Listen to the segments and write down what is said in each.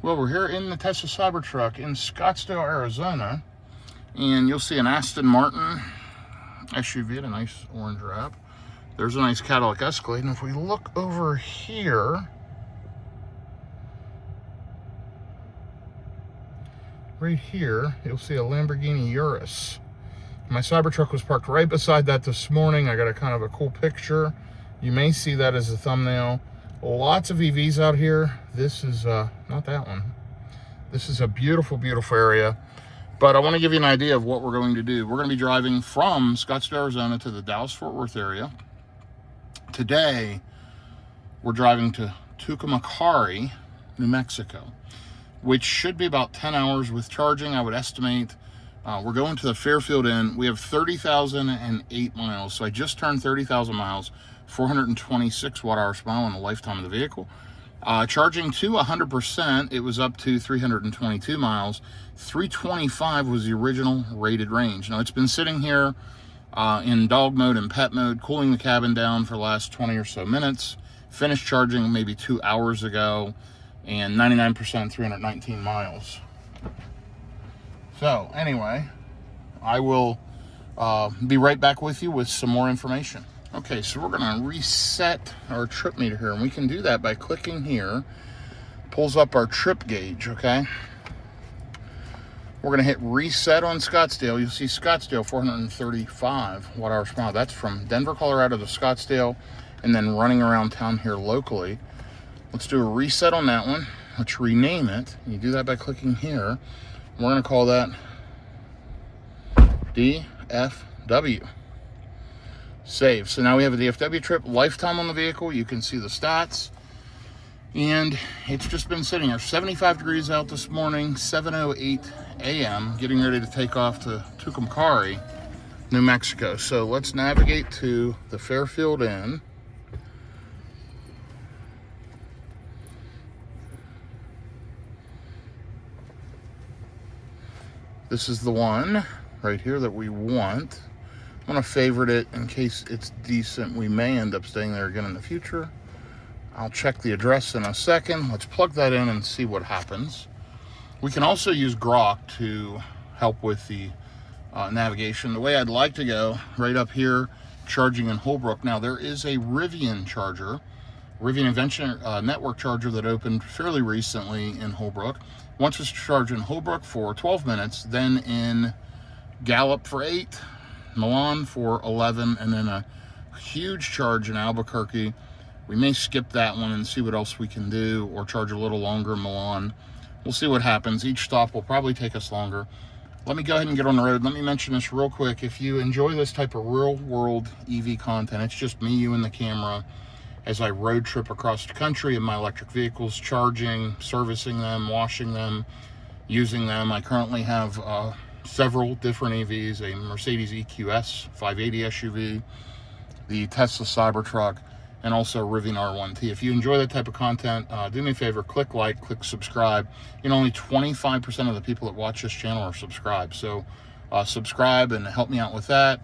Well, we're here in the Tesla Cybertruck in Scottsdale, Arizona, and you'll see an Aston Martin SUV in a nice orange wrap. There's a nice Cadillac Escalade, and if we look over here, right here, you'll see a Lamborghini Urus. My Cybertruck was parked right beside that this morning. I got a kind of a cool picture. You may see that as a thumbnail. Lots of EVs out here. This is not that one. This is a beautiful, beautiful area. But I want to give you an idea of what we're going to do. We're going to be driving from Scottsdale, Arizona to the Dallas-Fort Worth area. Today, we're driving to Tucumcari, New Mexico, which should be about 10 hours with charging, I would estimate. We're going to the Fairfield Inn. We have 30,008 miles. So I just turned 30,000 miles, 426 watt-hours per mile in the lifetime of the vehicle. Charging to 100%, it was up to 322 miles. 325 was the original rated range. Now, it's been sitting here in dog mode and pet mode, cooling the cabin down for the last 20 or so minutes. Finished charging maybe 2 hours ago, and 99%, 319 miles. So, anyway, I will be right back with you with some more information. Okay, so we're going to reset our trip meter here, and we can do that by clicking here. Pulls up our trip gauge, okay? We're going to hit reset on Scottsdale. You'll see Scottsdale 435 watt-hours per mile. That's from Denver, Colorado to Scottsdale, and then running around town here locally. Let's do a reset on that one. Let's rename it. You do that by clicking here. We're going to call that DFW. Save. So now we have a DFW trip, lifetime on the vehicle. You can see the stats. And it's just been sitting here. 75 degrees out this morning, 7:08 a.m., getting ready to take off to Tucumcari, New Mexico. So let's navigate to the Fairfield Inn. This is the one right here that we want. I'm going to favorite it in case it's decent. We may end up staying there again in the future. I'll check the address in a second. Let's plug that in and see what happens. We can also use Grok to help with the navigation. The way I'd like to go, right up here, charging in Holbrook. Now, there is a Rivian charger, Rivian Invention Network charger that opened fairly recently in Holbrook. Once it's charged in Holbrook for 12 minutes, then in Gallup for 8, Milan for 11, and then a huge charge in Albuquerque. We may skip that one and see what else we can do, or charge a little longer in Milan. We'll see what happens. Each stop will probably take us longer. Let me go ahead and get on the road. Let me mention this real quick. If you enjoy this type of real-world EV content, it's just me, you, and the camera as I road trip across the country in my electric vehicles, charging, servicing them, washing them, using them. I currently have several different EVs, a Mercedes EQS 580 SUV, the Tesla Cybertruck, and also a Rivian R1T. If you enjoy that type of content, do me a favor, click like, click subscribe. You know, only 25% of the people that watch this channel are subscribed. So subscribe and help me out with that.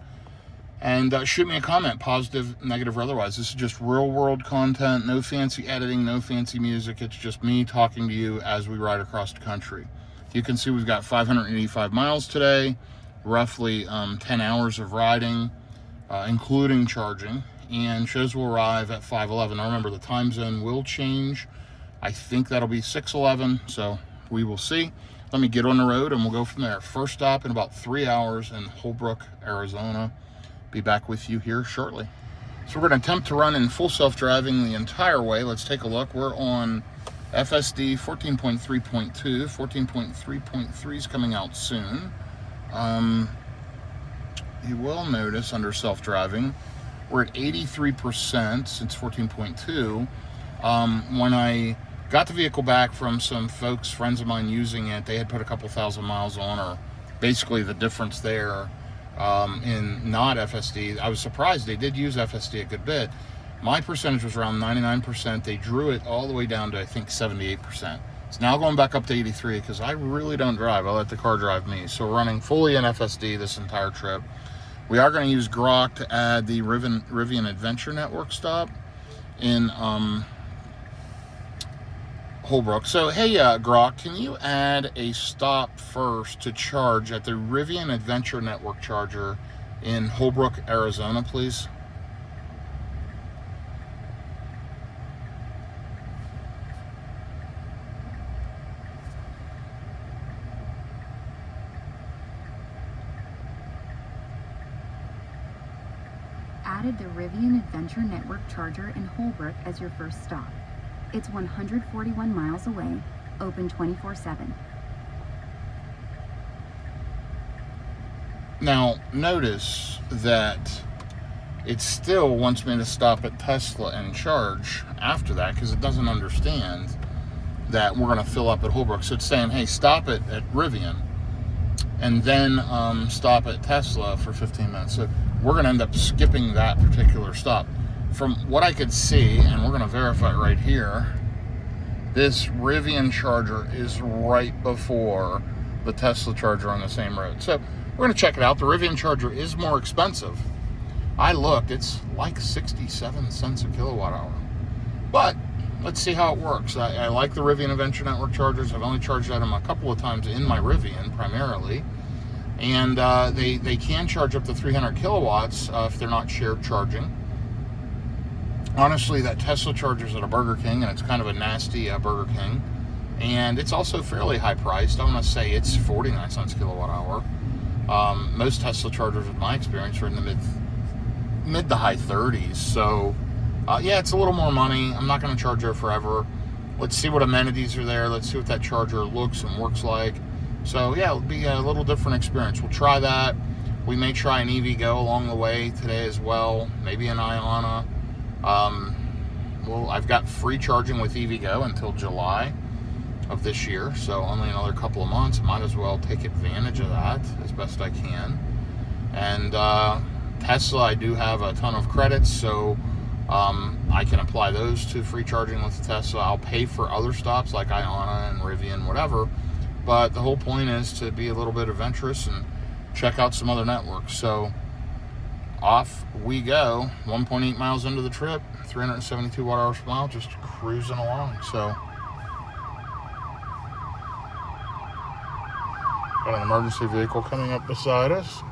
And shoot me a comment, positive, negative, or otherwise. This is just real world content, no fancy editing, no fancy music. It's just me talking to you as we ride across the country. You can see we've got 585 miles today, roughly 10 hours of riding, including charging, and shows we'll arrive at 5:11. Now remember, the time zone will change. I think that'll be 6:11, so we will see. Let me get on the road and we'll go from there. First stop in about 3 hours in Holbrook, Arizona. Be back with you here shortly. So we're going to attempt to run in full self-driving the entire way. Let's take a look. We're on FSD 14.3.2. 14.3.3 is coming out soon. You will notice under self-driving, we're at 83% since 14.2. When I got the vehicle back from some folks, friends of mine using it, they had put a couple thousand miles on, or basically the difference there in not FSD. I was surprised they did use FSD a good bit. My percentage was around 99%. They drew it all the way down to, I think, 78%. It's now going back up to 83 because I really don't drive. I let the car drive me. So we're running fully in FSD this entire trip. We are going to use Grok to add the Rivian Adventure Network stop in Holbrook. So, hey, Grok, can you add a stop first to charge at the Rivian Adventure Network charger in Holbrook, Arizona, please? Added the Rivian Adventure Network charger in Holbrook as your first stop. It's 141 miles away, open 24/7. Now, notice that it still wants me to stop at Tesla and charge after that because it doesn't understand that we're going to fill up at Holbrook. So it's saying, hey, stop at Rivian and then stop at Tesla for 15 minutes. So we're going to end up skipping that particular stop. From what I could see, and we're going to verify right here, this Rivian charger is right before the Tesla charger on the same road. So we're going to check it out. The Rivian charger is more expensive. I looked, it's like 67 cents a kilowatt hour. But let's see how it works. I like the Rivian Adventure Network chargers. I've only charged at them a couple of times in my Rivian primarily. And they can charge up to 300 kilowatts if they're not shared charging. Honestly, that Tesla charger's at a Burger King, and it's kind of a nasty Burger King. And it's also fairly high priced. I want to say it's 49 cents a kilowatt hour. Most Tesla chargers, in my experience, are in the mid to high 30s. So, yeah, it's a little more money. I'm not going to charge there forever. Let's see what amenities are there. Let's see what that charger looks and works like. So, yeah, it'll be a little different experience. We'll try that. We may try an EVgo along the way today as well. Maybe an Iona. Well, I've got free charging with EVgo until July of this year, so only another couple of months. Might as well take advantage of that as best I can. And Tesla, I do have a ton of credits, so I can apply those to free charging with Tesla. I'll pay for other stops like Iona and Rivian, whatever, but the whole point is to be a little bit adventurous and check out some other networks. So off we go. 1.8 miles into the trip, 372 watt hours per mile, just cruising along. So got an emergency vehicle coming up beside us.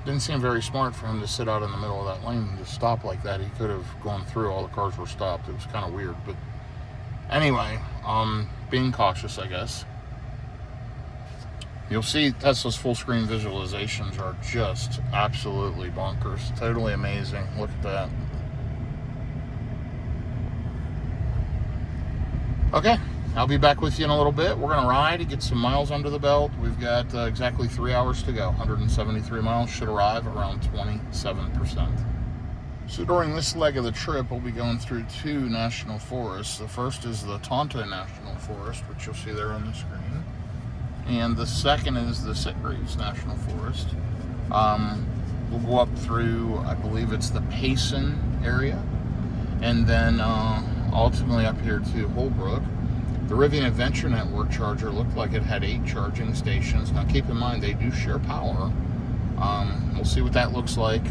Didn't seem very smart for him to sit out in the middle of that lane and just stop like that. He could have gone through. All the cars were stopped. It was kind of weird. But anyway, being cautious, I guess. You'll see Tesla's full screen visualizations are just absolutely bonkers. Totally amazing. Look at that. Okay, I'll be back with you in a little bit. We're going to ride and get some miles under the belt. We've got exactly 3 hours to go. 173 miles, should arrive around 27%. So during this leg of the trip, we'll be going through 2 national forests. The first is the Tonto National Forest, which you'll see there on the screen. And the second is the Sitgreaves National Forest. We'll go up through, I believe it's the Payson area, and then ultimately up here to Holbrook. The Rivian Adventure Network charger looked like it had 8 charging stations. Now keep in mind, they do share power. We'll see what that looks like.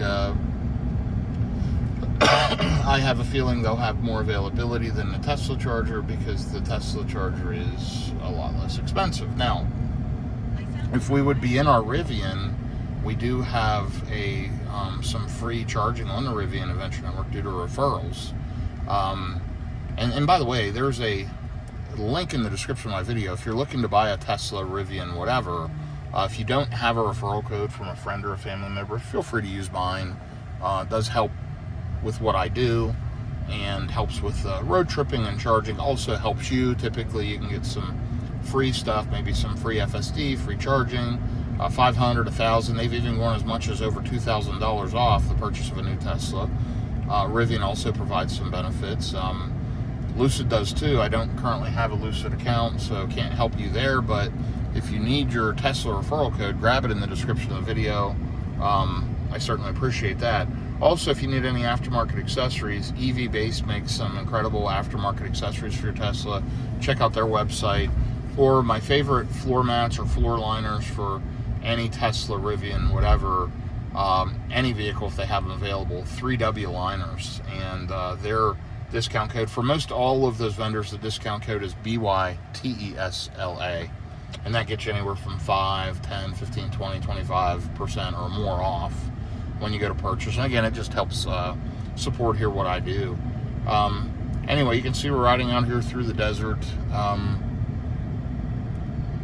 I have a feeling they'll have more availability than the Tesla charger because the Tesla charger is a lot less expensive. Now, if we would be in our Rivian, we do have some free charging on the Rivian Adventure Network due to referrals. And by the way, there's a link in the description of my video. If you're looking to buy a Tesla, Rivian, whatever, if you don't have a referral code from a friend or a family member, feel free to use mine. It does help with what I do and helps with road tripping and charging. Also helps you. Typically you can get some free stuff, maybe some free FSD, free charging, $500, $1,000. They've even gone as much as over $2,000 off the purchase of a new Tesla. Rivian also provides some benefits. Lucid does too. I don't currently have a Lucid account, so can't help you there, but if you need your Tesla referral code, grab it in the description of the video. I certainly appreciate that. Also, if you need any aftermarket accessories, EV Base makes some incredible aftermarket accessories for your Tesla. Check out their website. Or my favorite floor mats or floor liners for any Tesla, Rivian, whatever, any vehicle if they have them available, 3W liners. And their discount code, for most all of those vendors, the discount code is ByTesla. And that gets you anywhere from 5, 10, 15, 20, 25% or more off when you go to purchase. And again, it just helps support here what I do. Anyway, you can see we're riding out here through the desert.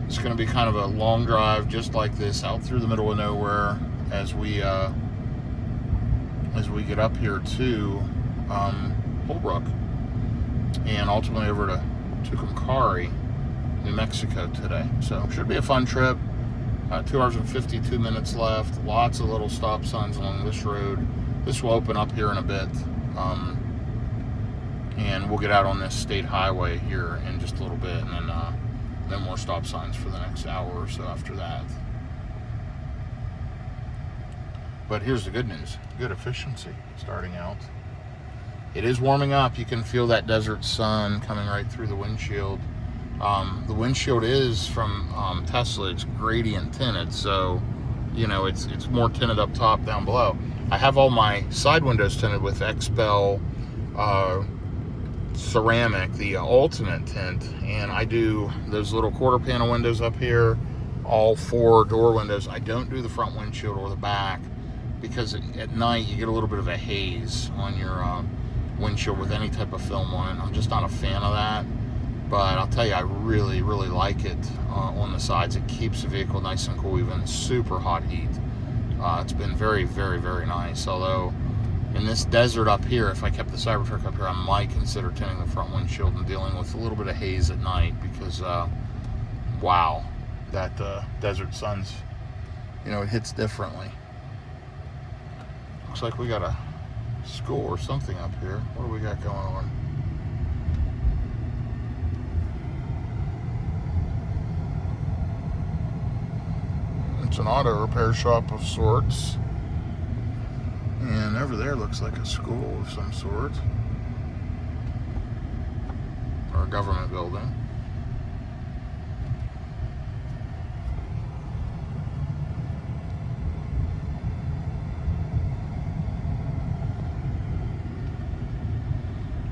It's going to be kind of a long drive just like this out through the middle of nowhere as we get up here to Holbrook and ultimately over to Tucumcari, New Mexico today. So should be a fun trip. 2 hours and 52 minutes left. Lots of little stop signs along this road. This will open up here in a bit. And we'll get out on this state highway here in just a little bit, and then more stop signs for the next hour or so after that. But here's the good news. Good efficiency starting out. It is warming up. You can feel that desert sun coming right through the windshield. The windshield is from Tesla. It's gradient tinted, so it's more tinted up top, down below. I have all my side windows tinted with XPEL ceramic, the ultimate tint, and I do those little quarter panel windows up here, all 4 door windows. I don't do the front windshield or the back because at night you get a little bit of a haze on your windshield with any type of film on it. I'm just not a fan of that, but I'll tell you, I really, really like it on the sides. It keeps the vehicle nice and cool, even super hot heat. It's been very, very, very nice. Although in this desert up here, if I kept the Cybertruck up here, I might consider tinting the front windshield and dealing with a little bit of haze at night because, wow, that desert sun's, it hits differently. Looks like we got a school or something up here. What do we got going on? It's an auto repair shop of sorts. And over there looks like a school of some sort. Or a government building.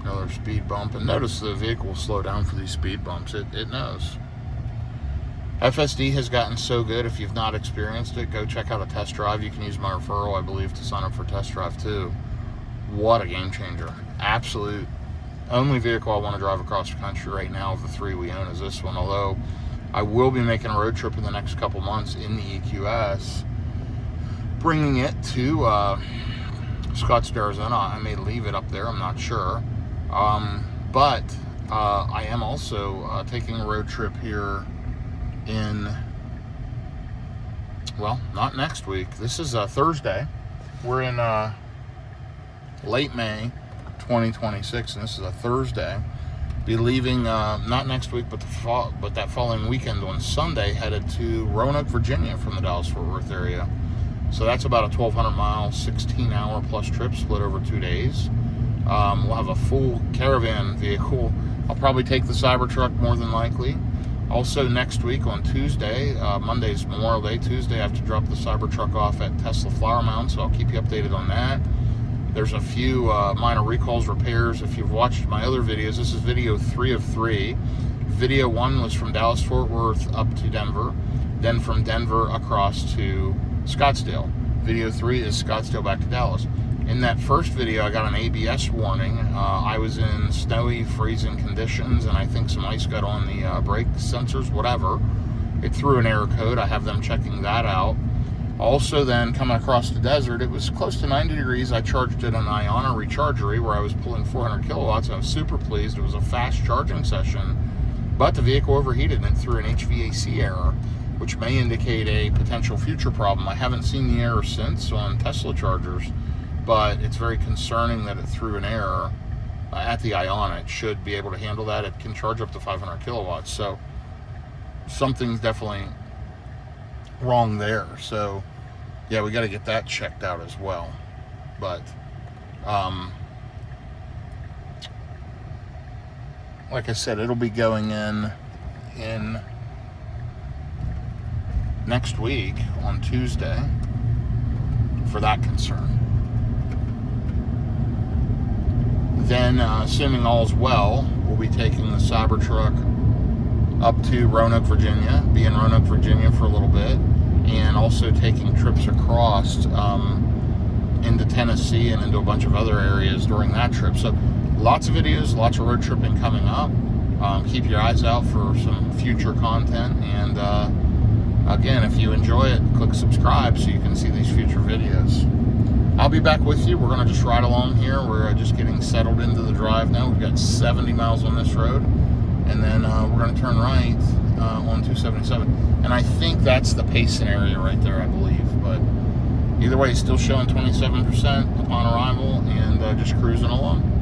Another speed bump. And notice the vehicle will slow down for these speed bumps. It knows. FSD has gotten so good. If you've not experienced it, go check out a test drive. You can use my referral, I believe, to sign up for test drive too. What a game changer. Absolute only vehicle I want to drive across the country right now of the 3 we own is this one. Although I will be making a road trip in the next couple months in the EQS, bringing it to Scottsdale, Arizona. I may leave it up there, I'm not sure. But I am also taking a road trip here not next week. This is Thursday. We're in late May 2026, and this is a Thursday. Be leaving not next week, but that following weekend on Sunday, headed to Roanoke, Virginia from the Dallas-Fort Worth area. So that's about a 1,200 mile, 16-hour plus trip split over 2 days. We'll have a full caravan vehicle. I'll probably take the Cybertruck more than likely. Also next week on Tuesday, Monday's Memorial Day, Tuesday I have to drop the Cybertruck off at Tesla Flower Mound, so I'll keep you updated on that. There's a few minor recalls, repairs. If you've watched my other videos, this is video 3 of 3. Video 1 was from Dallas-Fort Worth up to Denver, then from Denver across to Scottsdale. Video 3 is Scottsdale back to Dallas. In that first video, I got an ABS warning. I was in snowy, freezing conditions, and I think some ice got on the brake sensors, whatever. It threw an error code. I have them checking that out. Also then, coming across the desert, it was close to 90 degrees. I charged it on Iona rechargery where I was pulling 400 kilowatts. I was super pleased. It was a fast charging session, but the vehicle overheated and it threw an HVAC error, which may indicate a potential future problem. I haven't seen the error since on Tesla chargers, but it's very concerning that it threw an error at the Iona. It should be able to handle that. It can charge up to 500 kilowatts. So something's definitely wrong there. So yeah, we got to get that checked out as well. But like I said, it'll be going in in next week on Tuesday for that concern. Then, assuming all's well, we'll be taking the Cybertruck up to Roanoke, Virginia, be in Roanoke, Virginia for a little bit, and also taking trips across into Tennessee and into a bunch of other areas during that trip. So lots of videos, lots of road tripping coming up. Keep your eyes out for some future content, and again, if you enjoy it, click subscribe so you can see these future videos. I'll be back with you. We're going to just ride along here. We're just getting settled into the drive now. We've got 70 miles on this road, and then we're going to turn right on 277. And I think that's the Payson area right there, I believe. But either way, still showing 27% upon arrival, and just cruising along.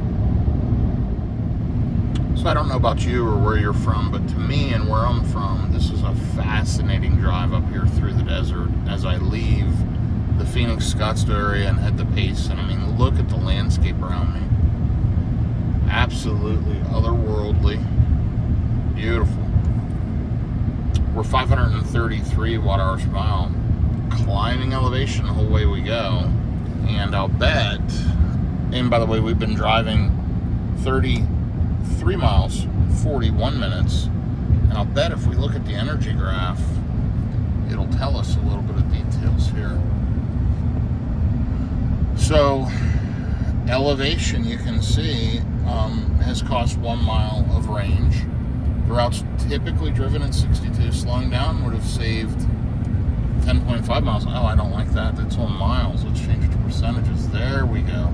So I don't know about you or where you're from, but to me and where I'm from, this is a fascinating drive up here through the desert as I leave the Phoenix, Scottsdale area and head to Payson. I mean, look at the landscape around me. Absolutely otherworldly. Beautiful. We're 533 watt-hours per mile. Climbing elevation the whole way we go. And I'll bet, and by the way, we've been driving 33 miles, 41 minutes. And I'll bet if we look at the energy graph, it'll tell us a little bit of details here. So, elevation, you can see, has cost 1 mile of range. The route's typically driven at 62. Slowing down would have saved 10.5 miles. Oh, I don't like that. That's on miles. Let's change it to percentages. There we go.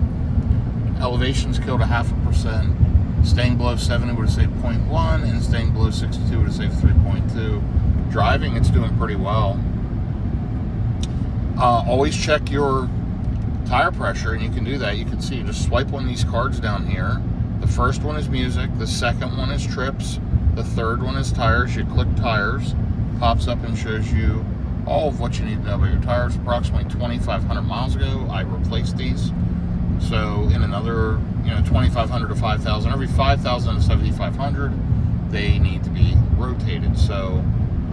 Elevation's killed 0.5%. Staying below 70 would have saved 0.1, and staying below 62 would have saved 3.2. Driving, it's doing pretty well. Always check your tire pressure, and you can do that. You can see, just swipe one of these cards down here. The first one is music, the second one is trips, the third one is tires. You click tires, pops up and shows you all of what you need to know about your tires. Approximately 2,500 miles ago, I replaced these. So in another, 2,500 to 5,000, every 5,000 to 7,500, they need to be rotated. So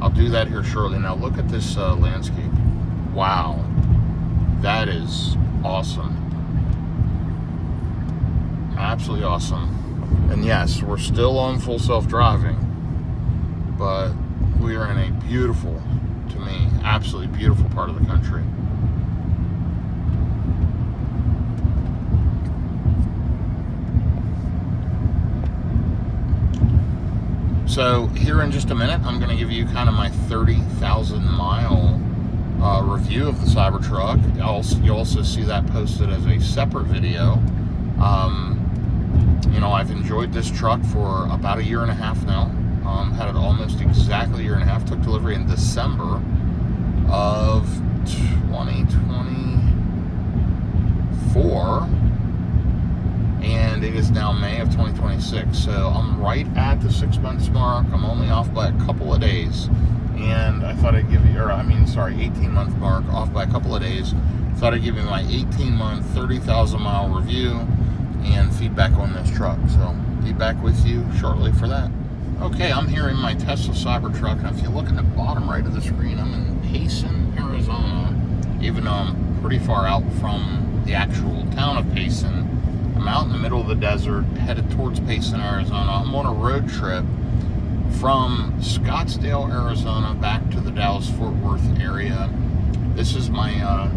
I'll do that here shortly. Now look at this landscape. Wow, that is awesome. Absolutely awesome. And yes, we're still on full self-driving, but we are in a beautiful, to me, absolutely beautiful part of the country. So here in just a minute, I'm going to give you kind of my 30,000 mile review of the Cybertruck. You'll also see that posted as a separate video. I've enjoyed this truck for about 1.5 years now. Had it almost exactly 1.5 years. Took delivery in December of 2024. And it is now May of 2026. So I'm right at the 6 months mark. I'm only off by a couple of days. And I thought I'd give you, 18-month mark, off by a couple of days. Thought I'd give you my 18-month, 30,000 mile review and feedback on this truck. So be back with you shortly for that. Okay, I'm here in my Tesla Cybertruck, and if you look in the bottom right of the screen, I'm in Payson, Arizona, even though I'm pretty far out from the actual town of Payson. I'm out in the middle of the desert, headed towards Payson, Arizona. I'm on a road trip from Scottsdale, Arizona, back to the Dallas-Fort Worth area. This is my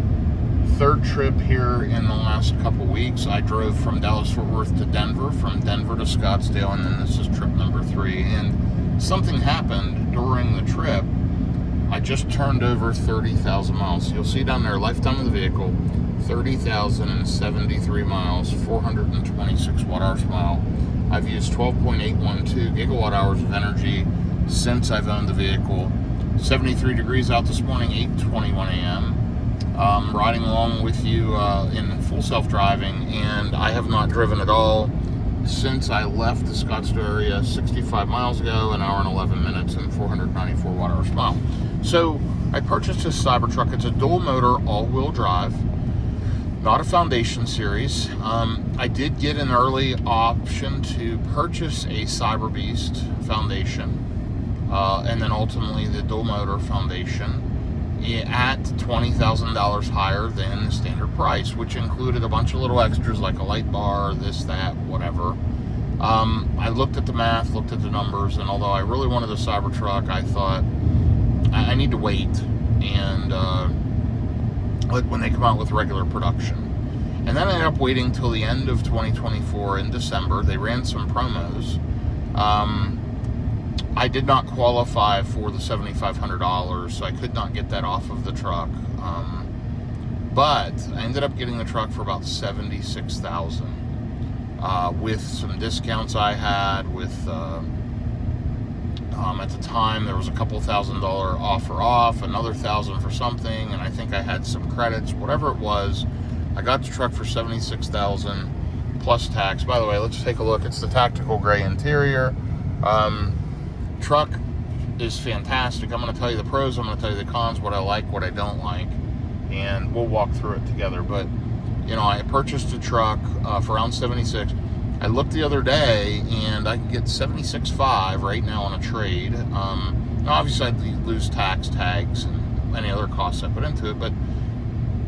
third trip here in the last couple weeks. I drove from Dallas-Fort Worth to Denver, from Denver to Scottsdale, and then this is trip number 3. And something happened during the trip. I just turned over 30,000 miles. You'll see down there, lifetime of the vehicle, 30,073 miles, 426 watt-hours per mile. I've used 12.812 gigawatt hours of energy since I've owned the vehicle. 73 degrees out this morning, 8:21 a.m. Riding along with you in full self-driving, and I have not driven at all since I left the Scottsdale area 65 miles ago, 1 hour and 11 minutes and 494 watt-hours per mile. So I purchased this Cybertruck. It's a dual motor, all-wheel drive. Not a Foundation series. I did get an early option to purchase a Cyber Beast Foundation. and then ultimately the dual motor foundation at $20,000 higher than the standard price, which included a bunch of little extras like a light bar, this, that, whatever. I looked at the math, looked at the numbers, and although I really wanted the Cybertruck, I thought I need to wait and when they come out with regular production. And then I ended up waiting till the end of 2024 in December. They ran some promos. I did not qualify for the $7,500, so I could not get that off of the truck. But I ended up getting the truck for about $76,000 with some discounts I had. With at the time there was a couple $1,000 offer off, another $1,000 for something, and I think I had some credits. Whatever it was, I got the truck for $76,000 plus tax. By the way, let's take a look. It's the tactical gray interior. Truck is fantastic. I'm going to tell you the pros, I'm going to tell you the cons, what I like, what I don't like, and we'll walk through it together. But you know, I purchased a truck for around $76,000. I looked the other day and I can get $76,500 right now on a trade. Obviously I'd lose tax, tags, and any other costs I put into it, but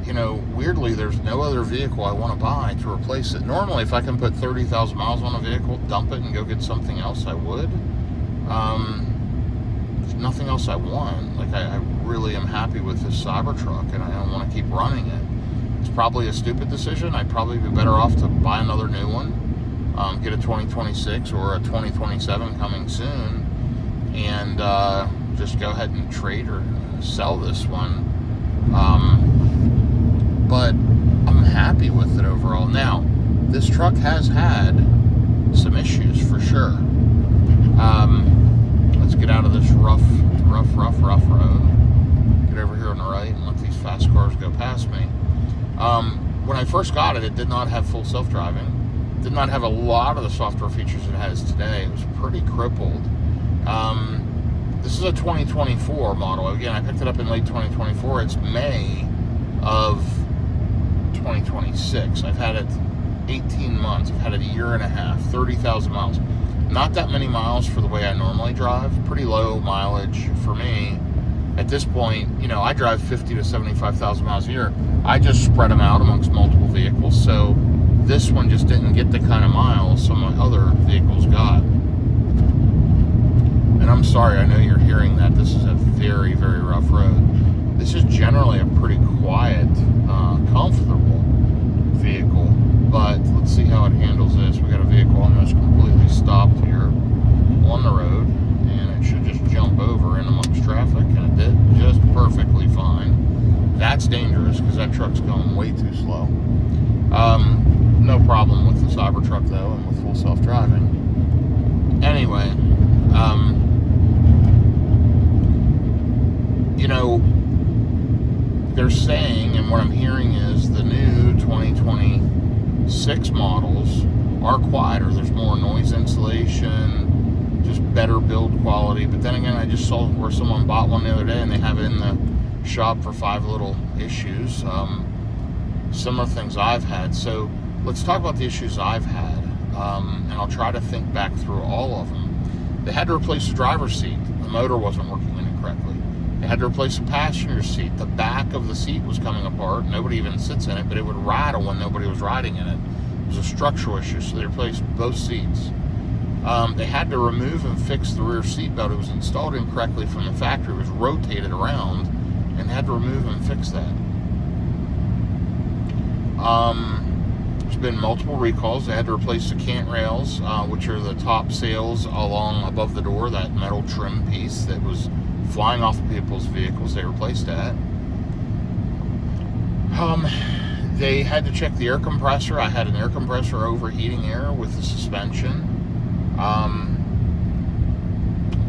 you know, weirdly, there's no other vehicle I want to buy to replace it. Normally, if I can put 30,000 miles on a vehicle, dump it, and go get something else, I would. There's nothing else I want. Like, I really am happy with this Cybertruck, and I want to keep running it. It's probably a stupid decision. I'd probably be better off to buy another new one, get a 2026 or a 2027 coming soon, and just go ahead and trade or sell this one. But I'm happy with it overall. Now, this truck has had some issues for sure. Let's get out of this rough road. Get over here on the right and let these fast cars go past me. When I first got it, it did not have full self-driving. Did not have a lot of the software features it has today. It was pretty crippled. This is a 2024 model. Again, I picked it up in late 2024. It's May of 2026. I've had it 18 months. I've had it a year and a half, 30,000 miles. Not that many miles for the way I normally drive. Pretty low mileage for me. At this point, you know, I drive 50 to 75,000 miles a year. I just spread them out amongst multiple vehicles. So this one just didn't get the kind of miles some of my other vehicles got. And I'm sorry, I know you're hearing that. This is a very, very rough road. This is generally a pretty quiet, comfortable vehicle, but let's see how it handles this. We got a vehicle almost completely stopped here on the road, and it should just jump over in amongst traffic, and it did just perfectly fine. That's dangerous because that truck's going way too slow. No problem with the Cybertruck though, and with full self-driving. Anyway, you know, they're saying, and what I'm hearing is the new 2026 models are quieter. There's more noise insulation, just better build quality. But then again, I just saw where someone bought one the other day and they have it in the shop for 5 little issues. Similar things I've had. So let's talk about the issues I've had. And I'll try to think back through all of them. They had to replace the driver's seat. The motor wasn't working in it correctly. They had to replace the passenger seat. The back of the seat was coming apart. Nobody even sits in it, but it would rattle when nobody was riding in it. It was a structural issue, so they replaced both seats. They had to remove and fix the rear seat belt. It was installed incorrectly from the factory. It was rotated around, and they had to remove and fix that. There's been multiple recalls. They had to replace the cant rails, which are the top sails along above the door, that metal trim piece that was flying off of people's vehicles. They replaced that. They had to check the air compressor. I had an air compressor overheating air with the suspension.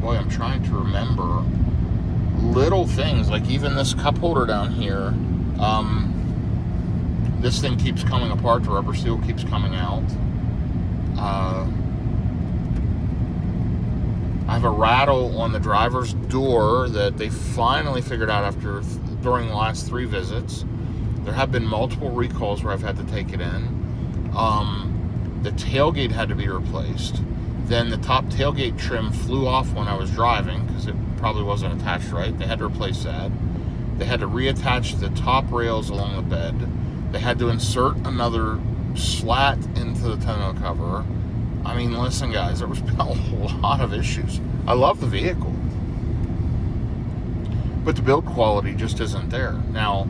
Boy, I'm trying to remember little things, like even this cup holder down here. This thing keeps coming apart. The rubber seal keeps coming out. I have a rattle on the driver's door that they finally figured out during the last 3 visits. There have been multiple recalls where I've had to take it in. The tailgate had to be replaced. Then the top tailgate trim flew off when I was driving because it probably wasn't attached right. They had to replace that. They had to reattach the top rails along the bed. They had to insert another slat into the tonneau cover. I mean, listen, guys, there was a lot of issues. I love the vehicle, but the build quality just isn't there. Now,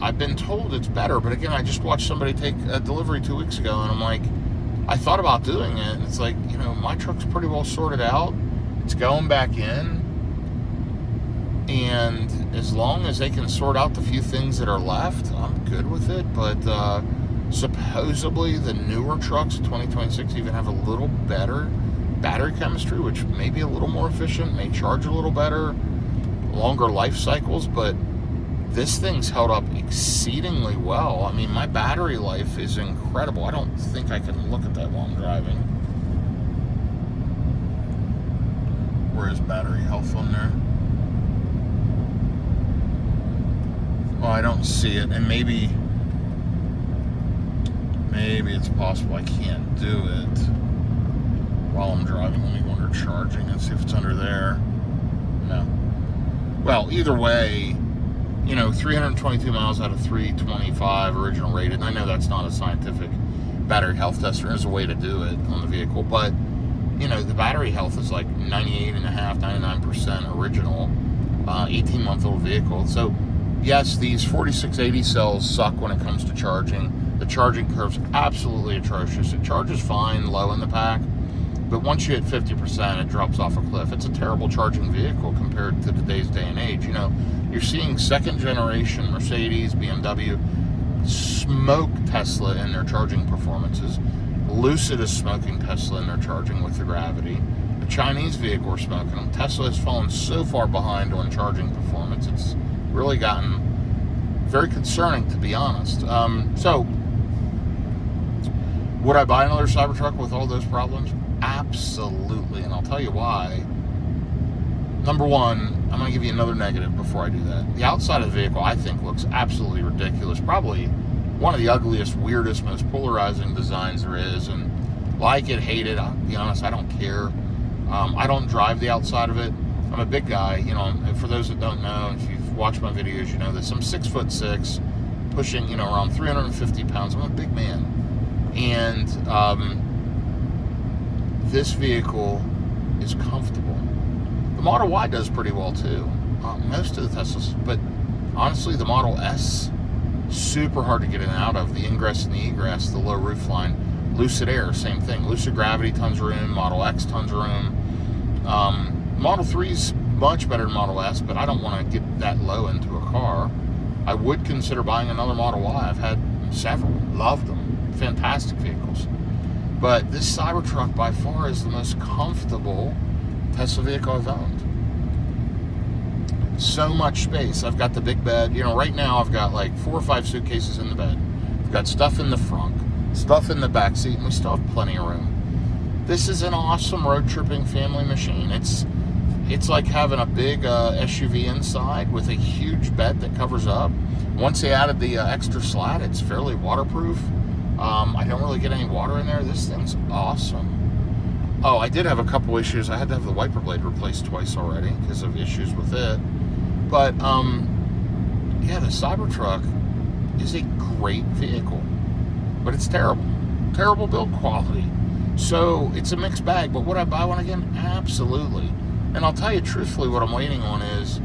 I've been told it's better, but again, I just watched somebody take a delivery 2 weeks ago, and I'm like, I thought about doing it, and it's like, you know, my truck's pretty well sorted out. It's going back in, and as long as they can sort out the few things that are left, I'm good with it. But supposedly the newer trucks, 2026, even have a little better battery chemistry, which may be a little more efficient, may charge a little better, longer life cycles, but this thing's held up exceedingly well. I mean, my battery life is incredible. I don't think I can look at that while I'm driving. Where is battery health on there? Well, I don't see it, and maybe it's possible I can't do it while I'm driving. Let me go under charging and see if it's under there. No. Well, either way, you know, 322 miles out of 325 original rated. And I know that's not a scientific battery health test. There is a way to do it on the vehicle, but you know, the battery health is like 98.5%, 99% original, 18-month-old vehicle. So yes, these 4680 cells suck when it comes to charging. The charging curve's absolutely atrocious. It charges fine low in the pack, but once you hit 50%, it drops off a cliff. It's a terrible charging vehicle compared to today's day and age. You know, you're seeing second generation Mercedes, BMW smoke Tesla in their charging performances. Lucid is smoking Tesla in their charging with the Gravity. The Chinese vehicle are smoking them. Tesla has fallen so far behind on charging performance. It's really gotten very concerning, to be honest. So, would I buy another Cybertruck with all those problems? Absolutely, and I'll tell you why. Number one, I'm going to give you another negative before I do that. The outside of the vehicle, I think, looks absolutely ridiculous. Probably one of the ugliest, weirdest, most polarizing designs there is. And like it, hate it, I'll be honest, I don't care. I don't drive the outside of it. I'm a big guy, you know. For those that don't know, if you've watched my videos, you know this. I'm 6'6", pushing, you know, around 350 pounds. I'm a big man. And this vehicle is comfortable. The Model Y does pretty well too. Most of the Teslas, but honestly, the Model S, super hard to get in and out of. The ingress and the egress, the low roof line. Lucid Air, same thing. Lucid Gravity, tons of room. Model X, tons of room. Model 3's much better than Model S, but I don't want to get that low into a car. I would consider buying another Model Y. I've had several, loved them. Fantastic vehicles. But this Cybertruck by far is the most comfortable Tesla vehicle I've owned. So much space. I've got the big bed. You know, right now I've got like 4 or 5 suitcases in the bed. I've got stuff in the front, stuff in the back seat, and we still have plenty of room. This is an awesome road tripping family machine. It's like having a big SUV inside with a huge bed that covers up. Once they added the extra slat, it's fairly waterproof. I don't really get any water in there. This thing's awesome. Oh, I did have a couple issues. I had to have the wiper blade replaced twice already because of issues with it. But, yeah, the Cybertruck is a great vehicle. But it's terrible. Terrible build quality. So, it's a mixed bag. But would I buy one again? Absolutely. And I'll tell you truthfully, what I'm waiting on is,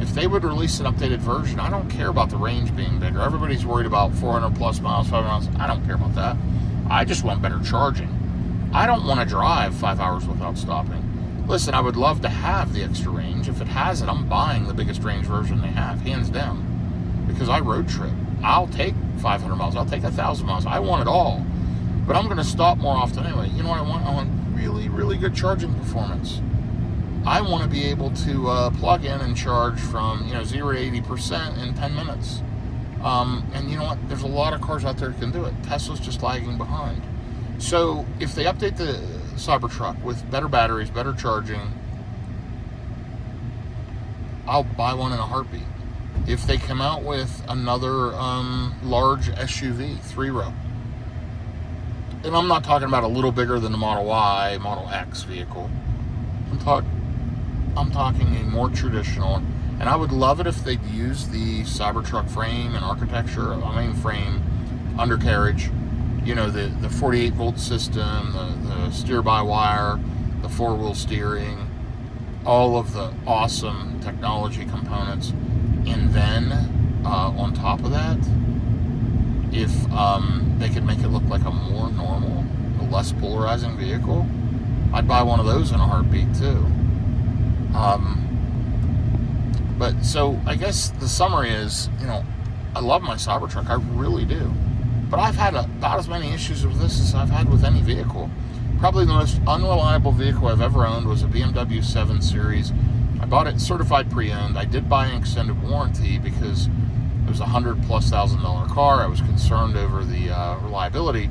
if they would release an updated version, I don't care about the range being bigger. Everybody's worried about 400 plus miles, 500 miles. I don't care about that. I just want better charging. I don't want to drive 5 hours without stopping. Listen, I would love to have the extra range. If it has it, I'm buying the biggest range version they have, hands down. Because I road trip. I'll take 500 miles. I'll take 1,000 miles. I want it all. But I'm going to stop more often anyway. You know what I want? I want really, really good charging performance. I want to be able to plug in and charge from 0 to 80% in 10 minutes. And you know what? There's a lot of cars out there that can do it. Tesla's just lagging behind. So if they update the Cybertruck with better batteries, better charging, I'll buy one in a heartbeat. If they come out with another large SUV, 3-row, and I'm not talking about a little bigger than the Model Y, Model X vehicle. I'm talking a more traditional, and I would love it if they'd use the Cybertruck frame and architecture, frame, undercarriage, you know, the 48 volt system, the steer-by-wire, the 4-wheel steering, all of the awesome technology components. And then on top of that, if they could make it look like a more normal, a less polarizing vehicle, I'd buy one of those in a heartbeat too. But so I guess the summary is, you know, I love my Cybertruck, I really do. But I've had about as many issues with this as I've had with any vehicle. Probably the most unreliable vehicle I've ever owned was a BMW 7 Series. I bought it certified pre-owned. I did buy an extended warranty because it was a $100,000+ car. I was concerned over the reliability.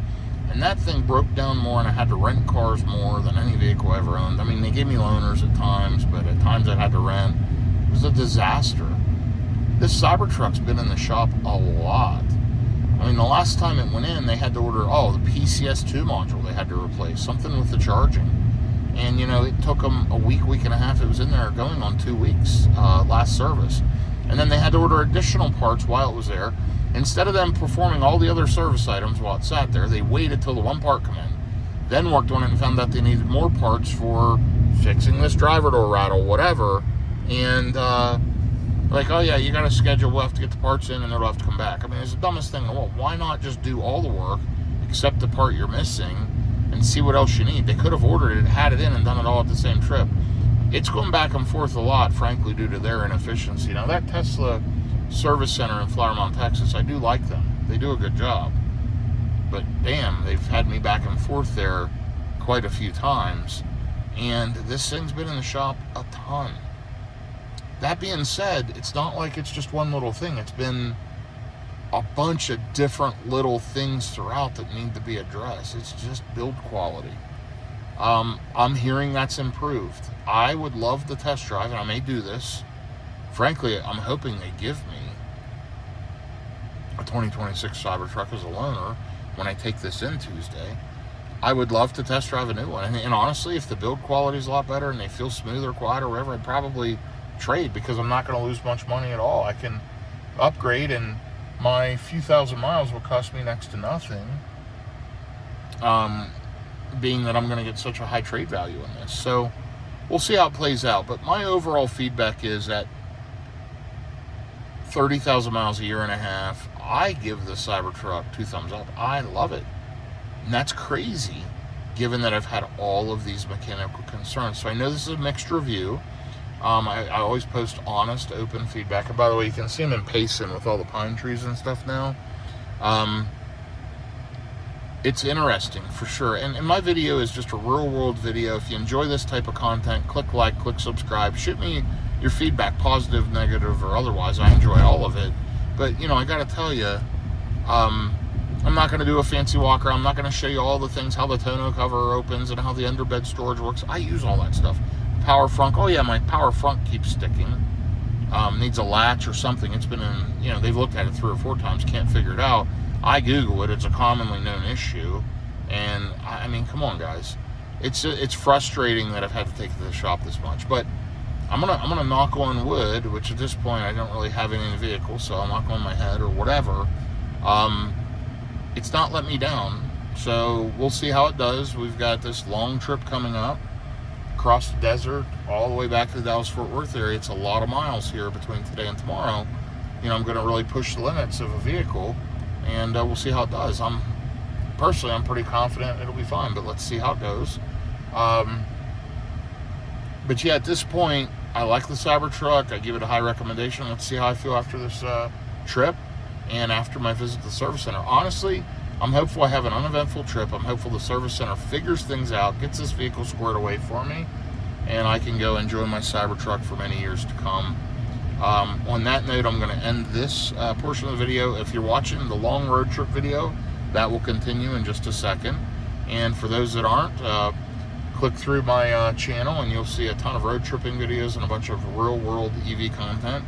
And that thing broke down more, and I had to rent cars more than any vehicle I ever owned. I mean, they gave me loaners at times, but at times I had to rent. It was a disaster. This Cybertruck's been in the shop a lot. I mean, the last time it went in, they had to order, the PCS2 module they had to replace, something with the charging. And, you know, it took them a week and a half. It was in there going on 2 weeks, last service. And then they had to order additional parts while it was there. Instead of them performing all the other service items while it sat there, they waited till the one part come in. Then worked on it and found out they needed more parts for fixing this driver door rattle, whatever. And, like, oh yeah, you got to schedule, we'll have to get the parts in and it'll have to come back. I mean, it's the dumbest thing in the world. Why not just do all the work, except the part you're missing, and see what else you need? They could have ordered it, had it in, and done it all at the same trip. It's going back and forth a lot, frankly, due to their inefficiency. Now, that Tesla service center in Flower Mound, Texas, I do like them. They do a good job. But damn, they've had me back and forth there quite a few times. And this thing's been in the shop a ton. That being said, it's not like it's just one little thing. It's been a bunch of different little things throughout that need to be addressed. It's just build quality. I'm hearing that's improved. I would love the test drive, and I may do this. Frankly, I'm hoping they give me a 2026 Cybertruck as a loaner when I take this in Tuesday. I would love to test drive a new one. And honestly, if the build quality is a lot better and they feel smoother, quieter, whatever, I'd probably trade, because I'm not going to lose much money at all. I can upgrade, and my few thousand miles will cost me next to nothing, being that I'm going to get such a high trade value in this. So we'll see how it plays out. But my overall feedback is that 30,000 miles a year and a half, I give the Cybertruck 2 thumbs up. I love it. And that's crazy, given that I've had all of these mechanical concerns. So I know this is a mixed review. I always post honest, open feedback. And by the way, you can see them in Payson with all the pine trees and stuff now. It's interesting, for sure. And my video is just a real-world video. If you enjoy this type of content, click like, click subscribe. Shoot me your feedback, positive, negative, or otherwise. I enjoy all of it. But, you know, I got to tell you, I'm not going to do a fancy walk around. I'm not going to show you all the things, how the tonneau cover opens and how the underbed storage works. I use all that stuff. Power frunk. Oh, yeah, my power frunk keeps sticking. Needs a latch or something. It's been in, you know, they've looked at it 3 or 4 times, can't figure it out. I Google it. It's a commonly known issue. And, I mean, come on, guys. It's frustrating that I've had to take it to the shop this much. But I'm gonna knock on wood, which at this point I don't really have any in the vehicle, so I'll knock on my head or whatever. It's not let me down. So we'll see how it does. We've got this long trip coming up across the desert all the way back to the Dallas-Fort Worth area. It's a lot of miles here between today and tomorrow. You know, I'm going to really push the limits of a vehicle, and we'll see how it does. I'm pretty confident it'll be fine, but let's see how it goes. But yeah, at this point, I like the Cybertruck. I give it a high recommendation. Let's see how I feel after this trip and after my visit to the service center. Honestly, I'm hopeful I have an uneventful trip. I'm hopeful the service center figures things out, gets this vehicle squared away for me, and I can go enjoy my Cybertruck for many years to come. On that note, I'm going to end this portion of the video. If you're watching the long road trip video, that will continue in just a second. And for those that aren't, click through my channel and you'll see a ton of road tripping videos and a bunch of real-world EV content.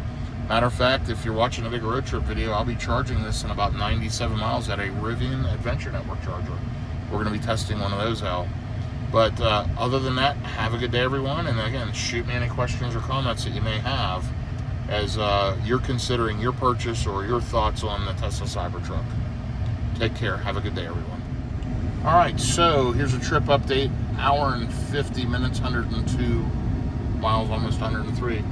Matter of fact, if you're watching a big road trip video, I'll be charging this in about 97 miles at a Rivian Adventure Network charger. we're going to be testing one of those out. But other than that, have a good day, everyone. And again, shoot me any questions or comments that you may have as you're considering your purchase or your thoughts on the Tesla Cybertruck. Take care. Have a good day, everyone. All right, so here's a trip update. Hour and 50 minutes, 102 miles, almost 103.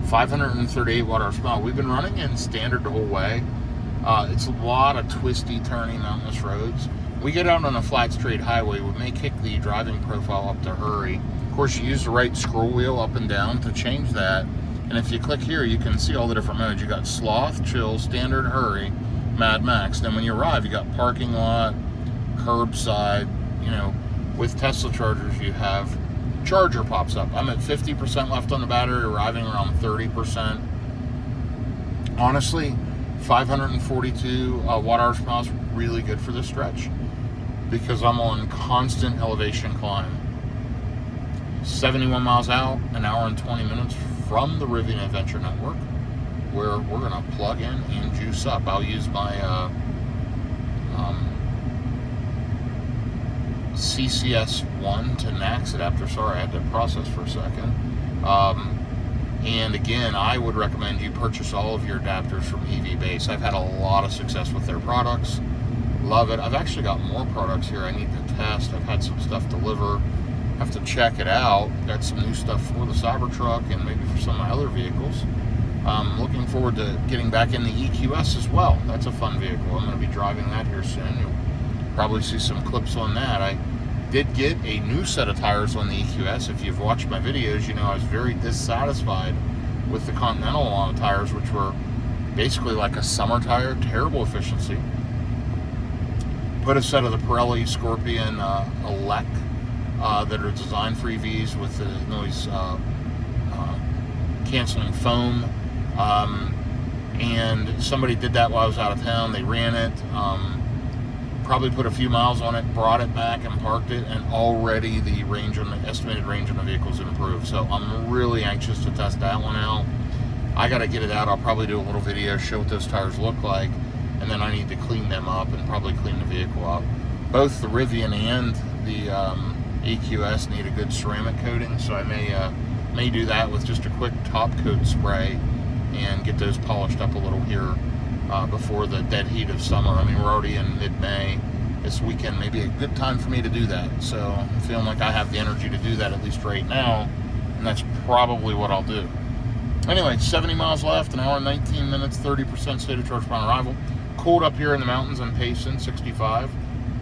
538 watt-hours per mile. We've been running in standard the whole way. It's a lot of twisty, turny, mountainous roads. We get out on a flat, straight highway. We may kick the driving profile up to hurry. Of course, you use the right scroll wheel up and down to change that. And if you click here, you can see all the different modes. You got sloth, chill, standard, hurry, Mad Max. Then when you arrive, you got parking lot, curbside. You know, with Tesla chargers, you have charger pops up. I'm at 50% left on the battery, arriving around 30%. Honestly, 542 watt-hours per mile is really good for this stretch because I'm on constant elevation climb. 71 miles out, an hour and 20 minutes from the Rivian Adventure Network, where we're going to plug in and juice up. I'll use my CCS1 to NACS adapter. Sorry, I had to process for a second. And again, I would recommend you purchase all of your adapters from EV Base. I've had a lot of success with their products. Love it. I've actually got more products here I need to test. I've had some stuff deliver. Have to check it out. Got some new stuff for the Cybertruck and maybe for some of my other vehicles. Looking forward to getting back in the EQS as well. That's a fun vehicle. I'm going to be driving that here soon. You'll probably see some clips on that. I did get a new set of tires on the EQS. If you've watched my videos, you know I was very dissatisfied with the Continental tires, which were basically like a summer tire, terrible efficiency. Put a set of the Pirelli Scorpion Elec that are designed for EVs with the noise canceling foam. And somebody did that while I was out of town. They ran it. Probably put a few miles on it, brought it back and parked it, and already the range on the estimated range on the vehicle's improved. So I'm really anxious to test that one out. I got to get it out. I'll probably do a little video, show what those tires look like, and then I need to clean them up and probably clean the vehicle up. Both the Rivian and the EQS need a good ceramic coating, so I may do that with just a quick top coat spray and get those polished up a little here before the dead heat of summer. I mean, we're already in mid-May. This weekend may be a good time for me to do that. So I'm feeling like I have the energy to do that at least right now, and that's probably what I'll do. Anyway, 70 miles left, an hour and 19 minutes, 30% state of charge upon arrival. Cold up here in the mountains in Payson, 65.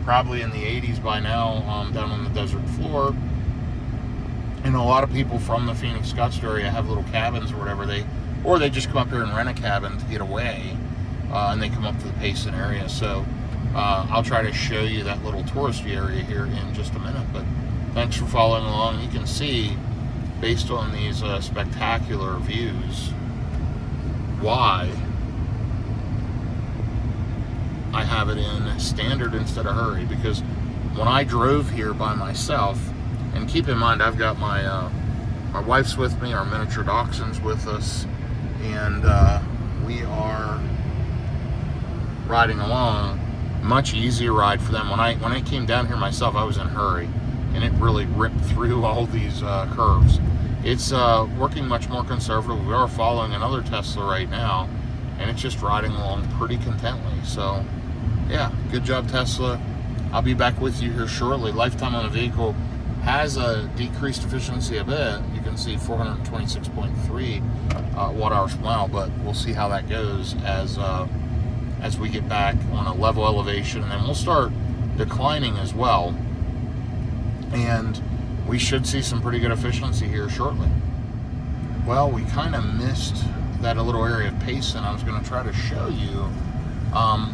Probably in the 80s by now down on the desert floor. And a lot of people from the Phoenix, Scottsdale area have little cabins or whatever. Or they just come up here and rent a cabin to get away. And they come up to the Payson area. So I'll try to show you that little touristy area here in just a minute. But thanks for following along. You can see, based on these spectacular views, why I have it in standard instead of hurry. Because when I drove here by myself, and keep in mind I've got my wife's with me, our miniature dachshund's with us, and we are riding along. Much easier ride for them. When I came down here myself, I was in a hurry, and it really ripped through all these curves. It's working much more conservative. We are following another Tesla right now, and it's just riding along pretty contently. So yeah, good job, Tesla. I'll be back with you here shortly. Lifetime on the vehicle has a decreased efficiency a bit. You can see 426.3 watt-hours per mile, but we'll see how that goes as we get back on a level elevation, and then we'll start declining as well, and we should see some pretty good efficiency here shortly. Well, we kind of missed that little area of Payson. I was going to try to show you.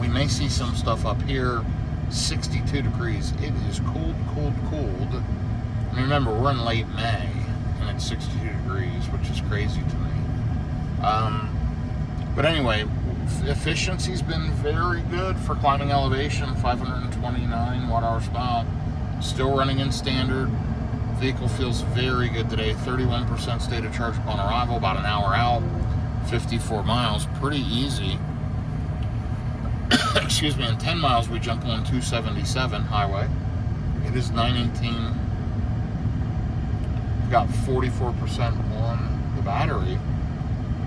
We may see some stuff up here. 62 degrees. It is cold, cold, cold. I mean, remember, we're in late May, and it's 62 degrees, which is crazy to me. But anyway, efficiency's been very good for climbing elevation. 529 watt-hours per mile. Still running in standard. Vehicle feels very good today. 31% state of charge upon arrival, about an hour out. 54 miles, pretty easy. Excuse me, in 10 miles we jump on 277 highway. It is 9:18. We've got 44% on the battery.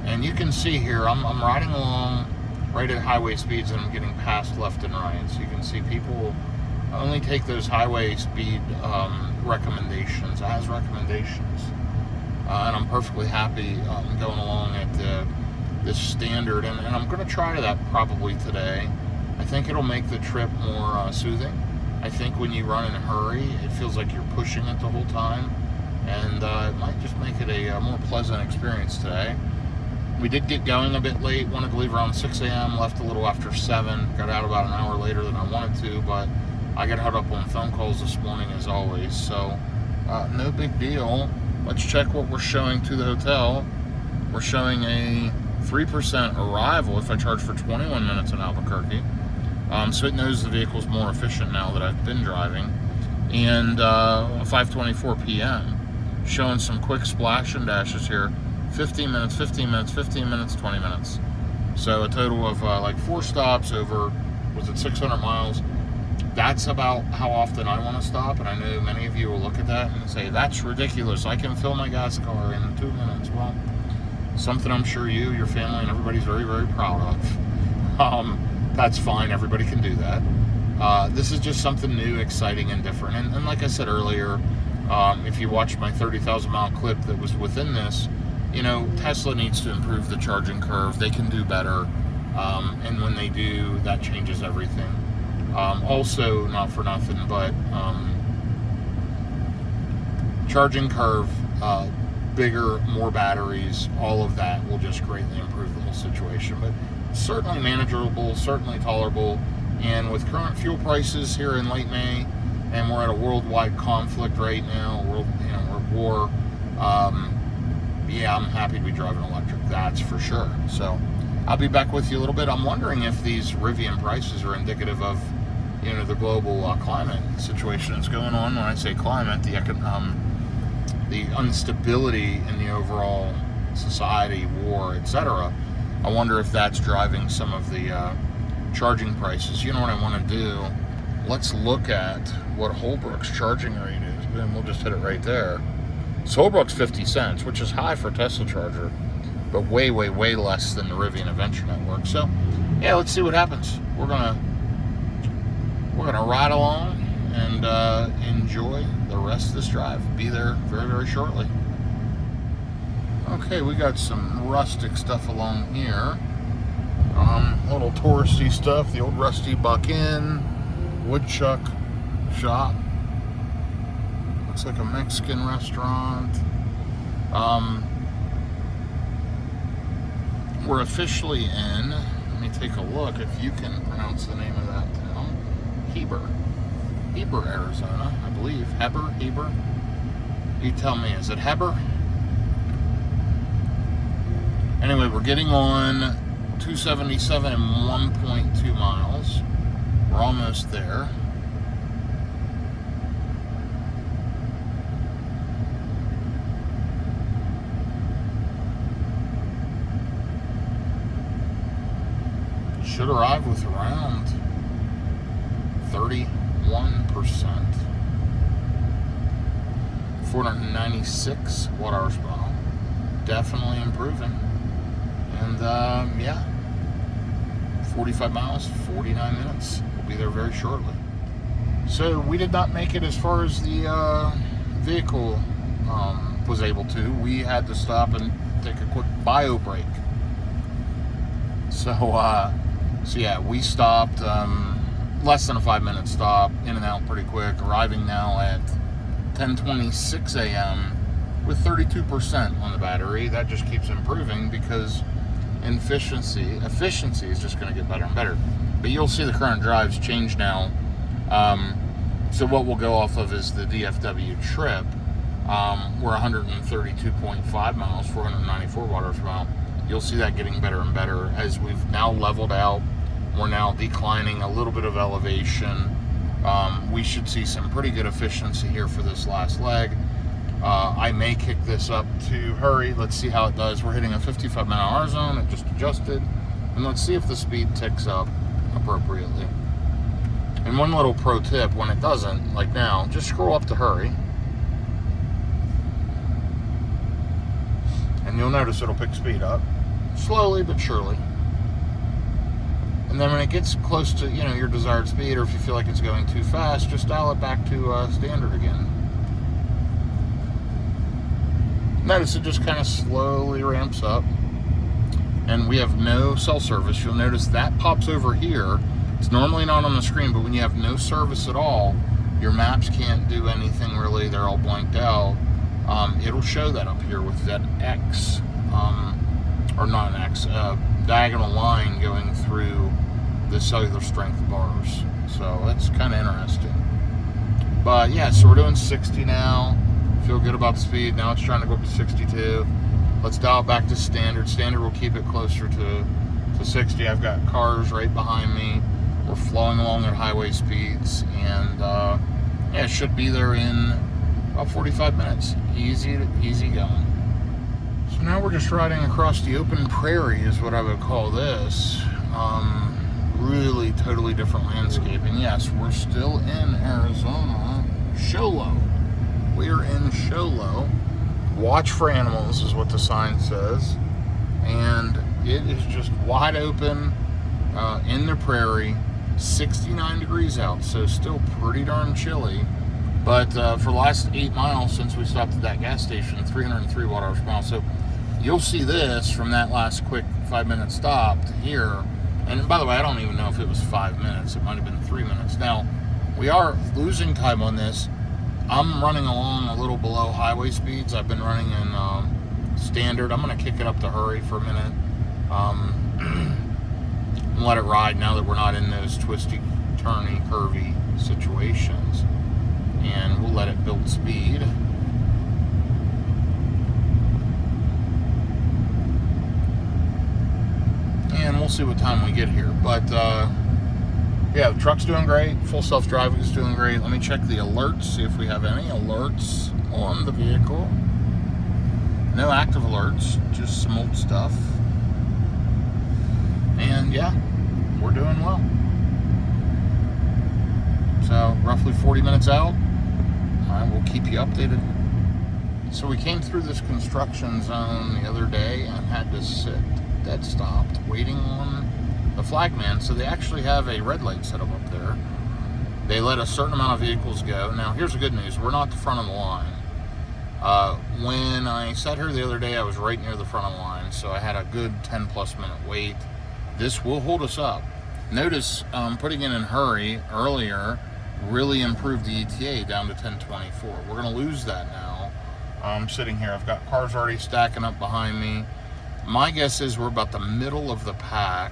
And you can see here, I'm riding along right at highway speeds and I'm getting passed left and right. So you can see people only take those highway speed recommendations as recommendations. And I'm perfectly happy going along at this standard. And I'm going to try that probably today. I think it'll make the trip more soothing. I think when you run in a hurry, it feels like you're pushing it the whole time. And it might just make it a more pleasant experience today. We did get going a bit late, wanted to leave around 6 a.m., left a little after 7, got out about an hour later than I wanted to, but I got held up on phone calls this morning as always, so no big deal. Let's check what we're showing to the hotel. We're showing a 3% arrival if I charge for 21 minutes in Albuquerque, so it knows the vehicle's more efficient now that I've been driving, and 5:24 p.m. showing some quick splash and dashes here. 15 minutes, 15 minutes, 15 minutes, 20 minutes. So a total of like 4 stops over, was it 600 miles? That's about how often I want to stop, and I know many of you will look at that and say, that's ridiculous. I can fill my gas car in 2 minutes. Well, something I'm sure you, your family, and everybody's very, very proud of. That's fine. Everybody can do that. This is just something new, exciting, and different. And like I said earlier, if you watched my 30,000 mile clip that was within this, you know, Tesla needs to improve the charging curve. They can do better. And when they do, that changes everything. Also, not for nothing, but charging curve, bigger, more batteries, all of that will just greatly improve the whole situation. But certainly manageable, certainly tolerable. And with current fuel prices here in late May, and we're at a worldwide conflict right now, we're at war. Yeah, I'm happy to be driving electric, that's for sure. So I'll be back with you a little bit. I'm wondering if these Rivian prices are indicative of, you know, the global climate situation that's going on. When I say climate, the instability in the overall society, war, etc. I wonder if that's driving some of the charging prices. You know what I want to do? Let's look at what Holbrook's charging rate is, and we'll just hit it right there. So Holbrook's 50 cents, which is high for a Tesla charger, but way, way, way less than the Rivian Adventure Network. So, yeah, let's see what happens. We're gonna ride along and enjoy the rest of this drive. Be there very, very shortly. Okay, we got some rustic stuff along here. Little touristy stuff. The old rusty Buc-ee woodchuck shop. Looks like a Mexican restaurant. We're officially in, let me take a look if you can pronounce the name of that town. Heber, Arizona, I believe. Heber. You tell me, is it Heber? Anyway, we're getting on 277 and 1.2 miles. We're almost there. Should arrive with around 31%. 496 watt-hours per mile. Definitely improving. And yeah, 45 miles, 49 minutes. We'll be there very shortly. So we did not make it as far as the vehicle was able to. We had to stop and take a quick bio break. So yeah, we stopped, less than a 5-minute stop, in and out pretty quick, arriving now at 10:26 a.m. with 32% on the battery. That just keeps improving because efficiency is just going to get better and better. But you'll see the current drives change now. So what we'll go off of is the DFW trip. We're 132.5 miles, 494 watt-hours per mile. You'll see that getting better and better as we've now leveled out. We're now declining a little bit of elevation. We should see some pretty good efficiency here for this last leg. I may kick this up to hurry. Let's see how it does. We're hitting a 55-mile-an-hour zone. It just adjusted. And let's see if the speed ticks up appropriately. And one little pro tip, when it doesn't, like now, just scroll up to hurry. And you'll notice it'll pick speed up. Slowly but surely. And then when it gets close to, you know, your desired speed, or if you feel like it's going too fast, just dial it back to standard again. Notice it just kind of slowly ramps up. And we have no cell service. You'll notice that pops over here. It's normally not on the screen, but when you have no service at all, your maps can't do anything really. They're all blanked out. It'll show that up here with that X, or not an X, diagonal line going through the cellular strength bars. So that's kind of interesting. But yeah, so we're doing 60 now. Feel good about the speed. Now it's trying to go up to 62. Let's dial it back to standard. Standard will keep it closer to 60. I've got cars right behind me. We're flowing along at highway speeds, and yeah, it should be there in about 45 minutes. Easy going. So now we're just riding across the open prairie is what I would call this. Really totally different landscaping. Yes, we're still in Arizona. Sholo. We're in Sholo. Watch for animals is what the sign says. And it is just wide open in the prairie. 69 degrees out, so still pretty darn chilly. But for the last 8 miles since we stopped at that gas station, 303 watt-hours per mile. So you'll see this from that last quick 5-minute stop to here. And by the way, I don't even know if it was 5 minutes. It might have been 3 minutes. Now, we are losing time on this. I'm running along a little below highway speeds. I've been running in standard. I'm going to kick it up to hurry for a minute. And let it ride now that we're not in those twisty, turny, curvy situations. And we'll let it build speed. And we'll see what time we get here. But yeah, the truck's doing great. Full self-driving is doing great. Let me check the alerts, see if we have any alerts on the vehicle. No active alerts, just some old stuff. And yeah, we're doing well. So roughly 40 minutes out. I will keep you updated. So we came through this construction zone the other day and had to sit dead stopped waiting on the flagman. So they actually have a red light set up there. They let a certain amount of vehicles go. Now here's the good news, we're not the front of the line. When I sat here the other day, I was right near the front of the line, so I had a good 10+ minute wait. This will hold us up. Notice putting it in hurry earlier really improved the ETA down to 1024. We're going to lose that now. I'm sitting here, I've got cars already stacking up behind me. My guess is we're about the middle of the pack.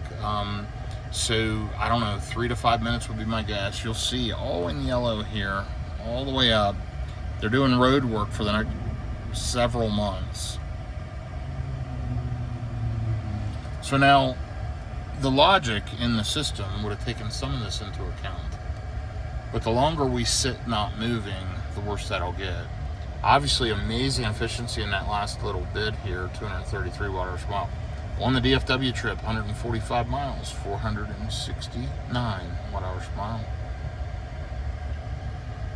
So I don't know, 3 to 5 minutes would be my guess. You'll see all in yellow here, all the way up. They're doing road work for the next several months. So now, the logic in the system would have taken some of this into account. But the longer we sit not moving, the worse that'll get. Obviously, amazing efficiency in that last little bit here, 233 watt-hours per mile. On the DFW trip, 145 miles, 469 watt-hours per mile.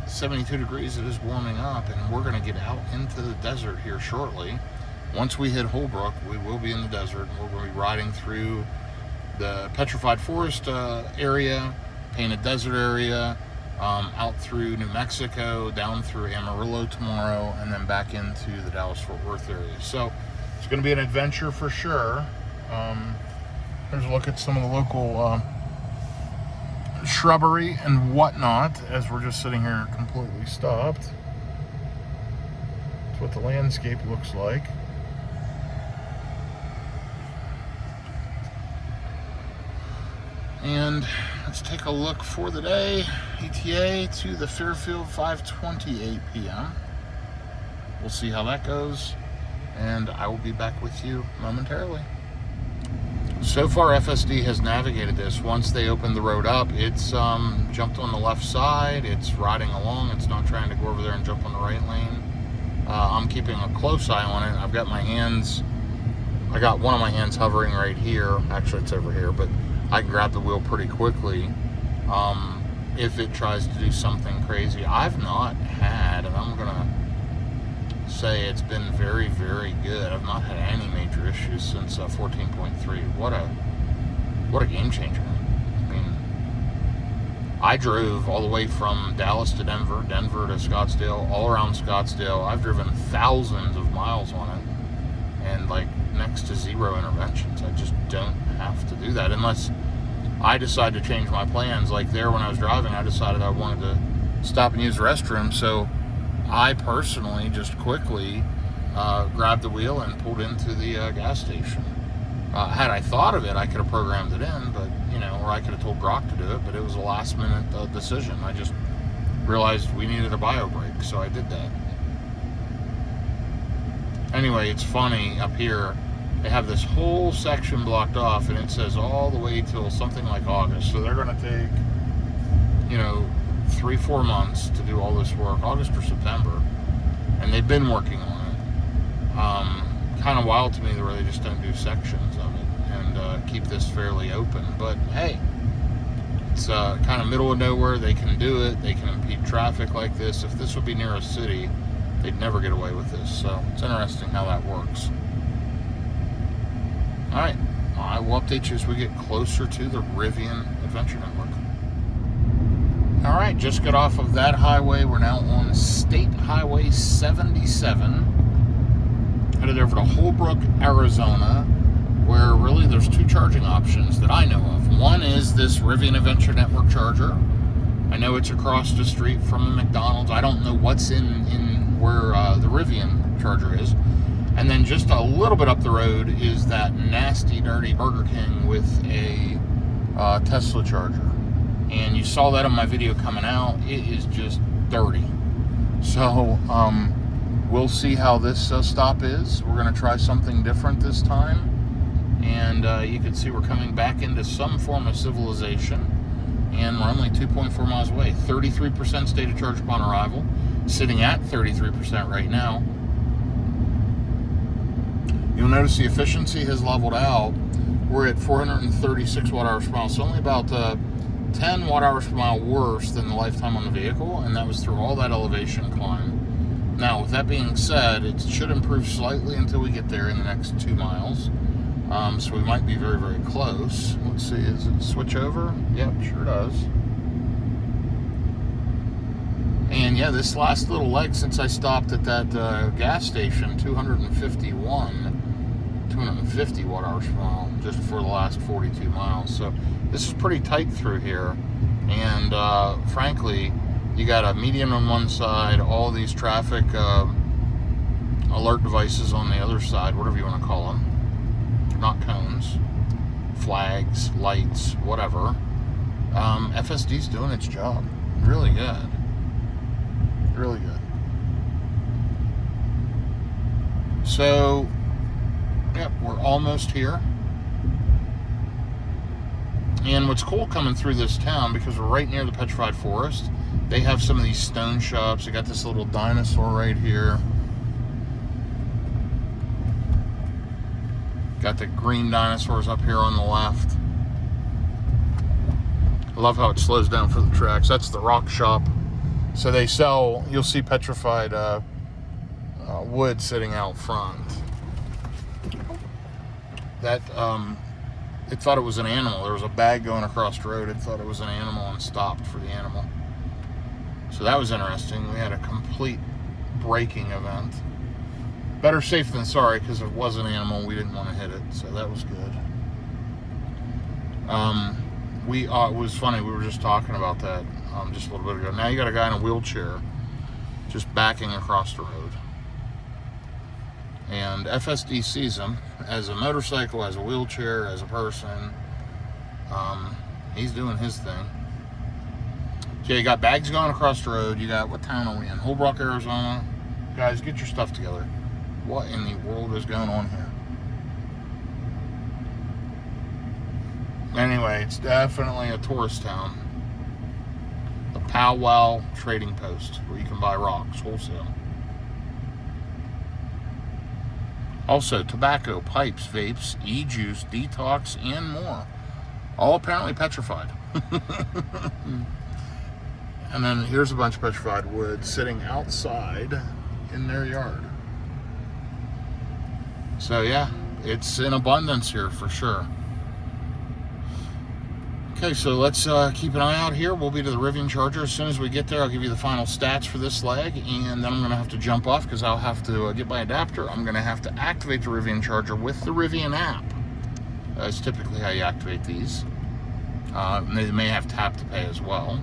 72 degrees, it is warming up, and we're going to get out into the desert here shortly. Once we hit Holbrook, we will be in the desert, and we're going to be riding through the petrified forest area, painted desert area, out through New Mexico, down through Amarillo tomorrow, and then back into the Dallas-Fort Worth area. So it's going to be an adventure for sure. Here's a look at some of the local shrubbery and whatnot as we're just sitting here completely stopped. That's what the landscape looks like. And let's take a look for the day. ETA to the Fairfield, 5:28 p.m. We'll see how that goes, and I will be back with you momentarily. So far, FSD has navigated this. Once they opened the road up, it's jumped on the left side. It's riding along. It's not trying to go over there and jump on the right lane. I'm keeping a close eye on it. I've got my hands, I got one of my hands hovering right here. Actually, it's over here, but I can grab the wheel pretty quickly. if it tries to do something crazy. I've not had, and I'm gonna say it's been very, very good. I've not had any major issues since 14.3. What a game changer. I mean, I drove all the way from Dallas to Denver, Denver to Scottsdale, all around Scottsdale. I've driven thousands of miles on it, and like next to zero interventions. I just don't have to do that unless I decide to change my plans. Like there when I was driving, I decided I wanted to stop and use the restroom, so I personally just quickly grabbed the wheel and pulled into the gas station. Had I thought of it, I could have programmed it in, but or I could have told Grok to do it, but it was a last minute decision. I just realized we needed a bio brake, so I did that. Anyway, it's funny, up here they have this whole section blocked off, and it says all the way till something like August. So they're going to take 3-4 months to do all this work, August or September, and they've been working on it. Kind of wild to me the way they just don't do sections of it and keep this fairly open. But hey, it's kind of middle of nowhere. They can do it. They can impede traffic like this. If this would be near a city, they'd never get away with this. So it's interesting how that works. All right, I will update you as we get closer to the Rivian Adventure Network. All right, just got off of that highway. We're now on State Highway 77. Headed over to Holbrook, Arizona, where really there's 2 charging options that I know of. One is this Rivian Adventure Network charger. I know it's across the street from a McDonald's. I don't know what's in where the Rivian charger is. And then just a little bit up the road is that nasty, dirty Burger King with a Tesla charger. And you saw that on my video coming out. It is just dirty. So we'll see how this stop is. We're going to try something different this time. And you can see we're coming back into some form of civilization. And we're only 2.4 miles away. 33% state of charge upon arrival. Sitting at 33% right now. You'll notice the efficiency has leveled out. We're at 436 watt-hours per mile, so only about 10 watt-hours per mile worse than the lifetime on the vehicle, and that was through all that elevation climb. Now, with that being said, it should improve slightly until we get there in the next 2 miles. So we might be very, very close. Let's see, does it switch over? Yep, sure does. And yeah, this last little leg since I stopped at that gas station, 250 watt-hours per mile just for the last 42 miles. So this is pretty tight through here. And frankly, you got a median on one side, all these traffic alert devices on the other side, whatever you want to call them. Not cones, flags, lights, whatever. FSD's doing its job. Really good. Really good. So, yep, we're almost here. And what's cool coming through this town, because we're right near the Petrified Forest, they have some of these stone shops. They got this little dinosaur right here. Got the green dinosaurs up here on the left. I love how it slows down for the tracks. That's the rock shop. So they sell, you'll see petrified wood sitting out front. That, it thought it was an animal. There was a bag going across the road. It thought it was an animal and stopped for the animal. So that was interesting. We had a complete braking event. Better safe than sorry, because if it was an animal, we didn't want to hit it. So that was good. It was funny. We were just talking about that just a little bit ago. Now you got a guy in a wheelchair just backing across the road. And FSD sees him as a motorcycle, as a wheelchair, as a person. He's doing his thing. So you got bags going across the road. You got, what town are we in? Holbrook, Arizona. Guys, get your stuff together. What in the world is going on here? Anyway, it's definitely a tourist town. The Powwow Trading Post, where you can buy rocks wholesale. Also, tobacco, pipes, vapes, e-juice, detox, and more. All apparently petrified. And then here's a bunch of petrified wood sitting outside in their yard. So yeah, it's in abundance here for sure. Okay, so let's keep an eye out here. We'll be to the Rivian charger. As soon as we get there, I'll give you the final stats for this leg, and then I'm going to have to jump off because I'll have to get my adapter. I'm going to have to activate the Rivian charger with the Rivian app. That's typically how you activate these. They may have tap to pay as well.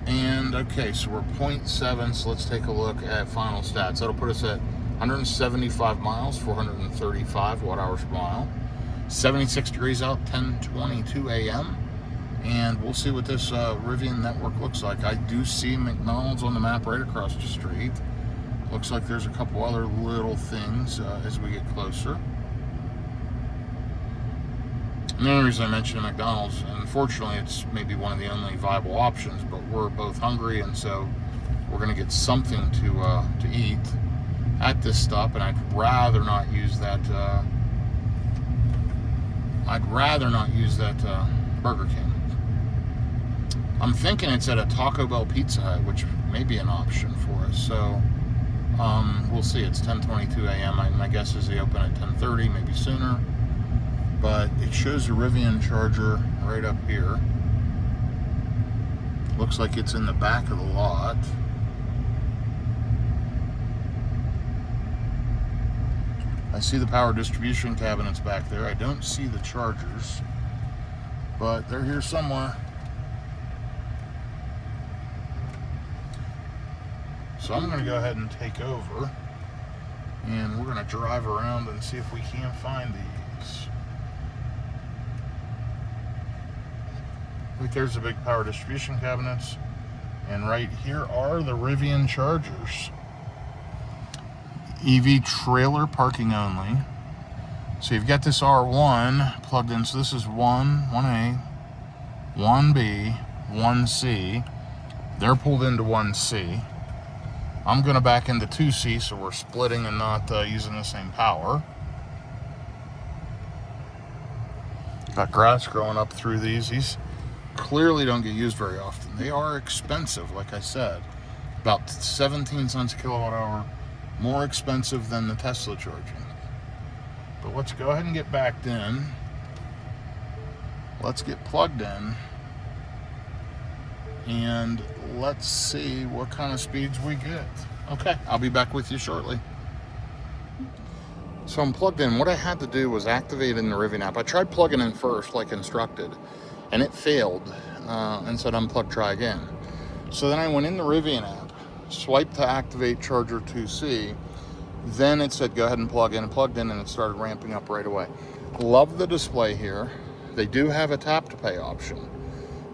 And okay, so we're 0.7, so let's take a look at final stats. That'll put us at 175 miles, 435 watt hours per mile. 76 degrees out, 10:22 a.m. And we'll see what this Rivian network looks like. I do see McDonald's on the map right across the street. Looks like there's a couple other little things as we get closer. And the only reason I mentioned McDonald's, unfortunately, it's maybe one of the only viable options, but we're both hungry, and so we're going to get something to eat at this stop, and I'd rather not use that. Burger King. I'm thinking it's at a Taco Bell Pizza Hut, which may be an option for us. So we'll see. It's 10:22 a.m. My guess is they open at 10:30, maybe sooner. But it shows the Rivian charger right up here. Looks like it's in the back of the lot. I see the power distribution cabinets back there. I don't see the chargers, but they're here somewhere. So I'm going to go ahead and take over, and we're going to drive around and see if we can find these. Look, there's the big power distribution cabinets, and right here are the Rivian chargers. EV trailer parking only. So you've got this R1 plugged in. So this is 1A, 1B, 1C. They're pulled into 1C. I'm going to back into 2C, so we're splitting and not using the same power. Got grass growing up through these. These clearly don't get used very often. They are expensive, like I said. About 17 cents a kilowatt hour. More expensive than the Tesla charging. But let's go ahead and get backed in. Let's get plugged in. And let's see what kind of speeds we get. Okay, I'll be back with you shortly. So I'm plugged in. What I had to do was activate in the Rivian app. I tried plugging in first, like instructed, and it failed and said unplug, try again. So then I went in the Rivian app, swiped to activate charger 2C, then it said go ahead and plug in, and plugged in, and it started ramping up right away. Love the display here. They do have a tap to pay option.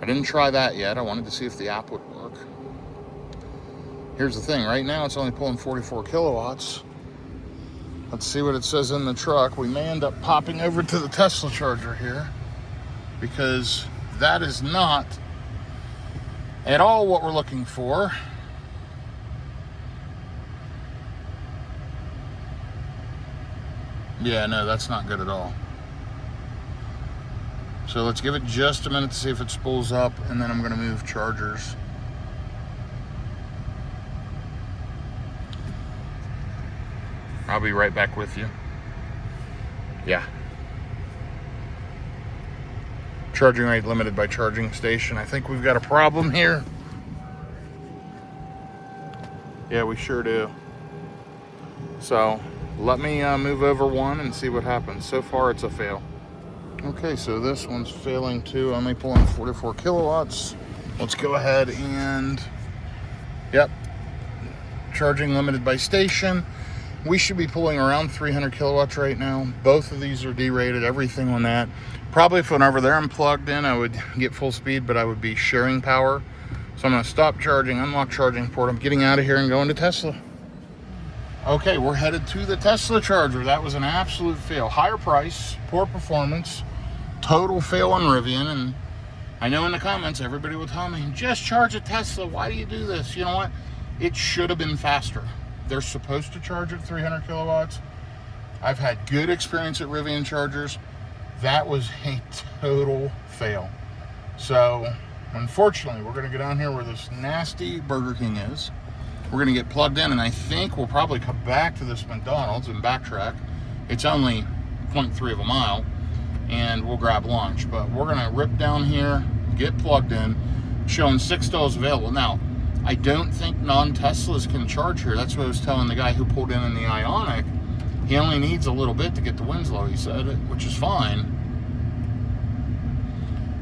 I didn't try that yet. I wanted to see if the app would work. Here's the thing, right now it's only pulling 44 kilowatts. Let's see what it says in the truck. We may end up popping over to the Tesla charger here, because that is not at all what we're looking for. Yeah, no, that's not good at all. So let's give it just a minute to see if it spools up, and then I'm going to move chargers. I'll be right back with you. Yeah. Charging rate limited by charging station. I think we've got a problem here. Yeah, we sure do. So let me move over one and see what happens. So far it's a fail. Okay, so this one's failing too. Only pulling 44 kilowatts. Let's go ahead and, yep, charging limited by station. We should be pulling around 300 kilowatts right now. Both of these are derated, everything on that. Probably if whenever they're unplugged in, I would get full speed, but I would be sharing power. So I'm gonna stop charging, unlock charging port. I'm getting out of here and going to Tesla. Okay, we're headed to the Tesla charger. That was an absolute fail. Higher price, poor performance, total fail on Rivian. And I know in the comments, everybody will tell me, just charge a Tesla. Why do you do this? You know what? It should have been faster. They're supposed to charge at 300 kilowatts. I've had good experience at Rivian chargers. That was a total fail. So, unfortunately, we're going to go down here where this nasty Burger King is. We're going to get plugged in, and I think we'll probably come back to this McDonald's and backtrack. It's only 0.3 of a mile, and we'll grab lunch. But we're going to rip down here, get plugged in, showing 6 stalls available. Now, I don't think non-Teslas can charge here. That's what I was telling the guy who pulled in the Ionic. He only needs a little bit to get to Winslow, he said, which is fine.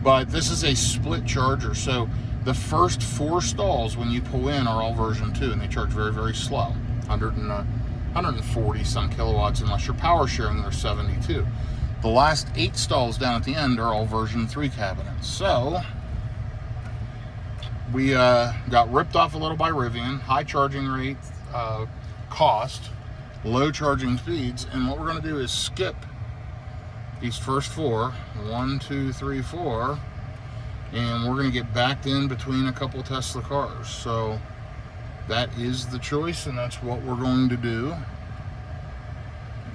But this is a split charger, so the first 4 stalls when you pull in are all version 2, and they charge very, very slow. 140 some kilowatts, unless you're power sharing, they're 72. The last 8 stalls down at the end are all version 3 cabinets. So we got ripped off a little by Rivian. High charging rate, cost, low charging speeds, and what we're going to do is skip these first 4, 1, 2, 3, 4, and we're going to get backed in between a couple Tesla cars. So that is the choice, and that's what we're going to do.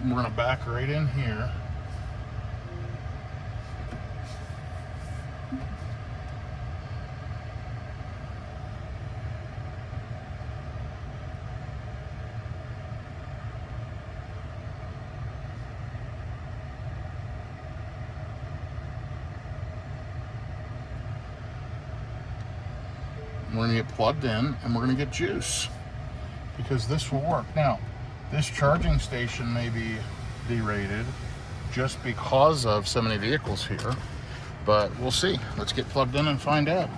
We're going to back right in here. We're going to get plugged in, and we're going to get juice, because this will work. Now, this charging station may be derated just because of so many vehicles here, but we'll see. Let's get plugged in and find out.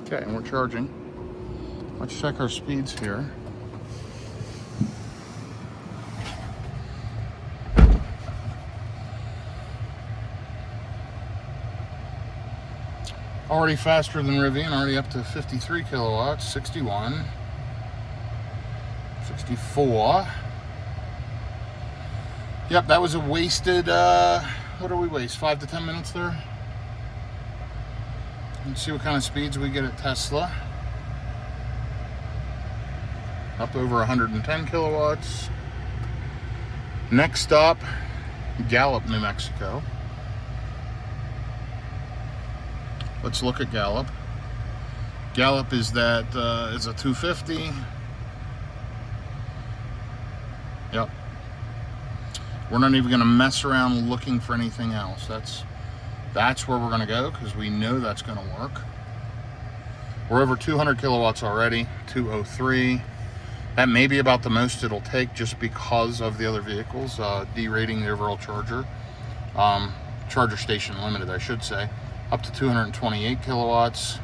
Okay, and we're charging. Let's check our speeds here. Already faster than Rivian, already up to 53 kilowatts, 61, 64. Yep, that was a wasted, what did we waste, 5 to 10 minutes there? Let's see what kind of speeds we get at Tesla. Up over 110 kilowatts. Next stop, Gallup, New Mexico. Let's look at Gallup. Gallup is that, is a 250. Yep. We're not even gonna mess around looking for anything else. That's where we're going to go, because we know that's going to work. We're over 200 kilowatts already, 203. That may be about the most it'll take, just because of the other vehicles, derating the overall charger. Charger station limited, I should say. Up to 228 kilowatts,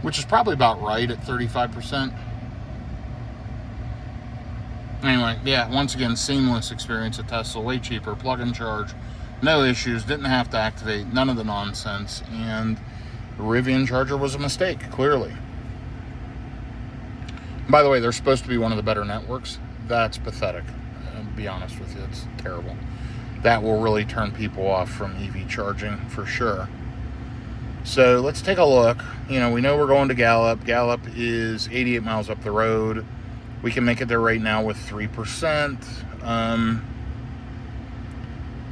which is probably about right at 35%. Anyway, yeah, once again, seamless experience at Tesla, way cheaper, plug and charge. No issues, didn't have to activate, none of the nonsense, and the Rivian charger was a mistake, clearly. By the way, they're supposed to be one of the better networks. That's pathetic, I'll be honest with you, it's terrible. That will really turn people off from EV charging, for sure. So let's take a look. You know, we know we're going to Gallup. Gallup is 88 miles up the road. We can make it there right now with 3%.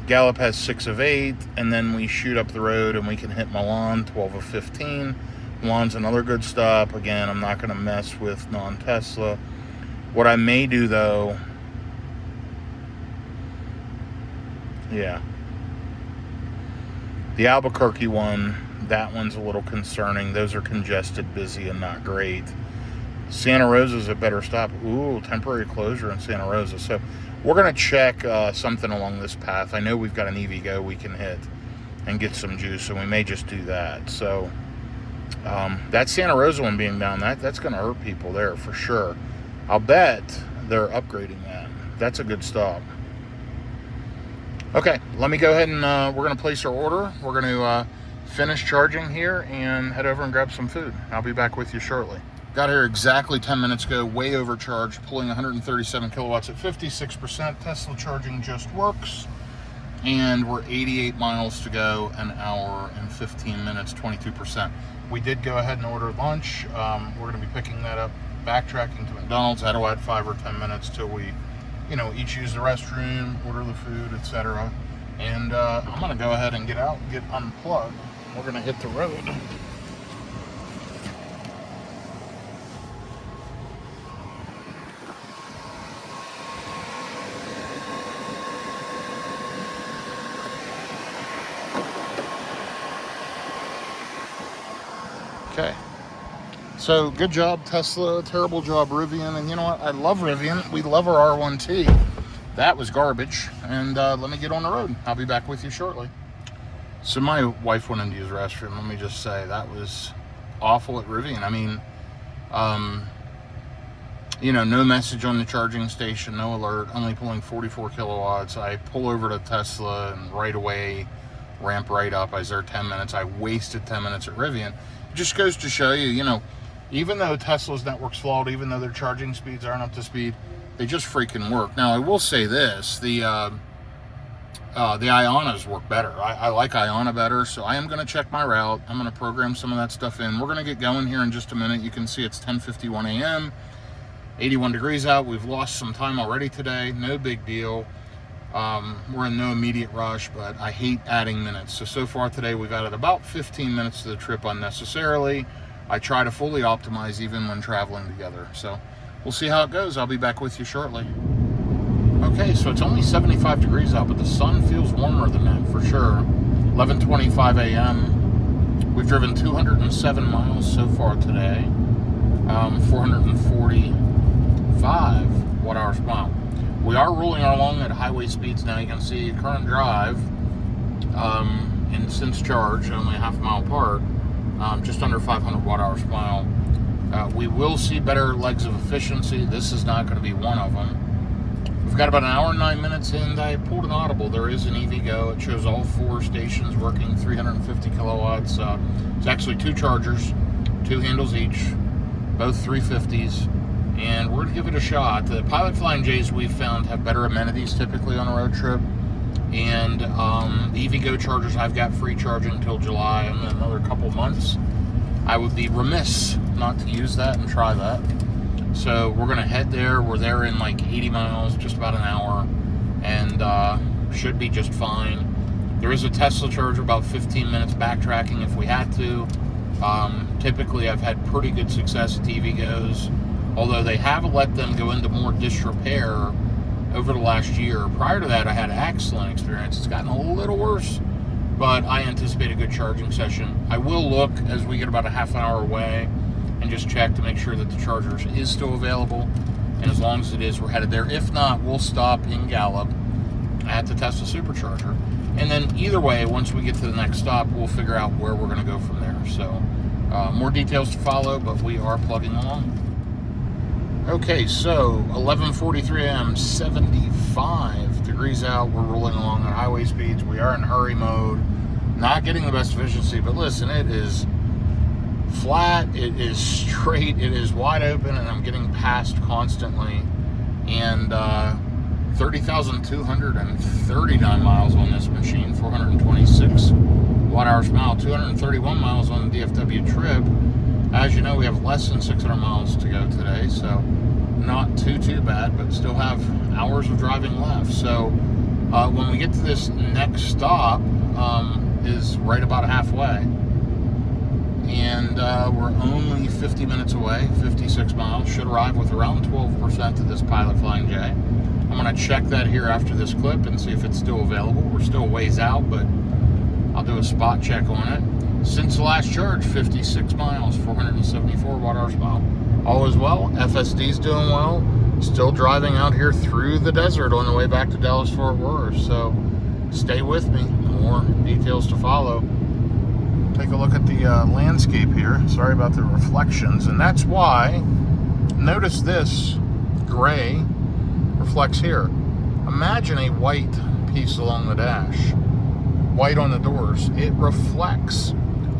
Gallup has 6 of 8, and then we shoot up the road and we can hit Milan, 12 of 15. Milan's another good stop. Again, I'm not going to mess with non-Tesla. What I may do, though, yeah, the Albuquerque one, that one's a little concerning. Those are congested, busy, and not great. Santa Rosa's a better stop. Ooh, temporary closure in Santa Rosa. So we're going to check something along this path. I know we've got an EVgo we can hit and get some juice, so we may just do that. So that Santa Rosa one being down, that's going to hurt people there for sure. I'll bet they're upgrading that. That's a good stop. Okay, let me go ahead and we're going to place our order. We're going to finish charging here and head over and grab some food. I'll be back with you shortly. Got here exactly 10 minutes ago, way overcharged, pulling 137 kilowatts at 56%. Tesla charging just works. And we're 88 miles to go, an hour and 15 minutes, 22%. We did go ahead and order lunch. We're going to be picking that up, backtracking to McDonald's. Had to add 5 or 10 minutes till we, each use the restroom, order the food, etc. And I'm going to go ahead and get out, get unplugged. We're going to hit the road. Okay, so good job Tesla, terrible job Rivian, and you know what, I love Rivian, we love our R1T. That was garbage, and let me get on the road. I'll be back with you shortly. So my wife went in to use the restroom. Let me just say, that was awful at Rivian. I mean, no message on the charging station, no alert, only pulling 44 kilowatts. I pull over to Tesla and right away, ramp right up. I was there 10 minutes. I wasted 10 minutes at Rivian. Just goes to show you, even though Tesla's network's flawed, even though their charging speeds aren't up to speed, they just freaking work. Now, I will say this, the Ionas work better. I like Iona better, so I am going to check my route. I'm going to program some of that stuff in. We're going to get going here in just a minute. You can see it's 10:51 a.m., 81 degrees out. We've lost some time already today. No big deal. We're in no immediate rush, but I hate adding minutes. So far today, we've added about 15 minutes to the trip unnecessarily. I try to fully optimize even when traveling together. So we'll see how it goes. I'll be back with you shortly. Okay, so it's only 75 degrees out, but the sun feels warmer than that for sure. 11:25 a.m. We've driven 207 miles so far today. 445 watt-hours per mile. We are rolling along at highway speeds now. You can see current drive and since charge, only a half mile apart, just under 500 watt-hours per mile. We will see better legs of efficiency. This is not going to be one of them. We've got about an hour and 9 minutes in. I pulled an audible. There is an EVgo. It shows all 4 stations working 350 kilowatts. It's actually 2 chargers, 2 handles each, both 350s. And we're going to give it a shot. The Pilot Flying J's we've found have better amenities typically on a road trip. And the EVgo chargers, I've got free charging until July and then another couple months. I would be remiss not to use that and try that. So we're going to head there. We're there in like 80 miles, just about an hour. And should be just fine. There is a Tesla charger, about 15 minutes backtracking if we had to. Typically, I've had pretty good success at EVgo's. Although they have let them go into more disrepair over the last year. Prior to that, I had an excellent experience. It's gotten a little worse, but I anticipate a good charging session. I will look as we get about a half an hour away and just check to make sure that the charger is still available. And as long as it is, we're headed there. If not, we'll stop in Gallup at the Tesla supercharger. And then either way, once we get to the next stop, we'll figure out where we're going to go from there. So more details to follow, but we are plugging along. Okay, so 11:43 a.m., 75 degrees out. We're rolling along at highway speeds. We are in hurry mode. Not getting the best efficiency, but listen, it is flat, it is straight, it is wide open, and I'm getting passed constantly. And 30,239 miles on this machine, 426 watt-hours per mile, 231 miles on the DFW trip. As you know, we have less than 600 miles to go today, so not too bad, but still have hours of driving left. So when we get to this next stop, is right about halfway. And we're only 50 minutes away, 56 miles. Should arrive with around 12% of this Pilot Flying J. I'm going to check that here after this clip and see if it's still available. We're still a ways out, but I'll do a spot check on it. Since the last charge, 56 miles, 474 watt-hours per mile. All is well. FSD's doing well. Still driving out here through the desert on the way back to Dallas-Fort Worth. So stay with me. More details to follow. Take a look at the landscape here. Sorry about the reflections. And that's why, notice this gray reflects here. Imagine a white piece along the dash. White on the doors. It reflects.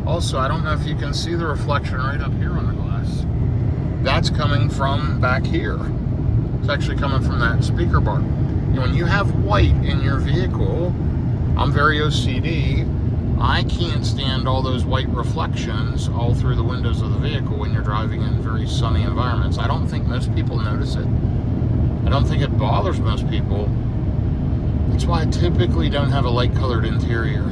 Also, I don't know if you can see the reflection right up here on the glass. that's coming from back here. It's actually coming from that speaker bar. And when you have white in your vehicle, I'm very OCD. I can't stand all those white reflections all through the windows of the vehicle when you're driving in very sunny environments. I don't think most people notice it. I don't think it bothers most people. That's why I typically don't have a light colored interior.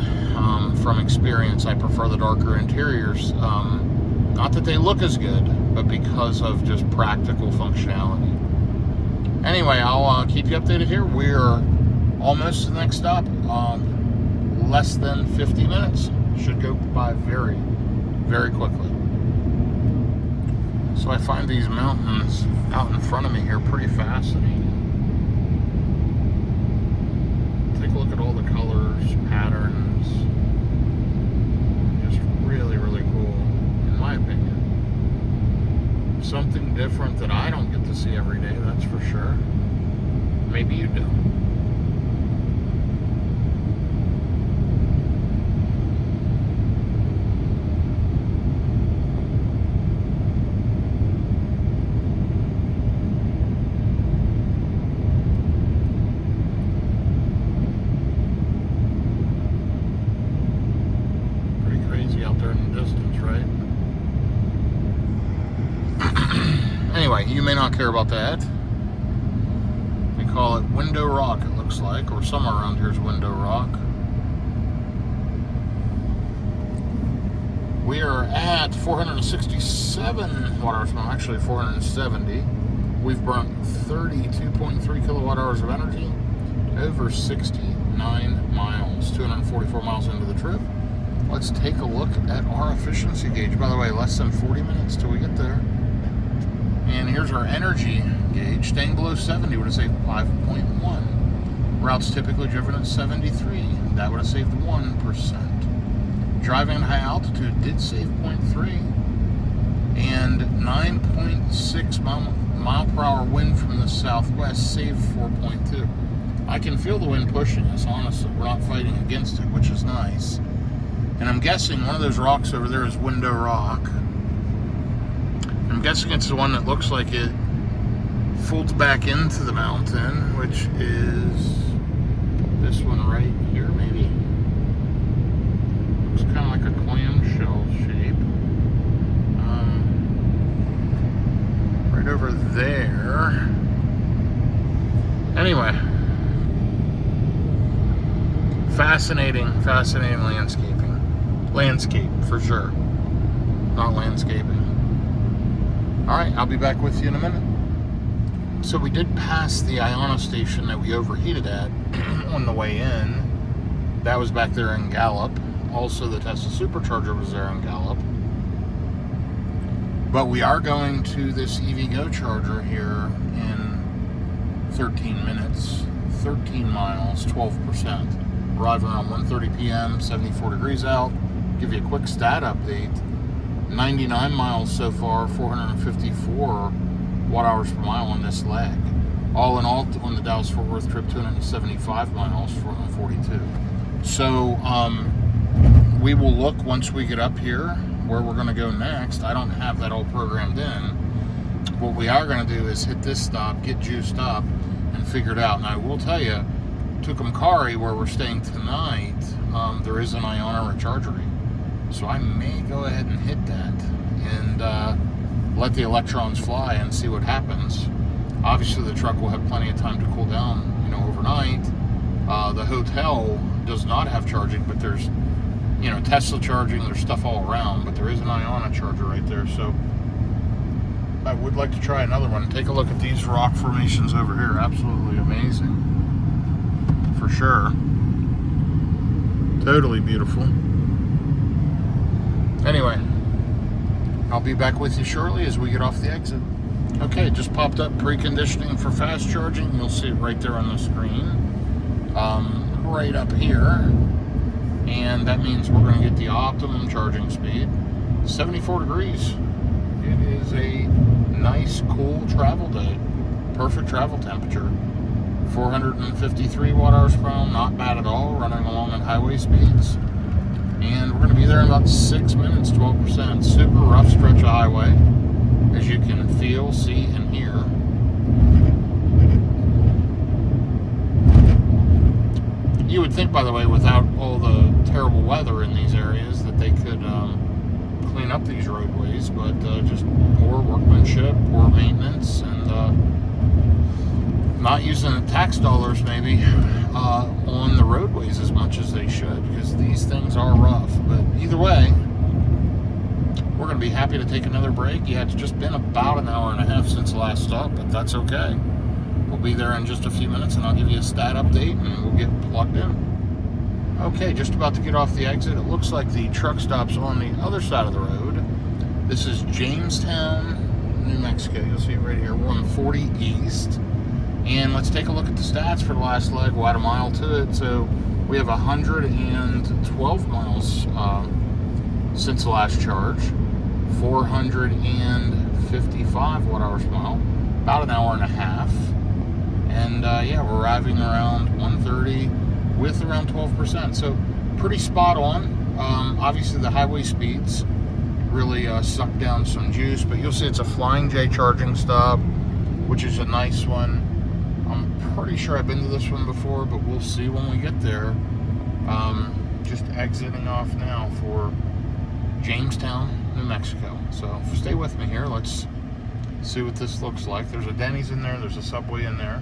From experience, I prefer the darker interiors. Not that they look as good, but because of just practical functionality. Anyway, I'll keep you updated here. We're almost to the next stop. Less than 50 minutes. Should go by very, very quickly. So I find these mountains out in front of me here pretty fascinating. Take a look at all the colors, patterns. Just really, really cool, in my opinion. Something different that I don't get to see every day, that's for sure. Maybe you do. Anyway, you may not care about that. We call it Window Rock, it looks like, or somewhere around here is Window Rock. We are at 467 watt-hours, well, actually 470. We've burnt 32.3 kilowatt hours of energy, over 69 miles, 244 miles into the trip. Let's take a look at our efficiency gauge. By the way, less than 40 minutes till we get there. And here's our energy gauge. Staying below 70 would have saved 5.1. Routes typically driven at 73. That would have saved 1%. Driving at high altitude did save 0.3. And 9.6 mile per hour wind from the southwest saved 4.2. I can feel the wind pushing us, honestly. We're not fighting against it, which is nice. And I'm guessing one of those rocks over there is Window Rock. I'm guessing it's the one that looks like it folds back into the mountain, which is this one right here, maybe. Looks kind of like a clamshell shape. Right over there. Anyway. Fascinating landscaping. Landscape, for sure. Not landscaping. Alright, I'll be back with you in a minute. So we did pass the Iona station that we overheated at on the way in. That was back there in Gallup. Also, the Tesla supercharger was there in Gallup. But we are going to this EVgo charger here in 13 minutes. 13 miles, 12%. Arriving around 1:30 p.m., 74 degrees out. Give you a quick stat update. 99 miles so far, 454 watt-hours per mile on this leg. All in all, on the Dallas-Fort Worth trip, 275 miles, 442. So, we will look once we get up here where we're going to go next. I don't have that all programmed in. What we are going to do is hit this stop, get juiced up, and figure it out. And I will tell you, Tucumcari, where we're staying tonight, there is an Iona rechargery. So I may go ahead and hit that and let the electrons fly and see what happens. Obviously, the truck will have plenty of time to cool down, overnight. The hotel does not have charging, but there's, Tesla charging. There's stuff all around, but there is an Iona charger right there. So I would like to try another one. Take a look at these rock formations over here. Absolutely amazing, for sure. Totally beautiful. Anyway, I'll be back with you shortly as we get off the exit. Okay, just popped up preconditioning for fast charging. You'll see it right there on the screen. Right up here. And that means we're going to get the optimum charging speed. 74 degrees. It is a nice, cool travel day. Perfect travel temperature. 453 watt-hours per mile, not bad at all, running along at highway speeds. And we're going to be there in about 6 minutes, 12%. Super rough stretch of highway. as you can feel, see, and hear. You would think, by the way, without all the terrible weather in these areas, that they could clean up these roadways, but just poor workmanship, poor maintenance, and not using the tax dollars maybe on the roadways as much as they should, because these things are rough. But either way, we're going to be happy to take another break. Yeah, it's just been about an hour and a half since the last stop, but that's okay. We'll be there in just a few minutes, and I'll give you a stat update, and we'll get plugged in. Okay, just about to get off the exit. It looks like the truck stop's on the other side of the road. This is Jamestown, New Mexico. You'll see it right here. We're on 40 East. And let's take a look at the stats for the last leg. We'll add a mile to it. So we have 112 miles since the last charge. 455 watt-hours per mile. About an hour and a half. And yeah, we're arriving around 1:30 with around 12%. So pretty spot on. Obviously the highway speeds really suck down some juice, but you'll see it's a Flying J charging stop, which is a nice one. I'm pretty sure I've been to this one before, but we'll see when we get there. Just exiting off now for Jamestown, New Mexico. So stay with me here. Let's see what this looks like. There's a Denny's in there. There's a Subway in there.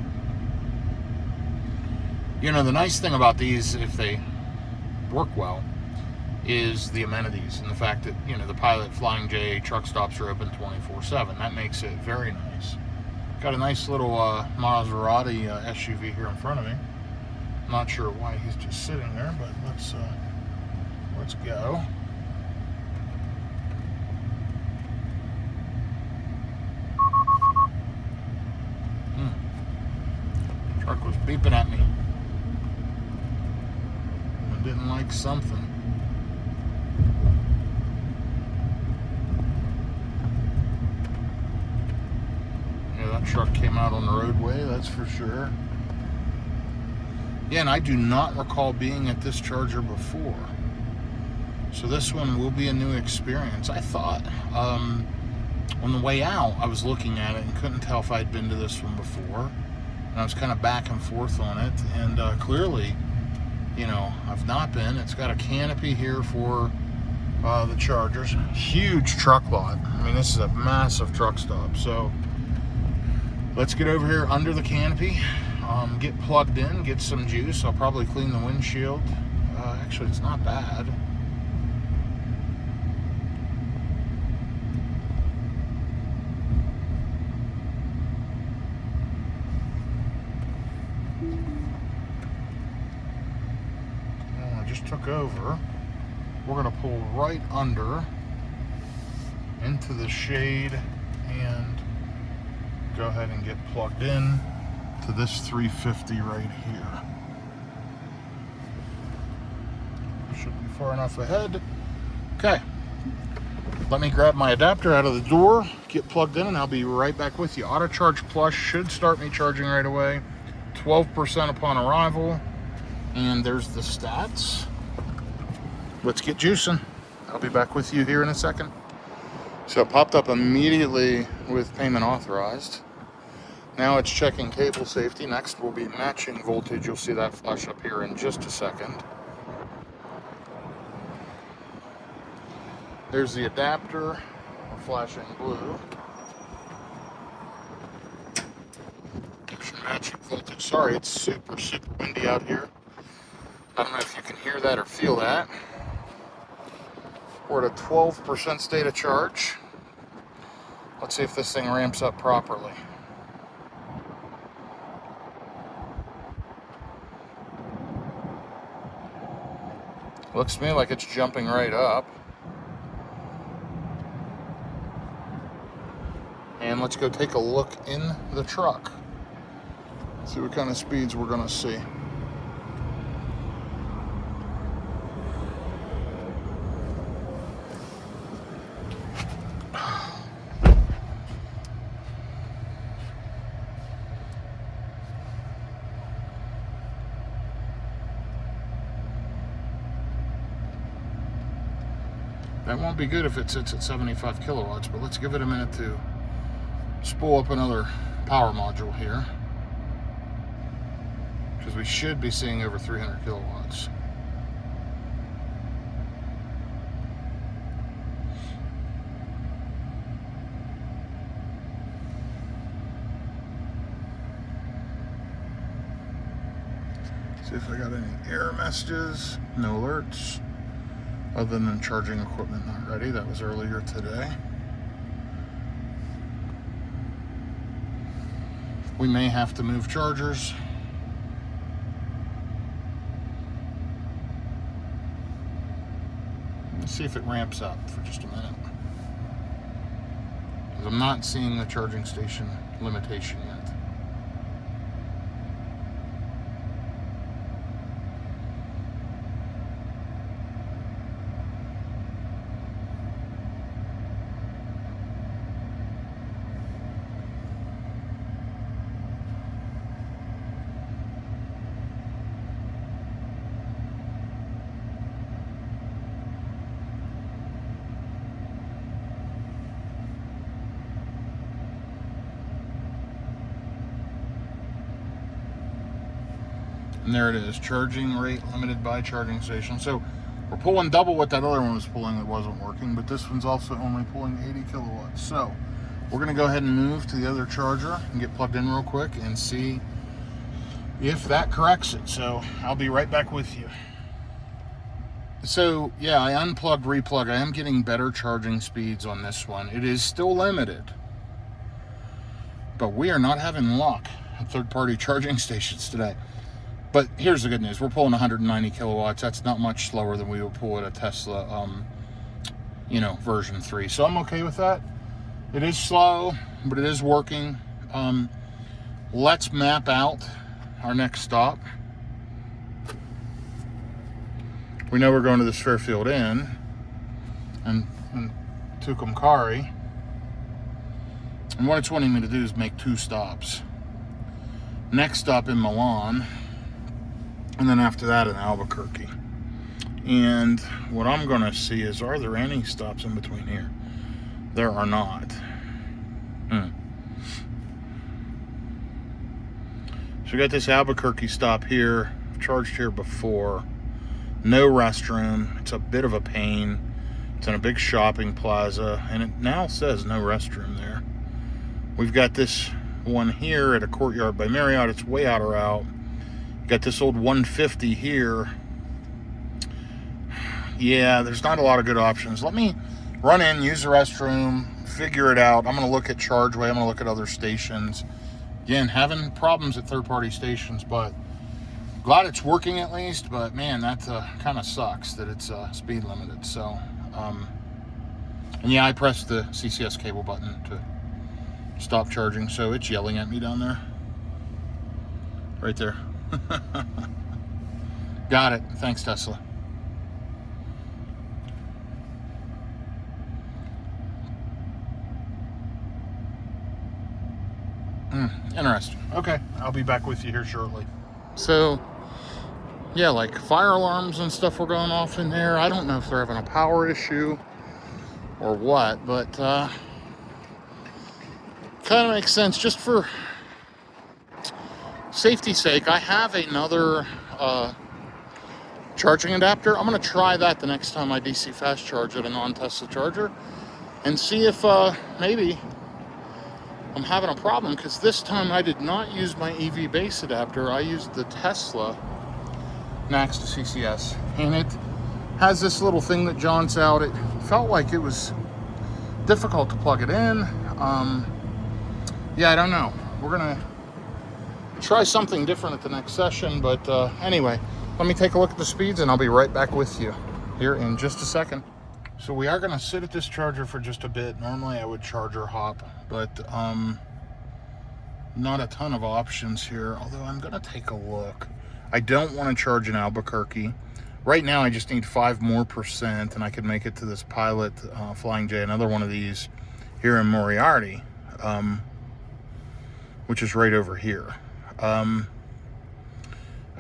You know, the nice thing about these, if they work well, is the amenities and the fact that, you know, the Pilot Flying J truck stops are open 24/7. That makes it very nice. Got a nice little Maserati SUV here in front of me. Not sure why he's just sitting there, but let's go. Truck was beeping at me. I didn't like something. Yeah, that truck came out on the roadway, that's for sure. Yeah, and I do not recall being at this charger before. So this one will be a new experience, I thought. On the way out, I was looking at it and couldn't tell if I'd been to this one before. And I was kind of back and forth on it. And clearly, you know, I've not been. It's got a canopy here for the chargers. Huge truck lot. I mean, this is a massive truck stop. So let's get over here under the canopy, get plugged in, get some juice. I'll probably clean the windshield. Actually, it's not bad. Took over. We're going to pull right under into the shade and go ahead and get plugged in to this 350 right here. Should be far enough ahead. Okay, let me grab my adapter out of the door, get plugged in, and I'll be right back with you. Auto Charge Plus should start me charging right away. 12% upon arrival. And there's the stats. Let's get juicing. I'll be back with you here in a second. So it popped up immediately with payment authorized. Now it's checking cable safety. Next will be matching voltage. You'll see that flash up here in just a second. There's the adapter. We're flashing blue. Matching voltage. Sorry, it's super windy out here. I don't know if you can hear that or feel that. We're at a 12% state of charge. Let's see if this thing ramps up properly. Looks to me like it's jumping right up. And let's go take a look in the truck. See what kind of speeds we're gonna see. That won't be good if it sits at 75 kilowatts, but let's give it a minute to spool up another power module here, because we should be seeing over 300 kilowatts. See if I got any error messages. No alerts. Other than charging equipment not ready. That was earlier today. We may have to move chargers. Let's see if it ramps up for just a minute. Because I'm not seeing the charging station limitation yet. And there it is, charging rate limited by charging station. So we're pulling double what that other one was pulling that wasn't working, but this one's also only pulling 80 kilowatts. So we're gonna go ahead and move to the other charger and get plugged in real quick and see if that corrects it. So I'll be right back with you. So yeah, I unplugged, replugged. I am getting better charging speeds on this one. It is still limited, but we are not having luck at third-party charging stations today. But here's the good news. We're pulling 190 kilowatts. That's not much slower than we would pull at a Tesla, version 3. So I'm okay with that. It is slow, but it is working. Let's map out our next stop. We know we're going to this Fairfield Inn and Tucumcari. And what it's wanting me to do is make 2 stops. Next stop in Milan. And then after that in Albuquerque. And what I'm going to see is, are there any stops in between here? There are not. So we got this Albuquerque stop here. I've charged here before. No restroom. It's a bit of a pain. It's in a big shopping plaza. And it now says no restroom there. We've got this one here at a Courtyard by Marriott. It's way out of route. Got this old 150 here. Yeah, there's not a lot of good options. Let me run in, use the restroom, figure it out. I'm going to look at ChargeWay. I'm going to look at other stations. Again, having problems at third-party stations, but glad it's working at least. But man, that kind of sucks that it's speed limited. So, and yeah, I pressed the CCS cable button to stop charging, so it's yelling at me down there. Right there. Got it. Thanks, Tesla. Interesting. Okay, I'll be back with you here shortly. So, yeah, like fire alarms and stuff were going off in there. I don't know if they're having a power issue or what, but kind of makes sense. Just for safety's sake, I have another charging adapter. I'm going to try that the next time I DC fast charge at a non-Tesla charger and see if maybe I'm having a problem, because this time I did not use my EV base adapter. I used the Tesla Max to CCS, and it has this little thing that jaunts out. It felt like it was difficult to plug it in. Yeah, I don't know. We're going to try something different at the next session, but anyway, let me take a look at the speeds and I'll be right back with you here in just a second. So we are going to sit at this charger for just a bit. Normally I would charger hop, but not a ton of options here, although I'm going to take a look. I don't want to charge in Albuquerque. Right now I just need 5% more and I could make it to this Pilot Flying J, another one of these here in Moriarty, which is right over here. I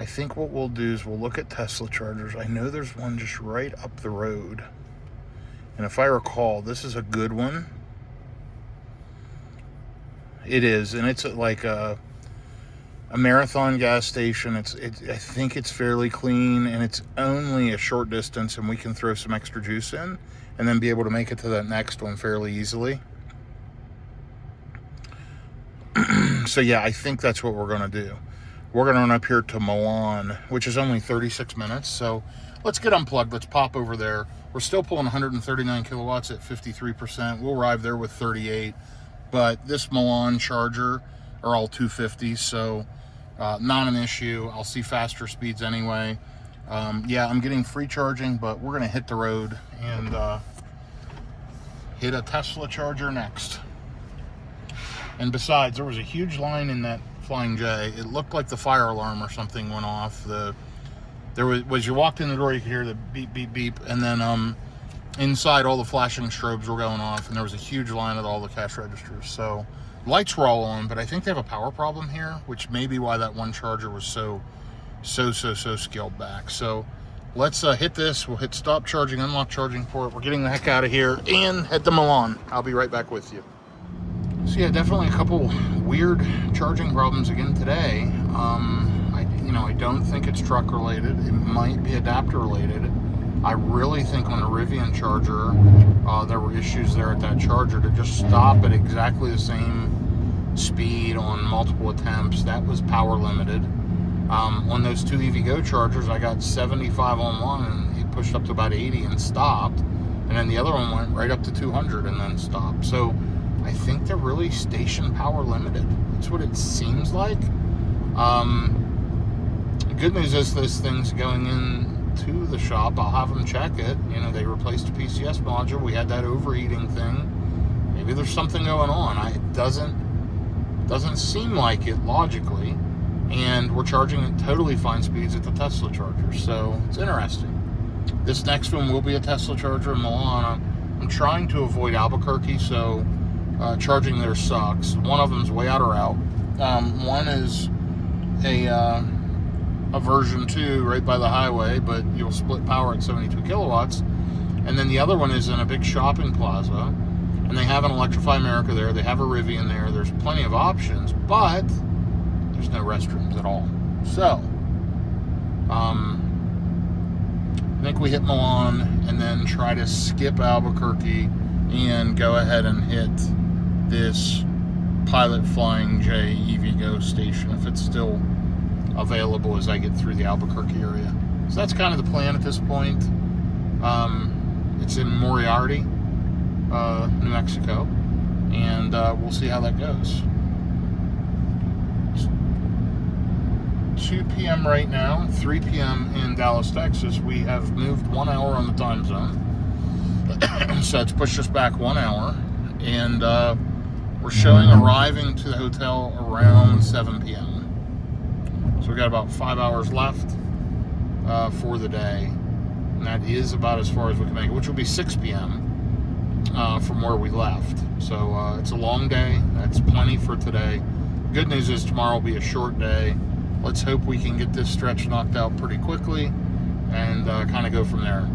think what we'll do is we'll look at Tesla chargers. I know there's one just right up the road. And if I recall, this is a good one. It is, and it's like a Marathon gas station. I think it's fairly clean, and it's only a short distance, and we can throw some extra juice in and then be able to make it to that next one fairly easily. So yeah, I think that's what we're going to do. We're going to run up here to Milan, which is only 36 minutes. So let's get unplugged. Let's pop over there. We're still pulling 139 kilowatts at 53%. We'll arrive there with 38. But this Milan charger are all 250, so not an issue. I'll see faster speeds anyway. Yeah, I'm getting free charging, but we're going to hit the road and hit a Tesla charger next. And besides, there was a huge line in that Flying J. It looked like the fire alarm or something went off. There was you walked in the door, you could hear the beep, beep, beep, and then inside all the flashing strobes were going off, and there was a huge line at all the cash registers. So lights were all on, but I think they have a power problem here, which may be why that one charger was so scaled back. So let's hit this. We'll hit stop charging, unlock charging port. We're getting the heck out of here and head to Milan. I'll be right back with you. So yeah, definitely a couple weird charging problems again today. I don't think it's truck related. It might be adapter related. I really think on the Rivian charger, there were issues there at that charger to just stop at exactly the same speed on multiple attempts. That was power limited. On those two EVgo chargers, I got 75 on one and it pushed up to about 80 and stopped. And then the other one went right up to 200 and then stopped. So I think they're really station power limited. That's what it seems like. Good news is this thing's going into the shop. I'll have them check it. They replaced a PCS module. We had that overheating thing. Maybe there's something going on. It doesn't seem like it logically. And we're charging at totally fine speeds at the Tesla charger. So it's interesting. This next one will be a Tesla charger in Milan. I'm trying to avoid Albuquerque, so charging there sucks. One of them's way out of route. One is a version 2 right by the highway, but you'll split power at 72 kilowatts. And then the other one is in a big shopping plaza, and they have an Electrify America there. They have a Rivian there. There's plenty of options, but there's no restrooms at all. So I think we hit Milan and then try to skip Albuquerque and go ahead and hit this Pilot Flying J EVgo station if it's still available as I get through the Albuquerque area. So that's kind of the plan at this point. It's in Moriarty, New Mexico, and we'll see how that goes. It's 2 p.m. right now, 3 p.m. in Dallas, Texas. We have moved 1 hour on the time zone. So it's pushed us back 1 hour, and we're showing arriving to the hotel around 7 p.m. So we got about 5 hours left for the day, and that is about as far as we can make it, which will be 6 p.m. From where we left. So it's a long day. That's plenty for today. Good news is tomorrow will be a short day. Let's hope we can get this stretch knocked out pretty quickly and kind of go from there.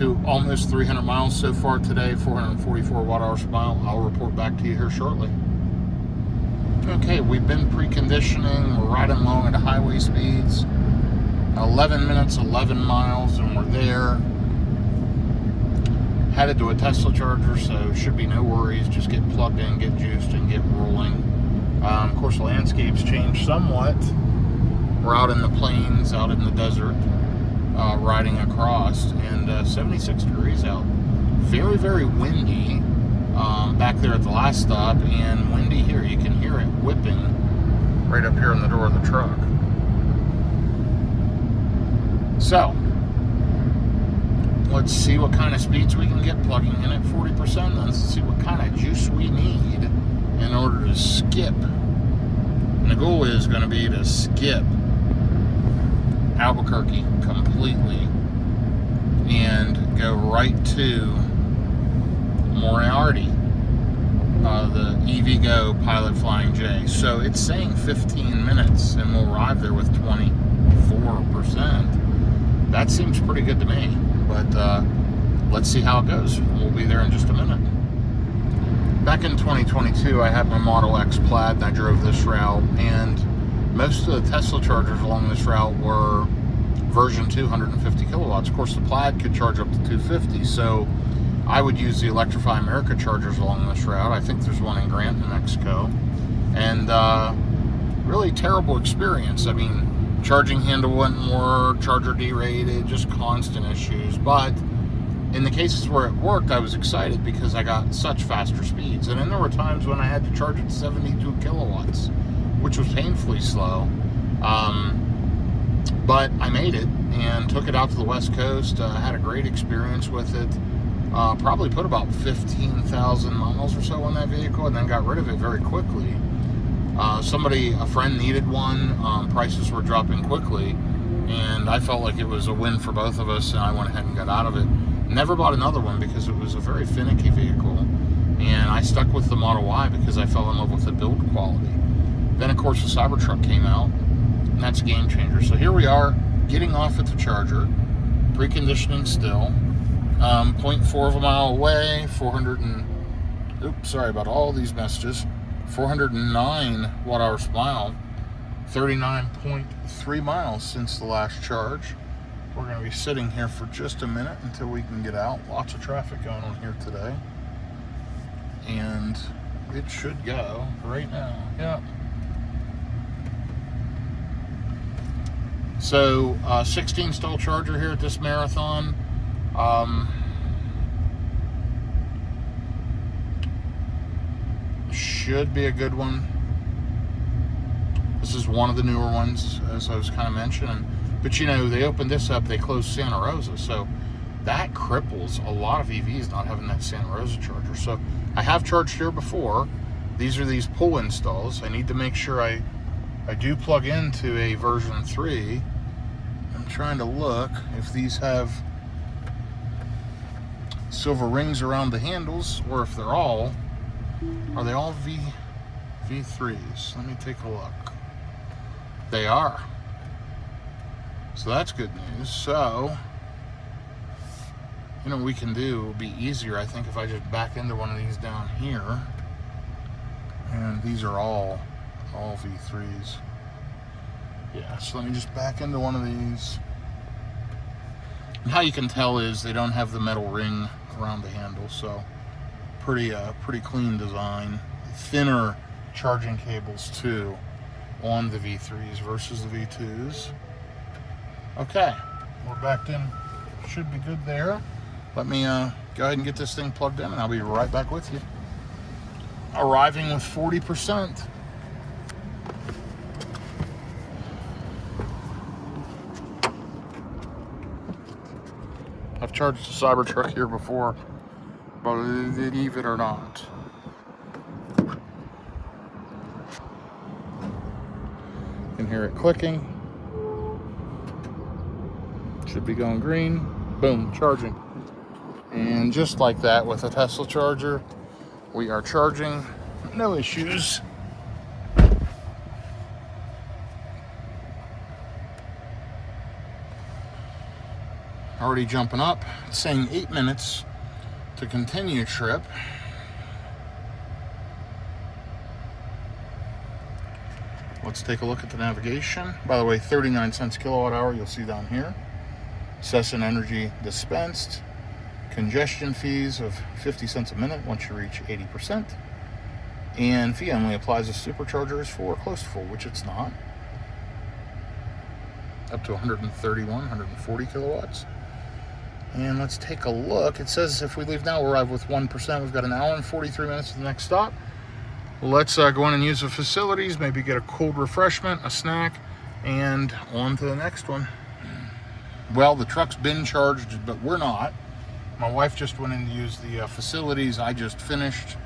To almost 300 miles so far today, 444 watt-hours per mile. I'll report back to you here shortly. Okay, we've been preconditioning. We're riding along at highway speeds. 11 minutes, 11 miles, and we're there. Headed to a Tesla charger, so should be no worries. Just get plugged in, get juiced, and get rolling. Of course, the landscape's changed somewhat. We're out in the plains, out in the desert, riding across, and 76 degrees out. Very, very windy back there at the last stop, and windy here. You can hear it whipping right up here in the door of the truck. So, let's see what kind of speeds we can get plugging in at 40%. Let's see what kind of juice we need in order to skip. And the goal is going to be to skip Albuquerque completely and go right to Moriarty, the EVgo Pilot Flying J. So it's saying 15 minutes and we'll arrive there with 24%. That seems pretty good to me, but let's see how it goes. We'll be there in just a minute. Back back in 2022, I had my Model X Plaid and I drove this route, and most of the Tesla chargers along this route were version 250 kilowatts. Of course, the Plaid could charge up to 250, so I would use the Electrify America chargers along this route. I think there's one in Grant, New Mexico, and really terrible experience. I mean, charging handle wouldn't work, charger derated, just constant issues. But in the cases where it worked, I was excited because I got such faster speeds. And then there were times when I had to charge at 72 kilowatts, which was painfully slow. But I made it and took it out to the West Coast. Had a great experience with it. Probably put about 15,000 miles or so on that vehicle, and then got rid of it very quickly. A friend needed one. Prices were dropping quickly, and I felt like it was a win for both of us, and I went ahead and got out of it. Never bought another one because it was a very finicky vehicle, and I stuck with the Model Y because I fell in love with the build quality. Then, of course, the Cybertruck came out, and that's a game changer. So here we are, getting off at the charger, preconditioning still, 0.4 of a mile away, 409 watt-hours per mile, 39.3 miles since the last charge. We're going to be sitting here for just a minute until we can get out. Lots of traffic going on here today. And it should go right now. Yep. So, 16 stall charger here at this marathon. Should be a good one. This is one of the newer ones, as I was kind of mentioning. But you know, they opened this up, they closed Santa Rosa, so that cripples a lot of EVs not having that Santa Rosa charger. So I have charged here before. These are these pull installs. I need to make sure I do plug into a version 3. I'm trying to look if these have silver rings around the handles, or if they're all, are they all V3s? Let me take a look. They are. So that's good news. So, you know what we can do, it will be easier, I think, if I just back into one of these down here. And these are all V3s. Yeah, so let me just back into one of these. And how you can tell is they don't have the metal ring around the handle, so pretty clean design. Thinner charging cables too on the V3s versus the V2s. Okay, we're backed in. Should be good there. Let me go ahead and get this thing plugged in, and I'll be right back with you. Arriving with 40%. I've charged the Cybertruck here before, believe it or not. You can hear it clicking. Should be going green. Boom, charging. And just like that with a Tesla charger, we are charging. No issues. Already jumping up. It's saying 8 minutes to continue trip. Let's take a look at the navigation. By the way, 39 cents kilowatt hour, you'll see down here. Cess and energy dispensed. Congestion fees of 50 cents a minute once you reach 80%. And fee only applies to superchargers for close to full, which it's not. Up to 131, 140 kilowatts. And let's take a look. It says if we leave now, we'll arrive with 1%. We've got an hour and 43 minutes to the next stop. Let's go in and use the facilities, maybe get a cold refreshment, a snack, and on to the next one. Well, the truck's been charged, but we're not. My wife just went in to use the facilities. I just finished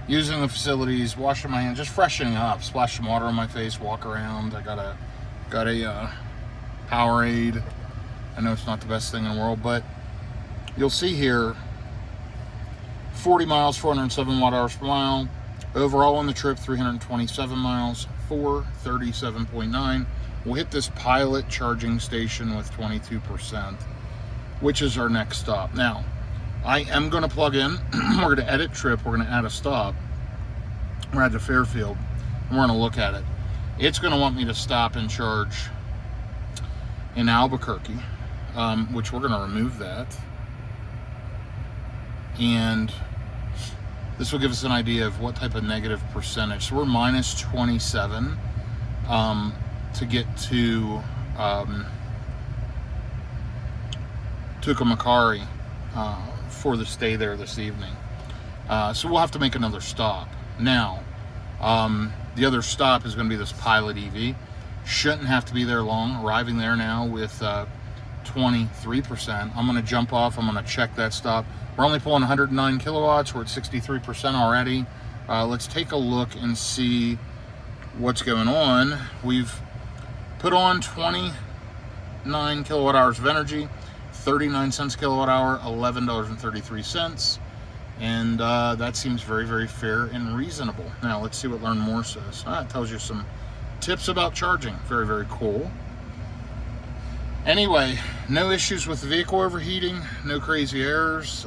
using the facilities, washing my hands, just freshening up, splash some water on my face, walk around. I got a Powerade. I know it's not the best thing in the world, but you'll see here 40 miles, 407 watt-hours per mile. Overall on the trip, 327 miles, 437.9. We'll hit this pilot charging station with 22%, which is our next stop. Now, I am going to plug in. We're going to edit trip. We're going to add a stop. We're at the Fairfield, and we're going to look at it. It's going to want me to stop and charge in Albuquerque, which we're going to remove that. And this will give us an idea of what type of negative percentage. So we're minus 27 to get to Tucumcari for the stay there this evening. So we'll have to make another stop. Now, the other stop is going to be this Pilot EV. Shouldn't have to be there long. Arriving there now with 23%. I'm going to jump off. I'm going to check that stop. We're only pulling 109 kilowatts. We're at 63% already. Let's take a look and see what's going on. We've put on 29 kilowatt hours of energy, 39 cents kilowatt hour, $11.33. And that seems very, very fair and reasonable. Now, let's see what Learn More says. It tells you some tips about charging. Very, very cool. Anyway, no issues with the vehicle overheating, no crazy errors.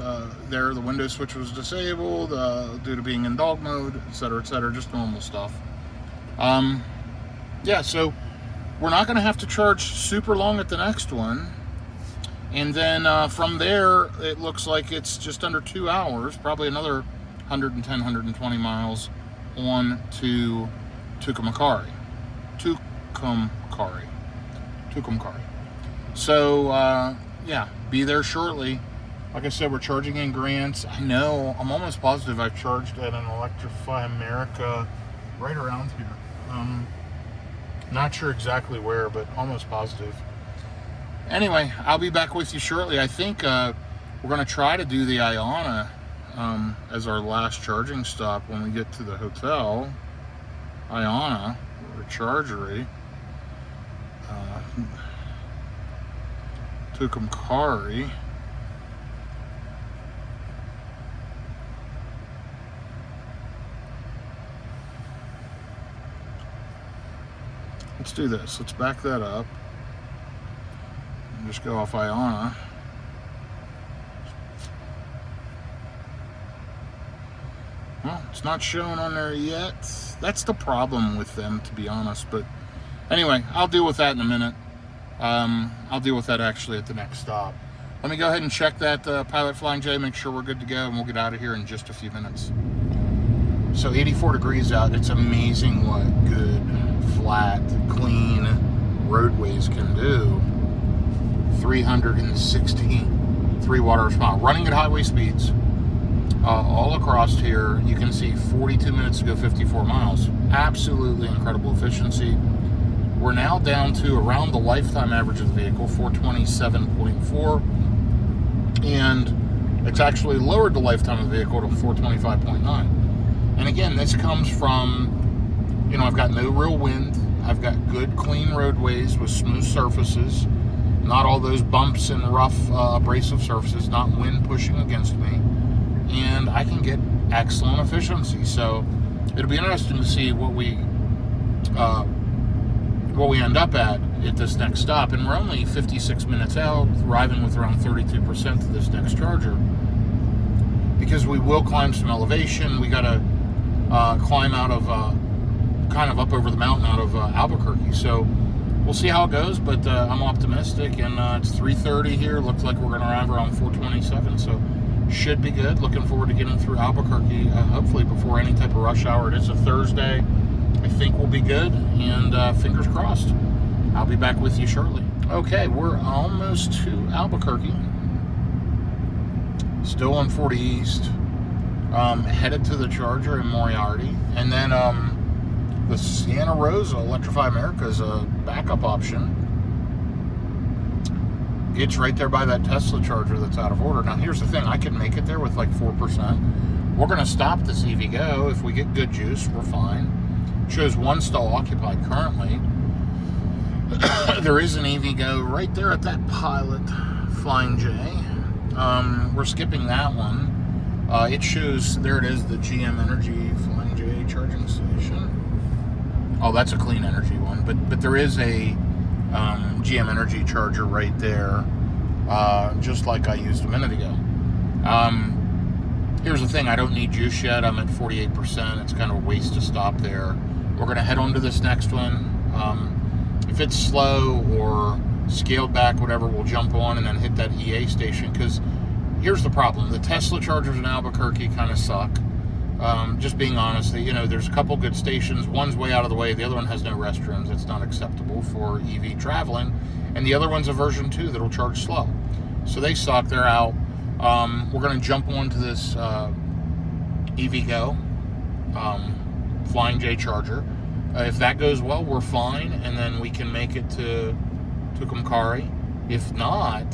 There, the window switch was disabled due to being in dog mode, etc., just normal stuff. Yeah, so we're not going to have to charge super long at the next one. And then from there, it looks like it's just under 2 hours, probably another 110, 120 miles on to Tucumcari. So, yeah, be there shortly. Like I said, we're charging in Grants. I know, I'm almost positive I've charged at an Electrify America right around here. Not sure exactly where, but almost positive. Anyway, I'll be back with you shortly. I think we're going to try to do the Iona as our last charging stop when we get to the hotel. Iona, or Chargery. Tucumcari. Let's do this. Let's back that up. Just go off Iona. Well, it's not showing on there yet. That's the problem with them, to be honest. But anyway, I'll deal with that in a minute. I'll deal with that actually at the next stop. Let me go ahead and check that Pilot Flying J, make sure we're good to go, and we'll get out of here in just a few minutes. So 84 degrees out. It's amazing what good, flat, clean roadways can do. 363 watts per mile, running at highway speeds all across here. You can see 42 minutes to go 54 miles. Absolutely incredible efficiency. We're now down to around the lifetime average of the vehicle, 427.4, and it's actually lowered the lifetime of the vehicle to 425.9. And again, this comes from, you know, I've got no real wind. I've got good, clean roadways with smooth surfaces. Not all those bumps and rough abrasive surfaces, not wind pushing against me. And I can get excellent efficiency. So it'll be interesting to see what we end up at this next stop. And we're only 56 minutes out, arriving with around 32% to this next charger. Because we will climb some elevation. We got to climb out of, kind of up over the mountain out of Albuquerque. So we'll see how it goes, but I'm optimistic, and it's 3:30 here. Looks like we're going to arrive around 4:27, so should be good. Looking forward to getting through Albuquerque, hopefully before any type of rush hour. It is a Thursday. I think we'll be good, and fingers crossed. I'll be back with you shortly. Okay, we're almost to Albuquerque. Still on 40 East. Headed to the charger in Moriarty, and then the Santa Rosa Electrify America is a backup option. It's right there by that Tesla charger that's out of order. Now, here's the thing. I can make it there with like 4%. We're going to stop this EVgo. If we get good juice, we're fine. It shows one stall occupied currently. There is an EVgo right there at that Pilot Flying J. We're skipping that one. It shows, there it is, the GM Energy Flying J charging station. Oh, that's a clean energy one, but there is a GM Energy charger right there, just like I used a minute ago. Here's the thing, I don't need juice yet. I'm at 48%. It's kind of a waste to stop there. We're going to head on to this next one. If it's slow or scaled back, whatever, we'll jump on and then hit that EA station. Because here's the problem. The Tesla chargers in Albuquerque kind of suck. Just being honest, there's a couple good stations. One's way out of the way. The other one has no restrooms. It's not acceptable for EV traveling. And the other one's a version 2 that'll charge slow. So they suck. They're out. We're going to jump onto this EVgo Flying J charger. If that goes well, we're fine, and then we can make it to Tucumcari. If not,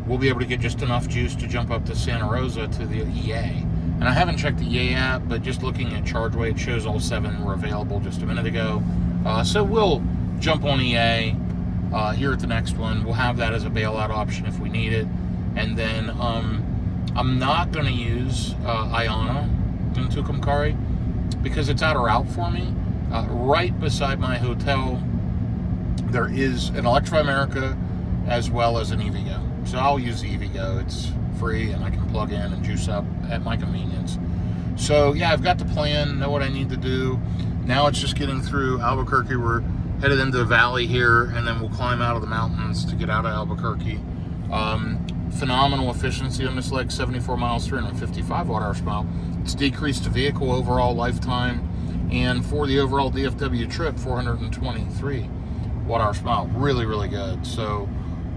we'll be able to get just enough juice to jump up to Santa Rosa to the EA. And I haven't checked the EA app, but just looking at ChargeWay, it shows all 7 were available just a minute ago. So we'll jump on EA here at the next one. We'll have that as a bailout option if we need it. And then I'm not going to use Iona in Tucumcari because it's out of route for me. Right beside my hotel, there is an Electrify America as well as an EVgo. So I'll use the EVgo. It's free and I can plug in and juice up at my convenience. So yeah, I've got the plan, know what I need to do. Now it's just getting through Albuquerque. We're headed into the valley here, and then we'll climb out of the mountains to get out of Albuquerque. Phenomenal efficiency on this leg, 74 miles, 355 watt-hours per mile. It's decreased the vehicle overall lifetime, and for the overall DFW trip, 423 watt-hours per mile. Really, really good. So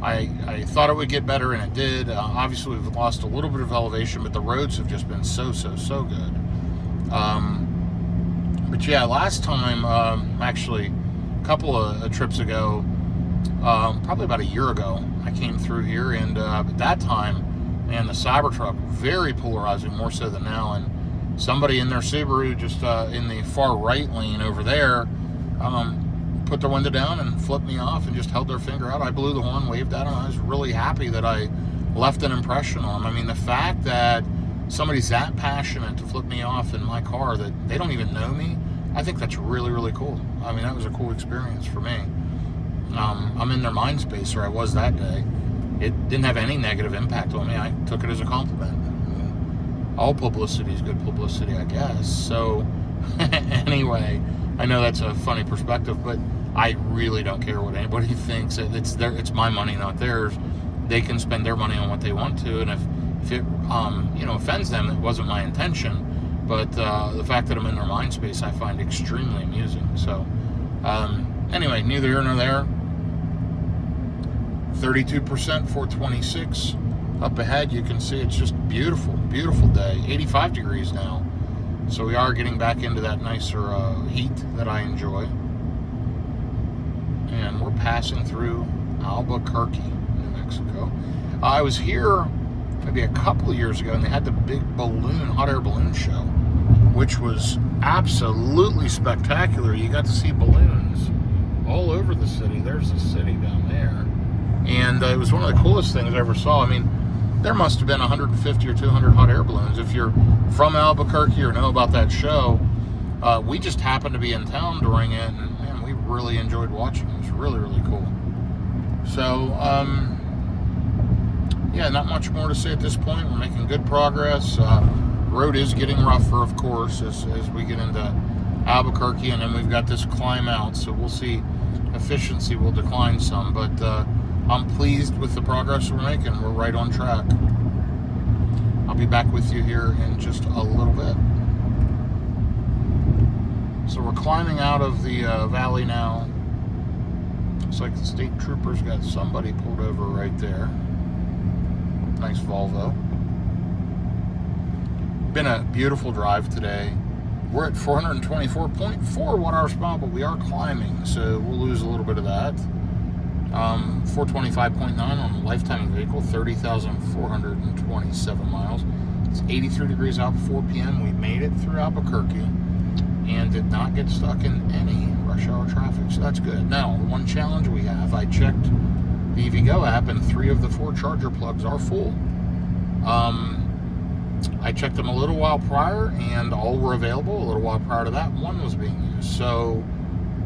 I thought it would get better, and it did. Obviously, we've lost a little bit of elevation, but the roads have just been so good. But yeah, last time, actually, a couple of trips ago, probably about a year ago, I came through here, and at that time, man, the Cybertruck, very polarizing, more so than now, and somebody in their Subaru just in the far right lane over there put their window down and flipped me off and just held their finger out. I blew the horn, waved at them. I was really happy that I left an impression on them. I mean, the fact that somebody's that passionate to flip me off in my car that they don't even know me, I think that's really, really cool. I mean, that was a cool experience for me. I'm in their mind space, or I was that day. It didn't have any negative impact on me. I took it as a compliment. I mean, all publicity is good publicity, I guess. So anyway, I know that's a funny perspective, but I really don't care what anybody thinks. It's my money, not theirs. They can spend their money on what they want to, and if it offends them, it wasn't my intention. But the fact that I'm in their mind space, I find extremely amusing. So anyway, neither here nor there. 32%, 426. Up ahead, you can see it's just beautiful, beautiful day. 85 degrees now. So we are getting back into that nicer heat that I enjoy. And we're passing through Albuquerque, New Mexico. I was here maybe a couple of years ago, and they had the big hot air balloon show, which was absolutely spectacular. You got to see balloons all over the city. There's the city down there. And it was one of the coolest things I ever saw. I mean, there must have been 150 or 200 hot air balloons. If you're from Albuquerque or know about that show, we just happened to be in town during it, and man, we really enjoyed watching it. It was really, really cool. So, yeah, not much more to say at this point. We're making good progress. Road is getting rougher, of course, as we get into Albuquerque, and then we've got this climb out, so we'll see efficiency will decline some, but I'm pleased with the progress we're making. We're right on track. I'll be back with you here in just a little bit. So we're climbing out of the valley now. Looks like the state troopers got somebody pulled over right there. Nice Volvo. Been a beautiful drive today. We're at 424.4 watt-hours per mile, but we are climbing, so we'll lose a little bit of that. 425.9 on the lifetime vehicle, 30,427 miles. It's 83 degrees out, 4 p.m. We made it through Albuquerque and did not get stuck in any rush hour traffic, so that's good. Now, one challenge we have, I checked the EVgo app, and 3 of the 4 charger plugs are full. I checked them a little while prior, and all were available. A little while prior to that, 1 was being used. So,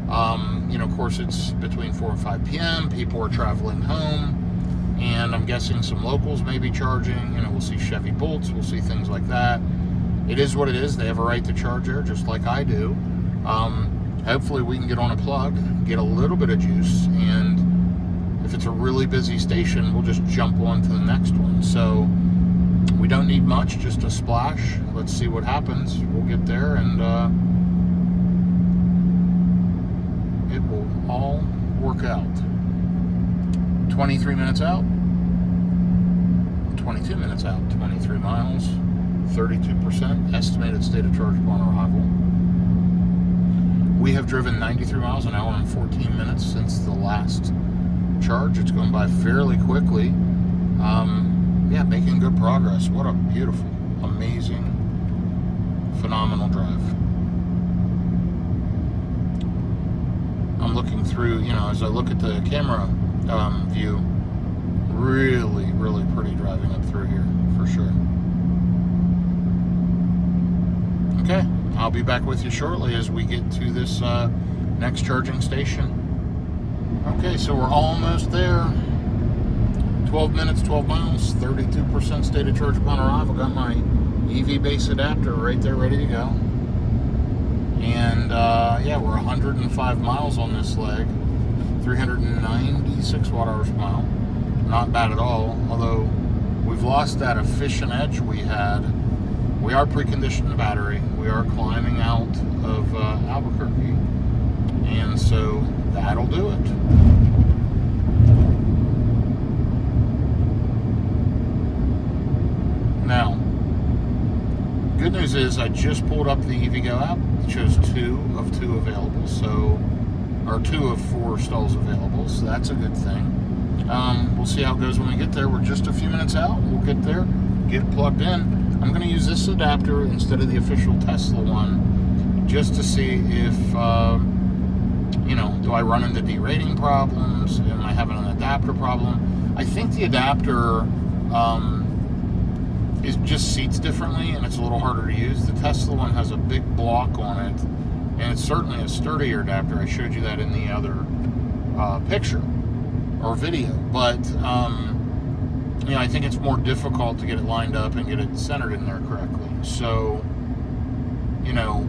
of course, it's between 4 and 5 p.m. People are traveling home. and I'm guessing some locals may be charging. You know, we'll see Chevy Bolts, we'll see things like that. It is what it is. They have a right to charge there, just like I do. Hopefully we can get on a plug, get a little bit of juice, and if it's a really busy station, we'll just jump on to the next one. So we don't need much, just a splash. Let's see what happens. We'll get there, and it will all work out. 23 minutes out, 22 minutes out, 23 miles, 32% estimated state of charge upon arrival. We have driven 93 miles an hour in 14 minutes since the last charge. It's going by fairly quickly. Yeah, making good progress. What a beautiful, amazing, phenomenal drive. I'm looking through, you know, as I look at the camera view, really, really pretty driving up through here, for sure. Okay, I'll be back with you shortly as we get to this next charging station. Okay, so we're almost there. 12 minutes, 12 miles, 32% state of charge upon arrival. Got my EV base adapter right there ready to go. And yeah, we're 105 miles on this leg, 396 watt-hours per mile. Not bad at all, although we've lost that efficient edge we had. We are preconditioning the battery. We are climbing out of Albuquerque, and so that'll do it. Now, good news is I just pulled up the EVgo app. It shows 2 of 2 available, so, or 2 of 4 stalls available, so that's a good thing. We'll see how it goes when we get there. We're just a few minutes out. We'll get there, get plugged in. I'm going to use this adapter instead of the official Tesla one, just to see if, you know, do I run into derating problems? Am I having an adapter problem? I think the adapter is just seats differently, and it's a little harder to use. The Tesla one has a big block on it, and it's certainly a sturdier adapter. I showed you that in the other picture or video, but you know, I think it's more difficult to get it lined up and get it centered in there correctly. So, you know,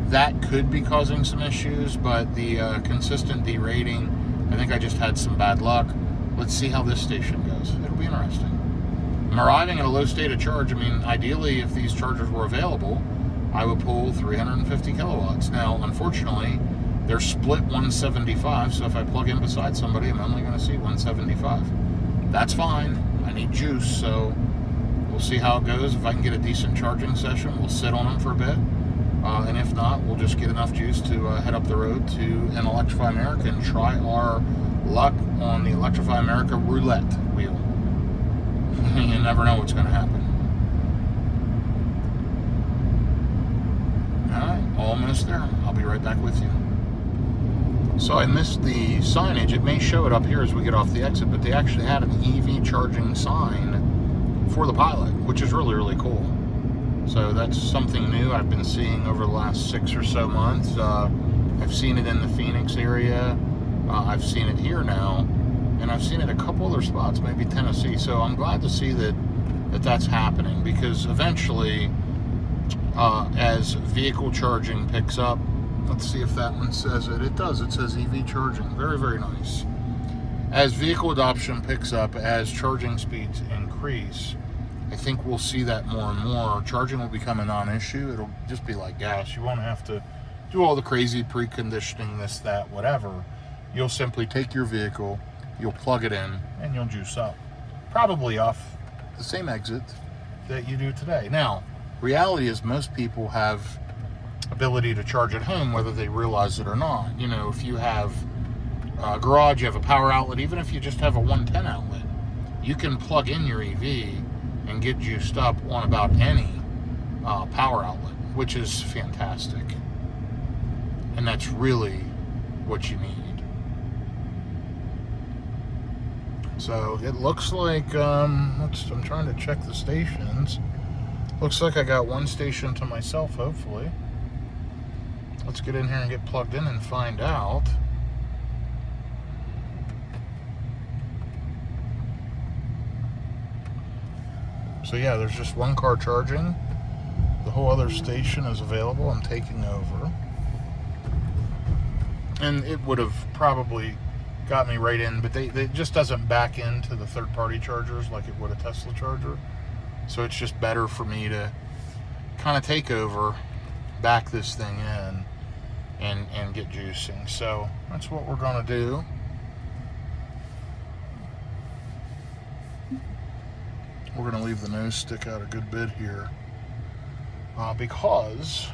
that could be causing some issues, but the consistent derating, I think I just had some bad luck. Let's see how this station goes. It'll be interesting. I'm arriving at a low state of charge. I mean, ideally, if these chargers were available, I would pull 350 kilowatts. Now, unfortunately, they're split 175, so if I plug in beside somebody, I'm only going to see 175. That's fine. I need juice, so we'll see how it goes. If I can get a decent charging session, we'll sit on them for a bit. And if not, we'll just get enough juice to head up the road to an Electrify America and try our luck on the Electrify America roulette wheel. You never know what's going to happen. Alright, almost there. I'll be right back with you. So I missed the signage. It may show it up here as we get off the exit, but they actually had an EV charging sign for the Pilot, which is really, really cool. So that's something new I've been seeing over the last 6 or so months. I've seen it in the Phoenix area. I've seen it here now, and I've seen it a couple other spots, maybe Tennessee. So I'm glad to see that's happening, because eventually, as vehicle charging picks up, let's see if that one says it. It does. It says EV charging. Very, very nice. As vehicle adoption picks up, as charging speeds increase, I think we'll see that more and more. Charging will become a non-issue. It'll just be like gas. You won't have to do all the crazy preconditioning, this, that, whatever. You'll simply take your vehicle, you'll plug it in, and you'll juice up. Probably off the same exit that you do today. Now, reality is most people have ability to charge at home, whether they realize it or not. You know, if you have a garage, you have a power outlet, even if you just have a 110 outlet, you can plug in your EV and get juiced up on about any power outlet, which is fantastic. And that's really what you need. So it looks like, I'm trying to check the stations. Looks like I got one station to myself, hopefully. Let's get in here and get plugged in and find out. So yeah, there's just one car charging. The whole other station is available. I'm taking over. And it would have probably got me right in, but it just doesn't back into the third-party chargers like it would a Tesla charger. So it's just better for me to kind of take over, back this thing in, and get juicing. So that's what we're going to do. We're going to leave the nose stick out a good bit here because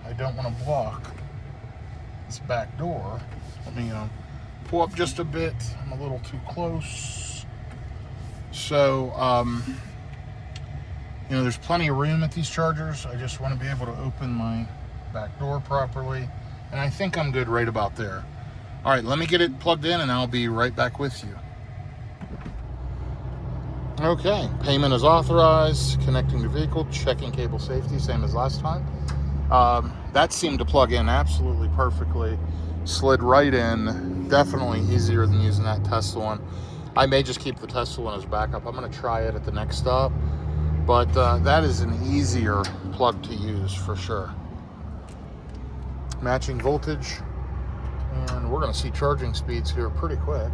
I don't want to block this back door. Let me pull up just a bit. I'm a little too close. So, you know, there's plenty of room at these chargers. I just want to be able to open my back door properly. And I think I'm good right about there. All right, let me get it plugged in and I'll be right back with you. Okay, payment is authorized, connecting to vehicle, checking cable safety, same as last time. That seemed to plug in absolutely perfectly, slid right in, definitely easier than using that Tesla one. I may just keep the Tesla one as backup. I'm gonna try it at the next stop, but that is an easier plug to use for sure. Matching voltage, and we're gonna see charging speeds here pretty quick.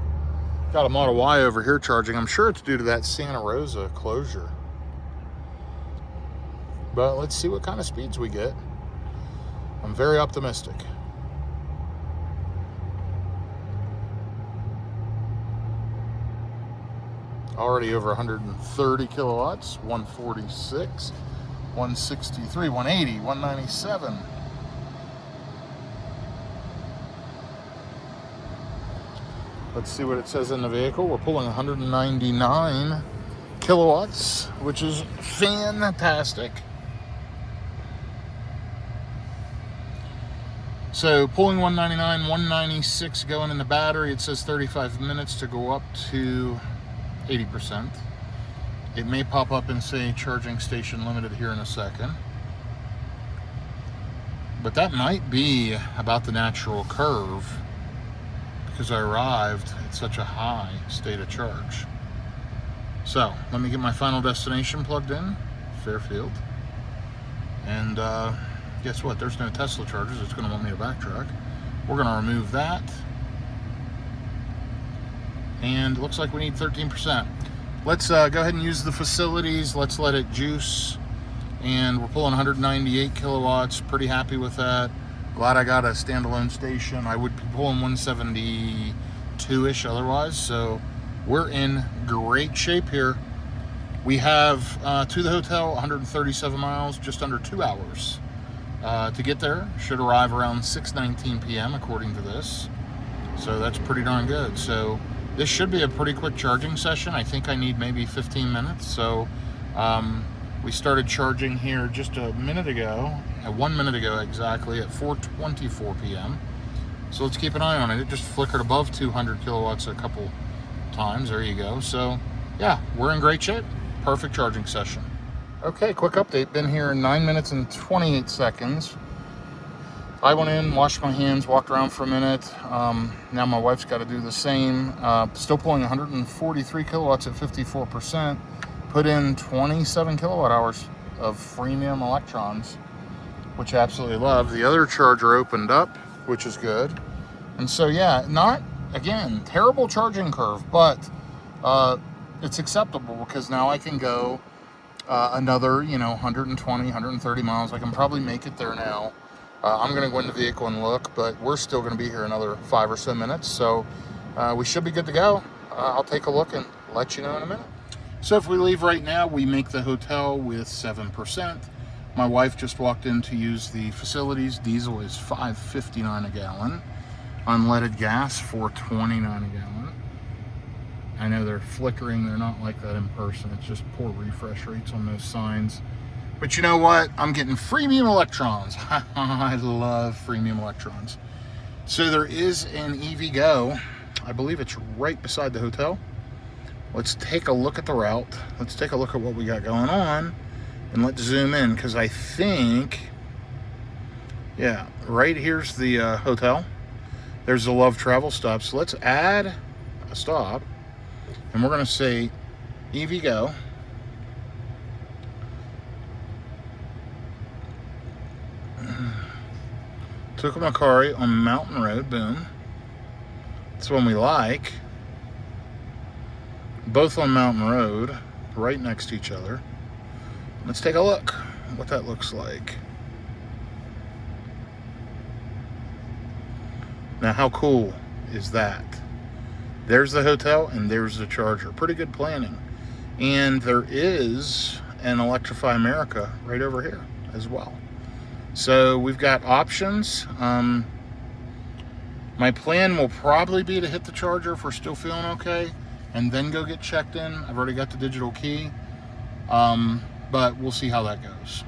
Got a Model Y over here charging. I'm sure it's due to that Santa Rosa closure. But let's see what kind of speeds we get. I'm very optimistic. Already over 130 kilowatts, 146, 163, 180, 197. Let's see what it says in the vehicle. We're pulling 199 kilowatts, which is fantastic. So pulling 199, 196 going in the battery. It says 35 minutes to go up to 80%. It may pop up and say charging station limited here in a second. But that might be about the natural curve, because I arrived at such a high state of charge. So let me get my final destination plugged in, Fairfield. And guess what? There's no Tesla chargers. It's going to want me to backtrack. We're going to remove that. And it looks like we need 13%. Let's go ahead and use the facilities. Let's let it juice. And we're pulling 198 kilowatts. Pretty happy with that. Glad I got a standalone station. I would be pulling 172-ish otherwise. So we're in great shape here. We have to the hotel 137 miles, just under 2 hours to get there. Should arrive around 6:19 p.m. according to this. So that's pretty darn good. So this should be a pretty quick charging session. I think I need maybe 15 minutes. So we started charging here just a minute ago, 1 minute ago exactly, at 4:24 p.m. So let's keep an eye on it. It just flickered above 200 kilowatts a couple times. There you go. So yeah, we're in great shape. Perfect charging session. Okay, quick update. Been here 9 minutes and 28 seconds. I went in, washed my hands, walked around for a minute. Now my wife's got to do the same. Still pulling 143 kilowatts at 54%. Put in 27 kilowatt hours of freemium electrons, which I absolutely love. The other charger opened up, which is good. And so, yeah, not, again, terrible charging curve, but it's acceptable because now I can go another, 120, 130 miles. I can probably make it there now. I'm going to go in the vehicle and look, but we're still going to be here another 5 or so minutes. So we should be good to go. I'll take a look and let you know in a minute. So if we leave right now, we make the hotel with 7%. My wife just walked in to use the facilities. Diesel is $5.59 a gallon. Unleaded gas, $4.29 a gallon. I know they're flickering. They're not like that in person. It's just poor refresh rates on those signs. But you know what? I'm getting freemium electrons. I love freemium electrons. So there is an EVgo. I believe it's right beside the hotel. Let's take a look at the route. Let's take a look at what we got going on. And let's zoom in, because I think, yeah, right here's the hotel. There's the Love Travel stop. So let's add a stop. And we're going to say EVgo. Tucumcari on Mountain Road, boom. That's one we like. Both on Mountain Road, right next to each other. Let's take a look what that looks like. Now, how cool is that? There's the hotel and there's the charger. Pretty good planning. And there is an Electrify America right over here as well. So we've got options. My plan will probably be to hit the charger if we're still feeling okay, and then go get checked in. I've already got the digital key, but we'll see how that goes.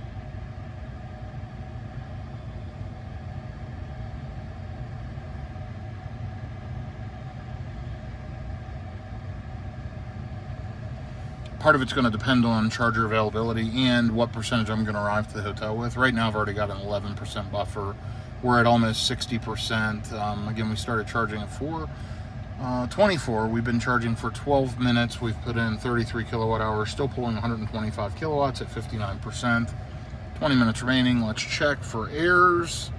Part of it's going to depend on charger availability and what percentage I'm going to arrive to the hotel with. Right now, I've already got an 11% buffer. We're at almost 60%. Again, we started charging at 4:24. We've been charging for 12 minutes. We've put in 33 kilowatt hours, still pulling 125 kilowatts at 59%. 20 minutes remaining. Let's check for errors.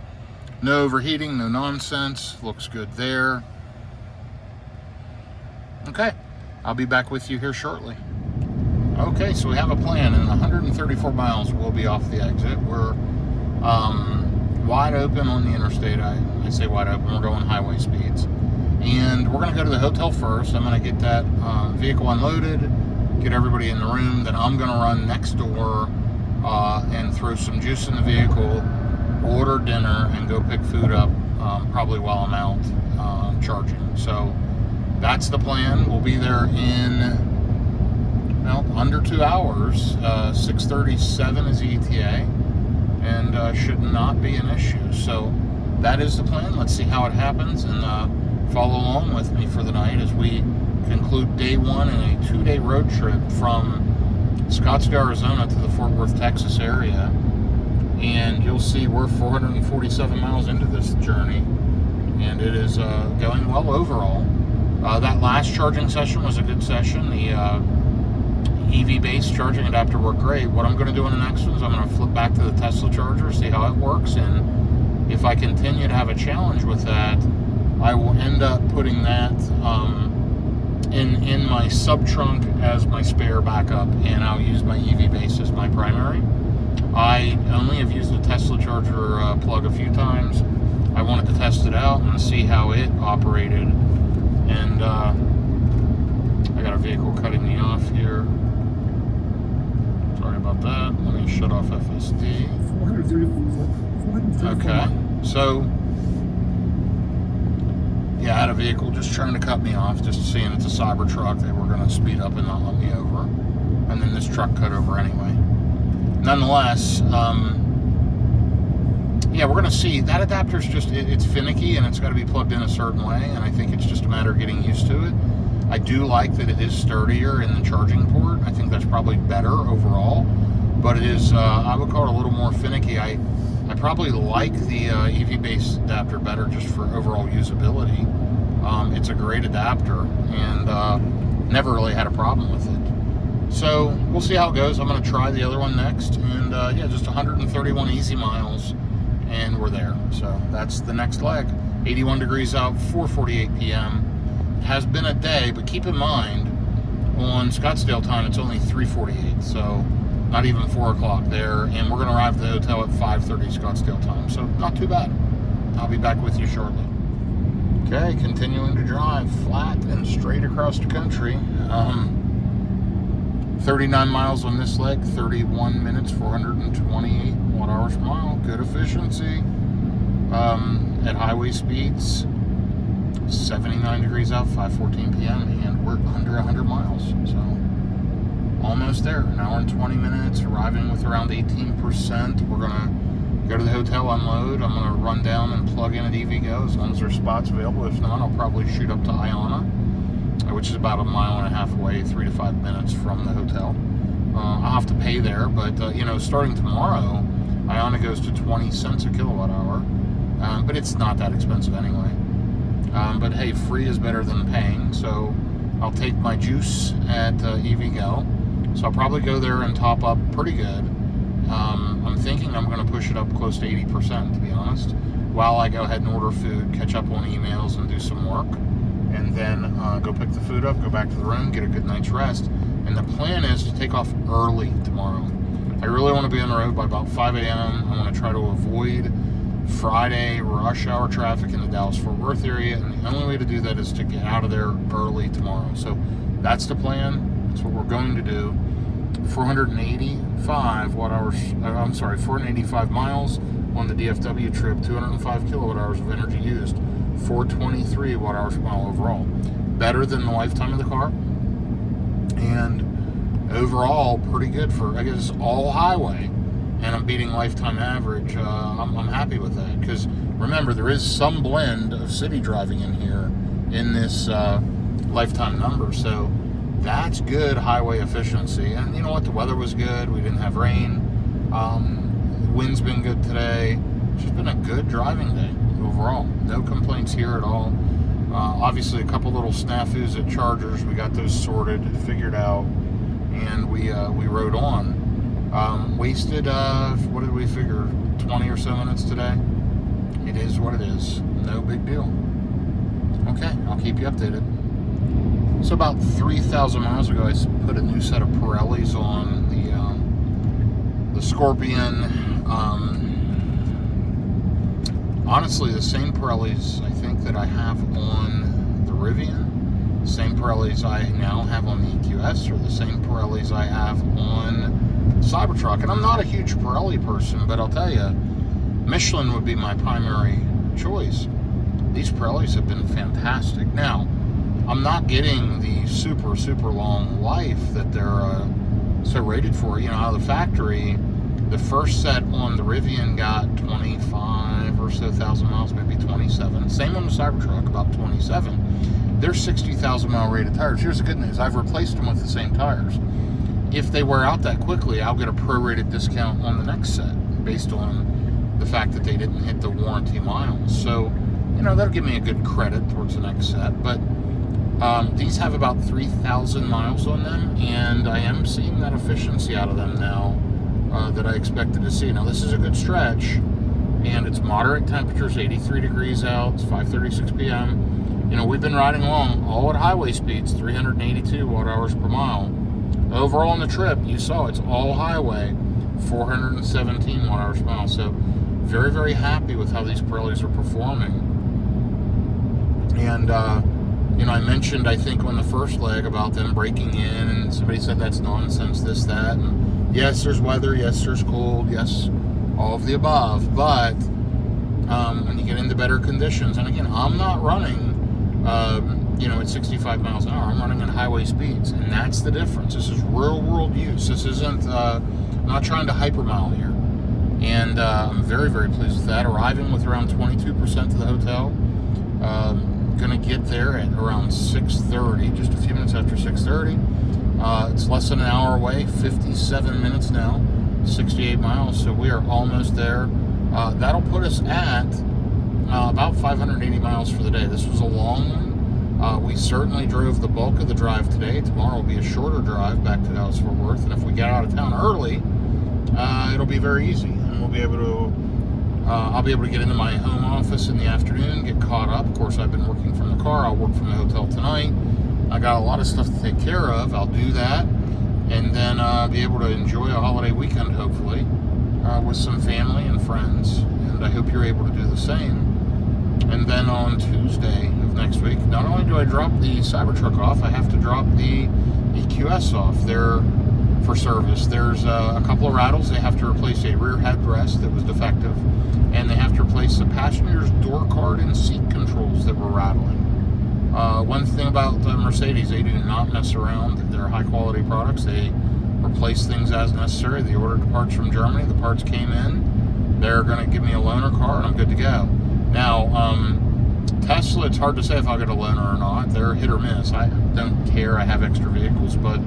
No overheating, no nonsense. Looks good there. Okay, I'll be back with you here shortly. Okay, so we have a plan. In 134 miles, we'll be off the exit. We're wide open on the interstate. I say wide open. We're going highway speeds. And we're going to go to the hotel first. I'm going to get that vehicle unloaded, get everybody in the room. Then I'm going to run next door and throw some juice in the vehicle, order dinner, and go pick food up probably while I'm out charging. So that's the plan. We'll be there in under 2 hours. 6:37 is ETA, and should not be an issue. So that is the plan. Let's see how it happens, and follow along with me for the night as we conclude day one in a 2-day road trip from Scottsdale, Arizona to the Fort Worth, Texas area. And you'll see we're 447 miles into this journey, and it is going well overall. That last charging session was a good session. The EV-based charging adapter worked great. What I'm going to do in the next one is I'm going to flip back to the Tesla charger, see how it works, and if I continue to have a challenge with that, I will end up putting that in my sub-trunk as my spare backup, and I'll use my EV base as my primary. I only have used the Tesla charger plug a few times. I wanted to test it out and see how it operated, and I got a vehicle cutting me off here. Sorry about that. Let me shut off FSD. Okay, so yeah, I had a vehicle just trying to cut me off, just seeing it's a Cybertruck. They were going to speed up and not let me over, and then this truck cut over anyway. Nonetheless, yeah, we're going to see. That adapter's just, it's finicky, and it's got to be plugged in a certain way, and I think it's just a matter of getting used to it. I do like that it is sturdier in the charging port. I think that's probably better overall, but it is, I would call it a little more finicky. I probably like the EV-based adapter better just for overall usability. It's a great adapter, and never really had a problem with it. So we'll see how it goes. I'm going to try the other one next, and yeah, just 131 easy miles, and we're there. So that's the next leg. 81 degrees out, 4:48 p.m. Has been a day, but keep in mind, on Scottsdale time, it's only 3:48, so not even 4 o'clock there, and we're going to arrive at the hotel at 5:30 Scottsdale time, so not too bad. I'll be back with you shortly. Okay, continuing to drive flat and straight across the country. 39 miles on this leg, 31 minutes, 428 watt-hours per mile. Good efficiency. At highway speeds, 79 degrees out, 5:14 p.m., and we're under 100 miles, so almost there. An hour and 20 minutes, arriving with around 18%. We're going to go to the hotel, unload. I'm going to run down and plug in at EVgo as long as there's spots available. If not, I'll probably shoot up to Iona, which is about a mile and a half away, 3 to 5 minutes from the hotel. I'll have to pay there, but you know, starting tomorrow, Iona goes to 20 cents a kilowatt hour, but it's not that expensive anyway. But hey, free is better than paying, so I'll take my juice at EVgo. So I'll probably go there and top up pretty good. I'm thinking thinking I'm going to push it up close to 80%, to be honest, while I go ahead and order food, catch up on emails, and do some work, and then go pick the food up, go back to the room, get a good night's rest. And the plan is to take off early tomorrow. I really want to be on the road by about 5 a.m. I want to try to avoid Friday rush hour traffic in the Dallas-Fort Worth area, and the only way to do that is to get out of there early tomorrow. So that's the plan. That's what we're going to do. 485 miles on the DFW trip, 205 kilowatt hours of energy used, 423 watt hours per mile overall. Better than the lifetime of the car, and overall pretty good for, I guess, all highway, and I'm beating lifetime average. I'm happy with that, because remember, there is some blend of city driving in here in this lifetime number, so that's good highway efficiency. And you know what, the weather was good, we didn't have rain, the wind's been good today. It's just been a good driving day overall, no complaints here at all. Obviously a couple little snafus at chargers, we got those sorted, figured out, and we rode on. Wasted, what did we figure, 20 or so minutes today? It is what it is, no big deal. Okay, I'll keep you updated. So about 3,000 miles ago, I put a new set of Pirellis on the Scorpion. Honestly, the same Pirellis I think that I have on the Rivian, same Pirellis I now have on the EQS, or the same Pirellis I have on Cybertruck. And I'm not a huge Pirelli person, but I'll tell you, Michelin would be my primary choice. These Pirellis have been fantastic. Now, I'm not getting the super, super long life that they're so rated for. You know, out of the factory, the first set on the Rivian got 25 or so thousand miles, maybe 27. Same on the Cybertruck, about 27. They're 60,000 mile rated tires. Here's the good news. I've replaced them with the same tires. If they wear out that quickly, I'll get a prorated discount on the next set based on the fact that they didn't hit the warranty miles. So, you know, that'll give me a good credit towards the next set. But these have about 3,000 miles on them, and I am seeing that efficiency out of them now that I expected to see. Now, this is a good stretch, and it's moderate temperatures, 83 degrees out, it's 5:36 p.m. You know, we've been riding along all at highway speeds, 382 watt hours per mile. Overall on the trip, you saw it's all highway, 417 watt hours per mile. So very, very happy with how these Pirellis are performing. And, you know, I mentioned, I think, on the first leg about them breaking in, and somebody said that's nonsense, this, that. And yes, there's weather, yes, there's cold, yes, all of the above. But when you get into better conditions, and again, I'm not running, you know, at 65 miles an hour. I'm running at highway speeds, and that's the difference. This is real world use. This isn't, I'm not trying to hypermile here. And I'm very, very pleased with that. Arriving with around 22% to the hotel. Gonna get there at around 6:30, just a few minutes after 6:30. It's less than an hour away, 57 minutes now, 68 miles, so we are almost there. That'll put us at about 580 miles for the day. This was a long one. We certainly drove the bulk of the drive today. Tomorrow will be a shorter drive back to Dallas-Fort Worth, and if we get out of town early, it'll be very easy, and we'll be able to I'll be able to get into my home office in the afternoon, get caught up. Of course, I've been working from the car. I'll work from the hotel tonight. I got a lot of stuff to take care of. I'll do that, and then be able to enjoy a holiday weekend, hopefully, with some family and friends. And I hope you're able to do the same. And then on Tuesday of next week, not only do I drop the Cybertruck off, I have to drop the EQS off there for service. There's a couple of rattles. They have to replace a rear headrest that was defective, and they have to replace the passenger's door card and seat controls that were rattling. One thing about the Mercedes, they do not mess around. They're high quality products. They replace things as necessary. They ordered the parts from Germany. The parts came in. They're going to give me a loaner car, and I'm good to go. Now, Tesla, it's hard to say if I'll get a loaner or not. They're hit or miss. I don't care. I have extra vehicles, but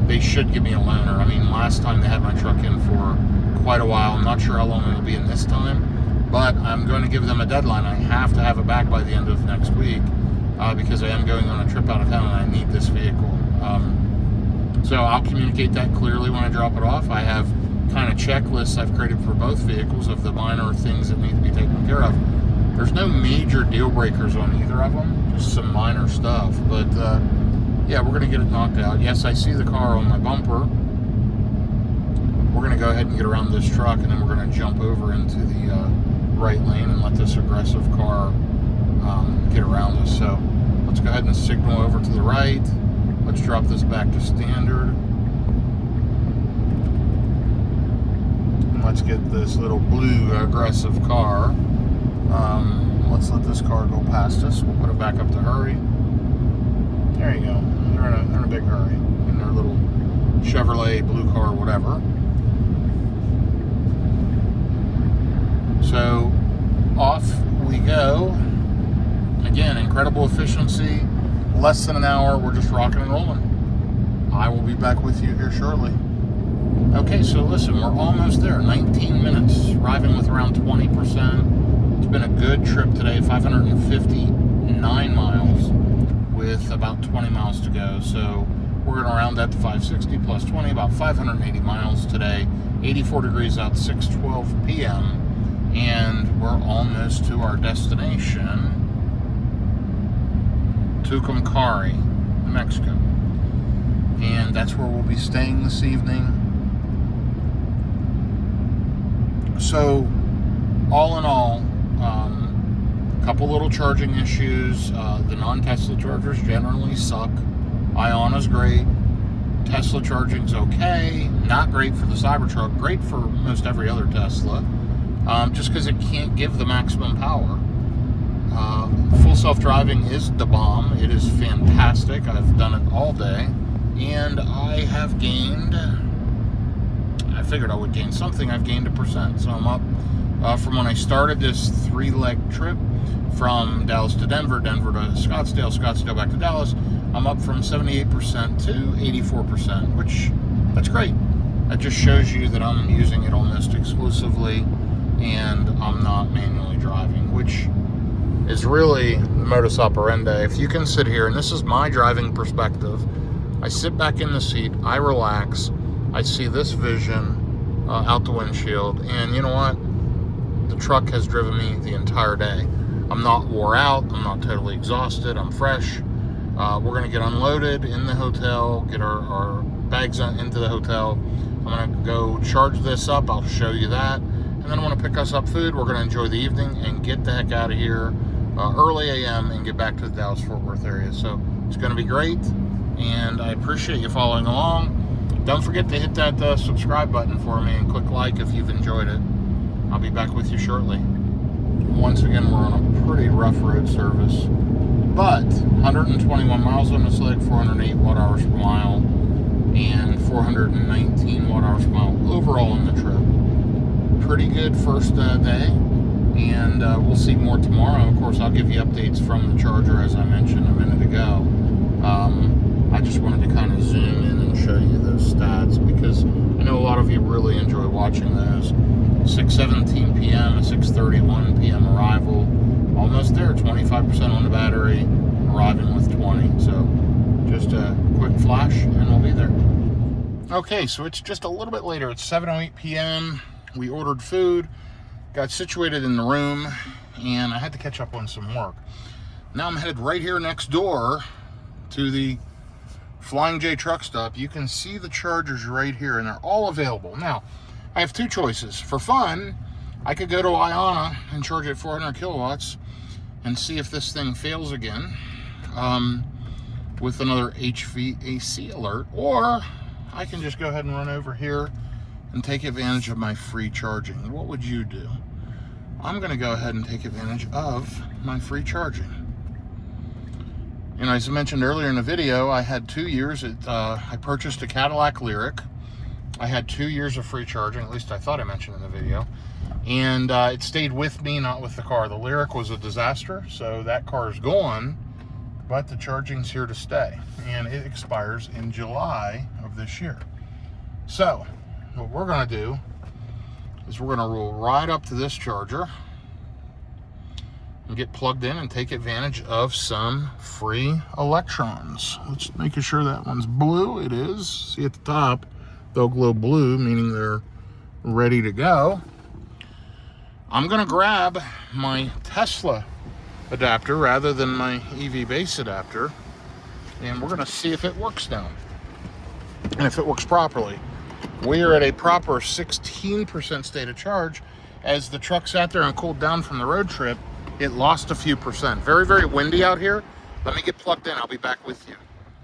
they should give me a loaner. I mean, last time they had my truck in for quite a while. I'm not sure how long it'll be in this time, but I'm going to give them a deadline. I have to have it back by the end of next week because I am going on a trip out of town and I need this vehicle. So I'll communicate that clearly when I drop it off. I have kind of checklists I've created for both vehicles of the minor things that need to be taken care of. There's no major deal breakers on either of them, just some minor stuff. But yeah, we're going to get it knocked out. Yes, I see the car on my bumper. We're going to go ahead and get around this truck, and then we're going to jump over into the right lane and let this aggressive car get around us. So let's go ahead and signal over to the right. Let's drop this back to standard. And let's get this little blue aggressive car. Let's let this car go past us. We'll put it back up to hurry. There you go. They're in a big hurry in their little Chevrolet blue car, whatever. So off we go. Again, incredible efficiency. Less than an hour. We're just rocking and rolling. I will be back with you here shortly. Okay, so listen, we're almost there. 19 minutes. Arriving with around 20%. It's been a good trip today. 559 miles with about 20 miles to go. So we're going to round that to 560 plus 20, about 580 miles today. 84 degrees out, 6:12 p.m. And we're almost to our destination, Tucumcari, New Mexico. And that's where we'll be staying this evening. So, all in all, a couple little charging issues. The non-Tesla chargers generally suck. Iona's great. Tesla charging's okay. Not great for the Cybertruck. Great for most every other Tesla. Just because it can't give the maximum power. Full self-driving is the bomb. It is fantastic. I've done it all day. And I have gained, I figured I would gain something. I've gained 1%. So I'm up from when I started this 3-leg trip from Dallas to Denver, Denver to Scottsdale, Scottsdale back to Dallas. I'm up from 78% to 84%, which, that's great. That just shows you that I'm using it almost exclusively and I'm not manually driving, which is really the modus operandi. If you can sit here, and this is my driving perspective, I sit back in the seat, I relax, I see this vision out the windshield, and you know what? The truck has driven me the entire day. I'm not wore out, I'm not totally exhausted, I'm fresh. We're going to get unloaded in the hotel, get our bags into the hotel. I'm going to go charge this up, I'll show you that. And then I'm going to pick us up food. We're going to enjoy the evening and get the heck out of here early a.m. and get back to the Dallas-Fort Worth area. So it's going to be great, and I appreciate you following along. Don't forget to hit that subscribe button for me and click like if you've enjoyed it. I'll be back with you shortly. Once again, we're on a pretty rough road service, but 121 miles on this leg, 408 watt-hours per mile, and 419 watt-hours per mile overall in the trip. Pretty good first day, and we'll see more tomorrow. Of course, I'll give you updates from the charger, as I mentioned a minute ago. I just wanted to kind of zoom in and show you those stats because I know a lot of you really enjoy watching those. 6:17 p.m. and 6:31 p.m. arrival. Almost there, 25% on the battery, arriving with 20. So just a quick flash and we'll be there. Okay, so it's just a little bit later. It's 7:08 p.m. We ordered food, got situated in the room, and I had to catch up on some work. Now I'm headed right here next door to the Flying J truck stop. You can see the chargers right here, and they're all available. Now, I have two choices. For fun, I could go to Iona and charge at 400 kilowatts and see if this thing fails again with another HVAC alert, or I can just go ahead and run over here and take advantage of my free charging. What would you do? I'm going to go ahead and take advantage of my free charging. And as I mentioned earlier in the video, I had 2 years. I purchased a Cadillac Lyric. I had 2 years of free charging, at least I thought I mentioned in the video. And it stayed with me, not with the car. The Lyric was a disaster, so that car is gone, but the charging's here to stay. And it expires in July of this year. So what we're going to do is we're going to roll right up to this charger and get plugged in and take advantage of some free electrons. Let's make sure that one's blue. It is. See at the top, they'll glow blue, meaning they're ready to go, I'm gonna grab my Tesla adapter rather than my EV base adapter, and we're gonna see if it works now and if it works properly. We are at a proper 16% state of charge. As the truck sat there and cooled down from the road trip, it lost a few percent. Very, very windy out here. Let me get plugged in. I'll be back with you.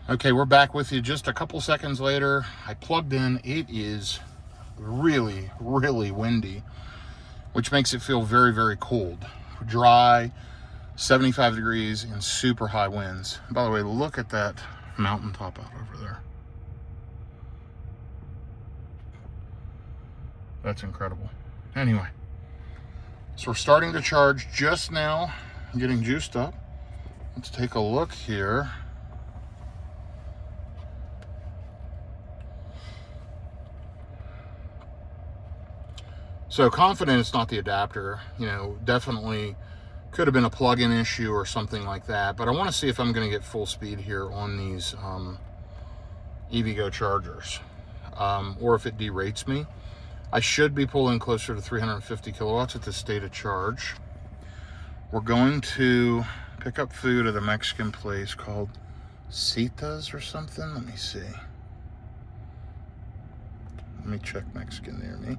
Okay, we're back with you just a couple seconds later. I plugged in. It is really, really windy, which makes it feel very, very cold. Dry, 75 degrees, and super high winds. By the way, look at that mountaintop out over there. That's incredible. Anyway, so we're starting to charge just now, getting juiced up. Let's take a look here. So confident it's not the adapter. You know, definitely could have been a plug-in issue or something like that. But I want to see if I'm going to get full speed here on these EVgo chargers, or if it derates me. I should be pulling closer to 350 kilowatts at this state of charge. We're going to pick up food at a Mexican place called Citas or something. Let me see. Let me check Mexican near me.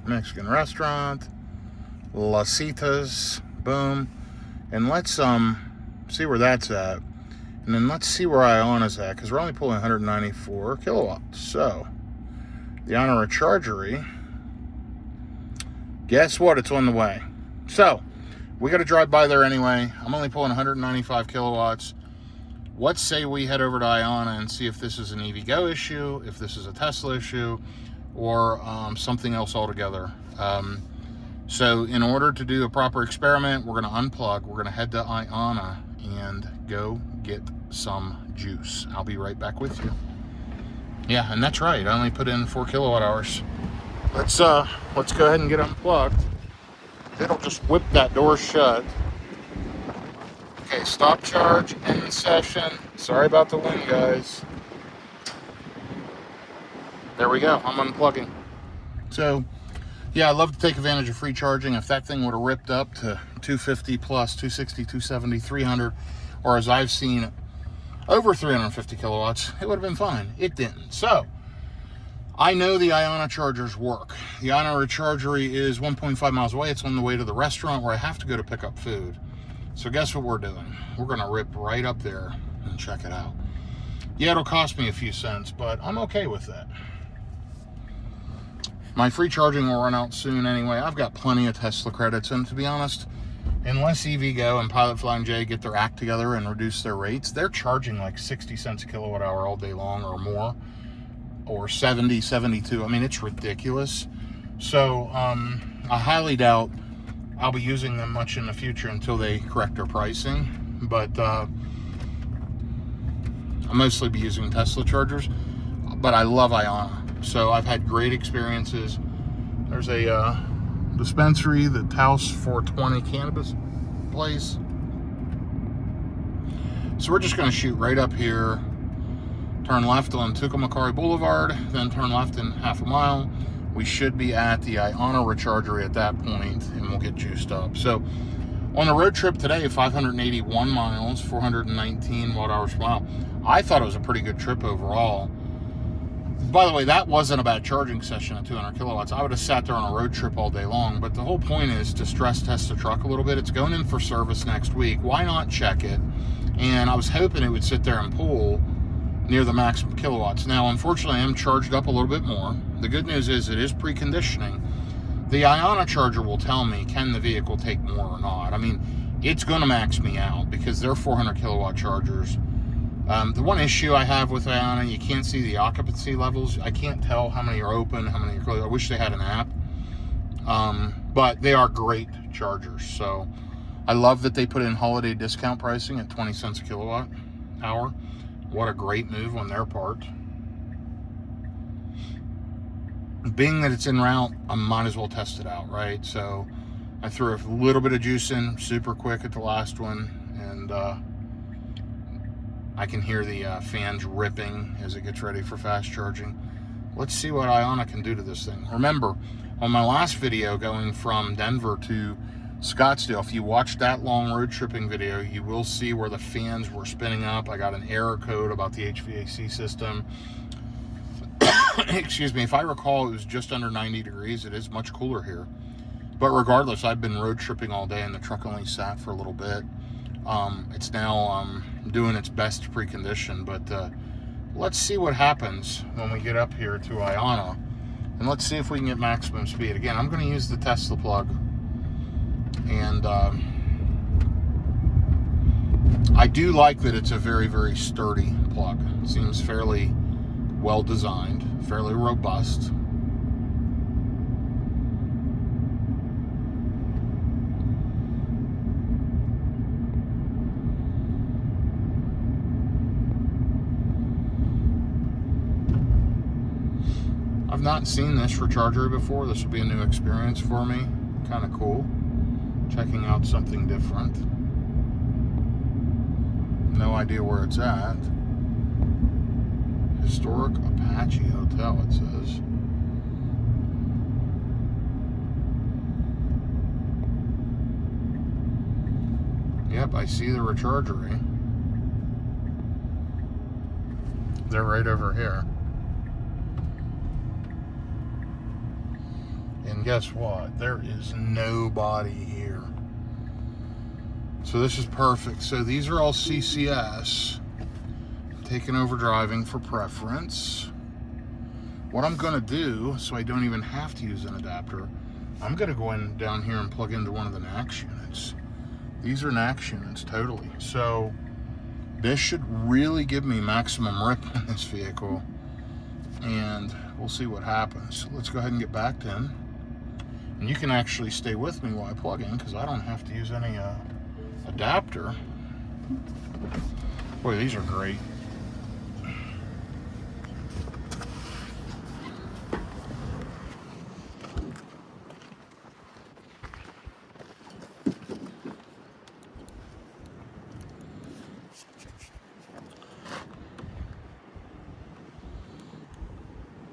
Mexican restaurant, Las Citas, boom. And let's see where that's at. And then let's see where Iona's at, because we're only pulling 194 kilowatts. So, the Iona Rechargery, guess what? It's on the way. So, we got to drive by there anyway. I'm only pulling 195 kilowatts. Let's say we head over to Iona and see if this is an EVgo issue, if this is a Tesla issue, or something else altogether. So, in order to do a proper experiment, we're going to unplug. We're going to head to Iona and go get some juice. I'll be right back with you. Yeah, and that's right. I only put in 4 kilowatt hours. Let's go ahead and get unplugged. It'll just whip that door shut. Okay, stop charge, end session. Sorry about the wind, guys. There we go. I'm unplugging. So, yeah, I love to take advantage of free charging. If that thing would have ripped up to 250 plus, 260, 270, 300, or as I've seen, over 350 kilowatts, it would have been fine. It didn't. So, I know the Iona chargers work. The Iona Rechargery is 1.5 miles away. It's on the way to the restaurant where I have to go to pick up food. So guess what we're doing? We're going to rip right up there and check it out. Yeah, it'll cost me a few cents, but I'm okay with that. My free charging will run out soon anyway. I've got plenty of Tesla credits, and to be honest, unless EVgo and Pilot Flying J get their act together and reduce their rates, they're charging like 60 cents a kilowatt hour all day long or more, or 70, 72. I mean, it's ridiculous. So I highly doubt I'll be using them much in the future until they correct their pricing. But I'll mostly be using Tesla chargers. But I love Iona. So I've had great experiences. There's a dispensary, the Taos 420 cannabis place. So we're just going to shoot right up here, turn left on Tucumcari Boulevard, then turn left in half a mile. We should be at the Iona Rechargery at that point, and we'll get juiced up. So on the road trip today, 581 miles, 419 watt hours per mile. I thought it was a pretty good trip overall. By the way, that wasn't a bad charging session at 200 kilowatts. I would have sat there on a road trip all day long, but the whole point is to stress test the truck a little bit. It's going in for service next week. Why not check it? And I was hoping it would sit there and pull near the maximum kilowatts. Now, unfortunately, I am charged up a little bit more. The good news is it is preconditioning. The Iona charger will tell me, can the vehicle take more or not? I mean, it's going to max me out because they're 400 kilowatt chargers. The one issue I have with Iona, you can't see the occupancy levels. I can't tell how many are open, how many are closed. I wish they had an app. But they are great chargers. So I love that they put in holiday discount pricing at 20 cents a kilowatt hour. What a great move on their part. Being that it's en route, I might as well test it out, right? So I threw a little bit of juice in super quick at the last one, and I can hear the fans ripping as it gets ready for fast charging. Let's see what Iona can do to this thing. Remember, on my last video going from Denver to Scottsdale, if you watch that long road tripping video, you will see where the fans were spinning up. I got an error code about the HVAC system. Excuse me, if I recall, it was just under 90 degrees. It is much cooler here. But regardless, I've been road tripping all day and the truck only sat for a little bit. It's now doing its best to precondition, but let's see what happens when we get up here to Iona, and let's see if we can get maximum speed. Again, I'm going to use the Tesla plug, and I do like that it's a very, very sturdy plug. It seems fairly well designed, fairly robust. I've not seen this recharger before. This will be a new experience for me. Kind of cool. Checking out something different. No idea where it's at. Historic Apache Hotel, it says. Yep, I see the rechargery. They're right over here. And guess what? There is nobody here. So this is perfect. So these are all CCS. Taking over driving for preference. What I'm going to do, so I don't even have to use an adapter, I'm going to go in down here and plug into one of the NACS units. These are NACS units, totally. So this should really give me maximum rip on this vehicle. And we'll see what happens. Let's go ahead and get backed in. And you can actually stay with me while I plug in, because I don't have to use any adapter. Boy, these are great.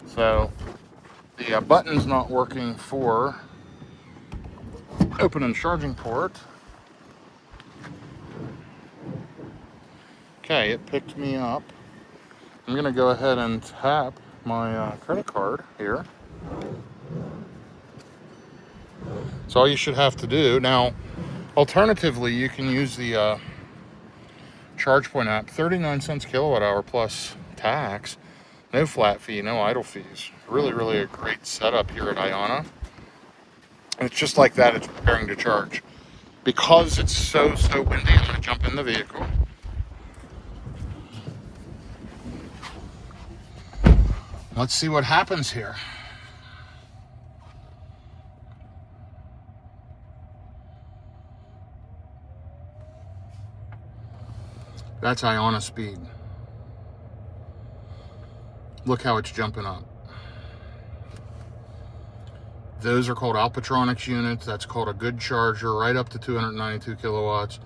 So the button's not working for opening charging port. Okay, it picked me up. I'm going to go ahead and tap my credit card here. That's all you should have to do. Now, alternatively, you can use the ChargePoint app. 39 cents kilowatt hour plus tax. No flat fee, no idle fees. Really, really a great setup here at Iona. And it's just like that, it's preparing to charge. Because it's so windy, I'm going to jump in the vehicle. Let's see what happens here. That's Iona speed. Look how it's jumping up. Those are called Alpatronics units. That's called a good charger, right up to 292 kilowatts.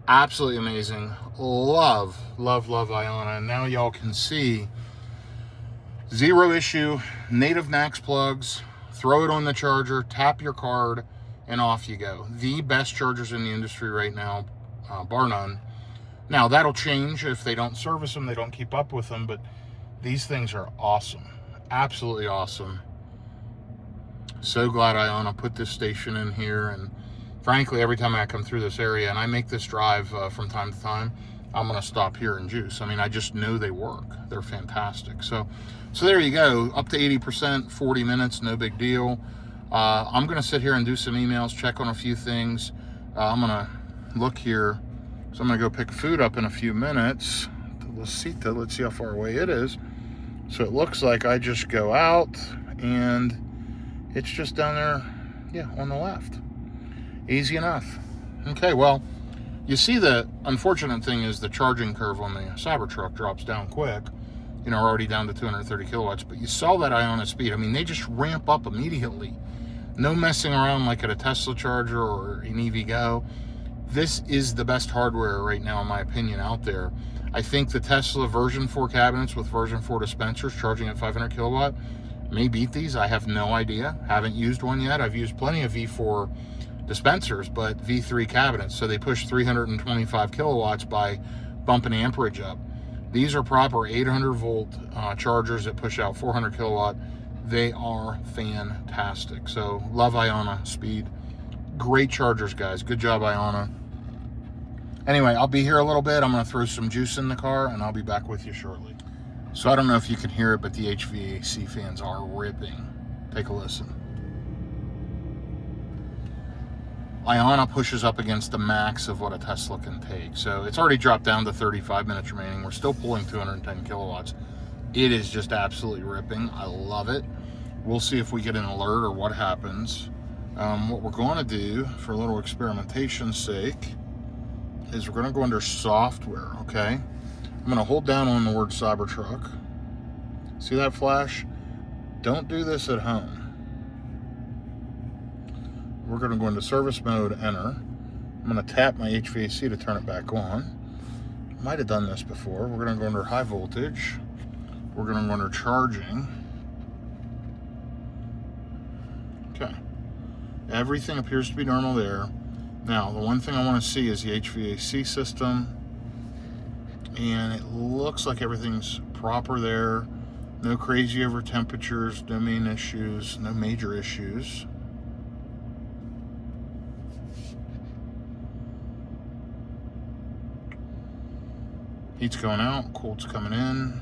Absolutely amazing. Love Iona. And now y'all can see zero issue, native NACS plugs, throw it on the charger, tap your card, and off you go. The best chargers in the industry right now, bar none. Now, that'll change if they don't service them, they don't keep up with them, but these things are awesome. Absolutely awesome. So glad Iona put this station in here, and frankly, every time I come through this area and I make this drive from time to time, I'm going to stop here and juice. I mean, I just know they work. They're fantastic. So there you go. Up to 80%, 40 minutes, no big deal. I'm going to sit here and do some emails, check on a few things. I'm going to look here. So I'm going to go pick food up in a few minutes. Let's see how far away it is. So it looks like I just go out and it's just down there, yeah, on the left. Easy enough. Okay, well, you see the unfortunate thing is the charging curve on the Cybertruck drops down quick. You know, already down to 230 kilowatts, but you saw that Iona speed. I mean, they just ramp up immediately. No messing around like at a Tesla charger or an EVgo. This is the best hardware right now, in my opinion, out there. I think the Tesla version 4 cabinets with version 4 dispensers charging at 500 kilowatt may beat these. I have no idea. Haven't used one yet. I've used plenty of V4 dispensers, but V3 cabinets, so they push 325 kilowatts by bumping amperage up. These are proper 800 volt chargers that push out 400 kilowatt. They are fantastic. So love Iona speed. Great chargers, guys. Good job, Iona. Anyway, I'll be here a little bit. I'm going to throw some juice in the car, and I'll be back with you shortly. So I don't know if you can hear it, but the HVAC fans are ripping. Take a listen. Iona pushes up against the max of what a Tesla can take. So it's already dropped down to 35 minutes remaining. We're still pulling 210 kilowatts. It is just absolutely ripping. I love it. We'll see if we get an alert or what happens. What we're going to do for a little experimentation's sake is we're going to go under software, okay? I'm going to hold down on the word Cybertruck. See that flash? Don't do this at home. We're going to go into service mode, enter. I'm going to tap my HVAC to turn it back on. Might have done this before. We're going to go under high voltage. We're going to go under charging. Okay. Everything appears to be normal there. Now, the one thing I want to see is the HVAC system. And it looks like everything's proper there. No crazy over temperatures, no main issues, no major issues. Heat's going out, cold's coming in.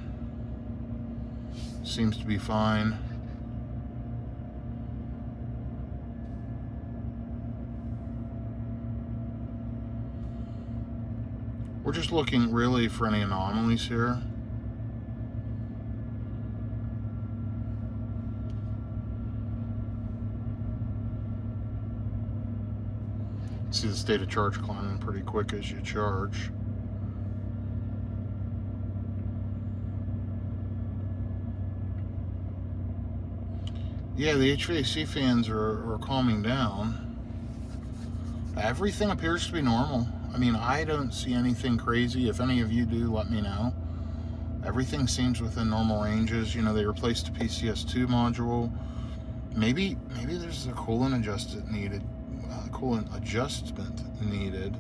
Seems to be fine. We're just looking really for any anomalies here. See the state of charge climbing pretty quick as you charge. Yeah, the HVAC fans are calming down. Everything appears to be normal. I mean, I don't see anything crazy. If any of you do, let me know. Everything seems within normal ranges. You know, they replaced the PCS2 module. Maybe there's a coolant adjustment needed.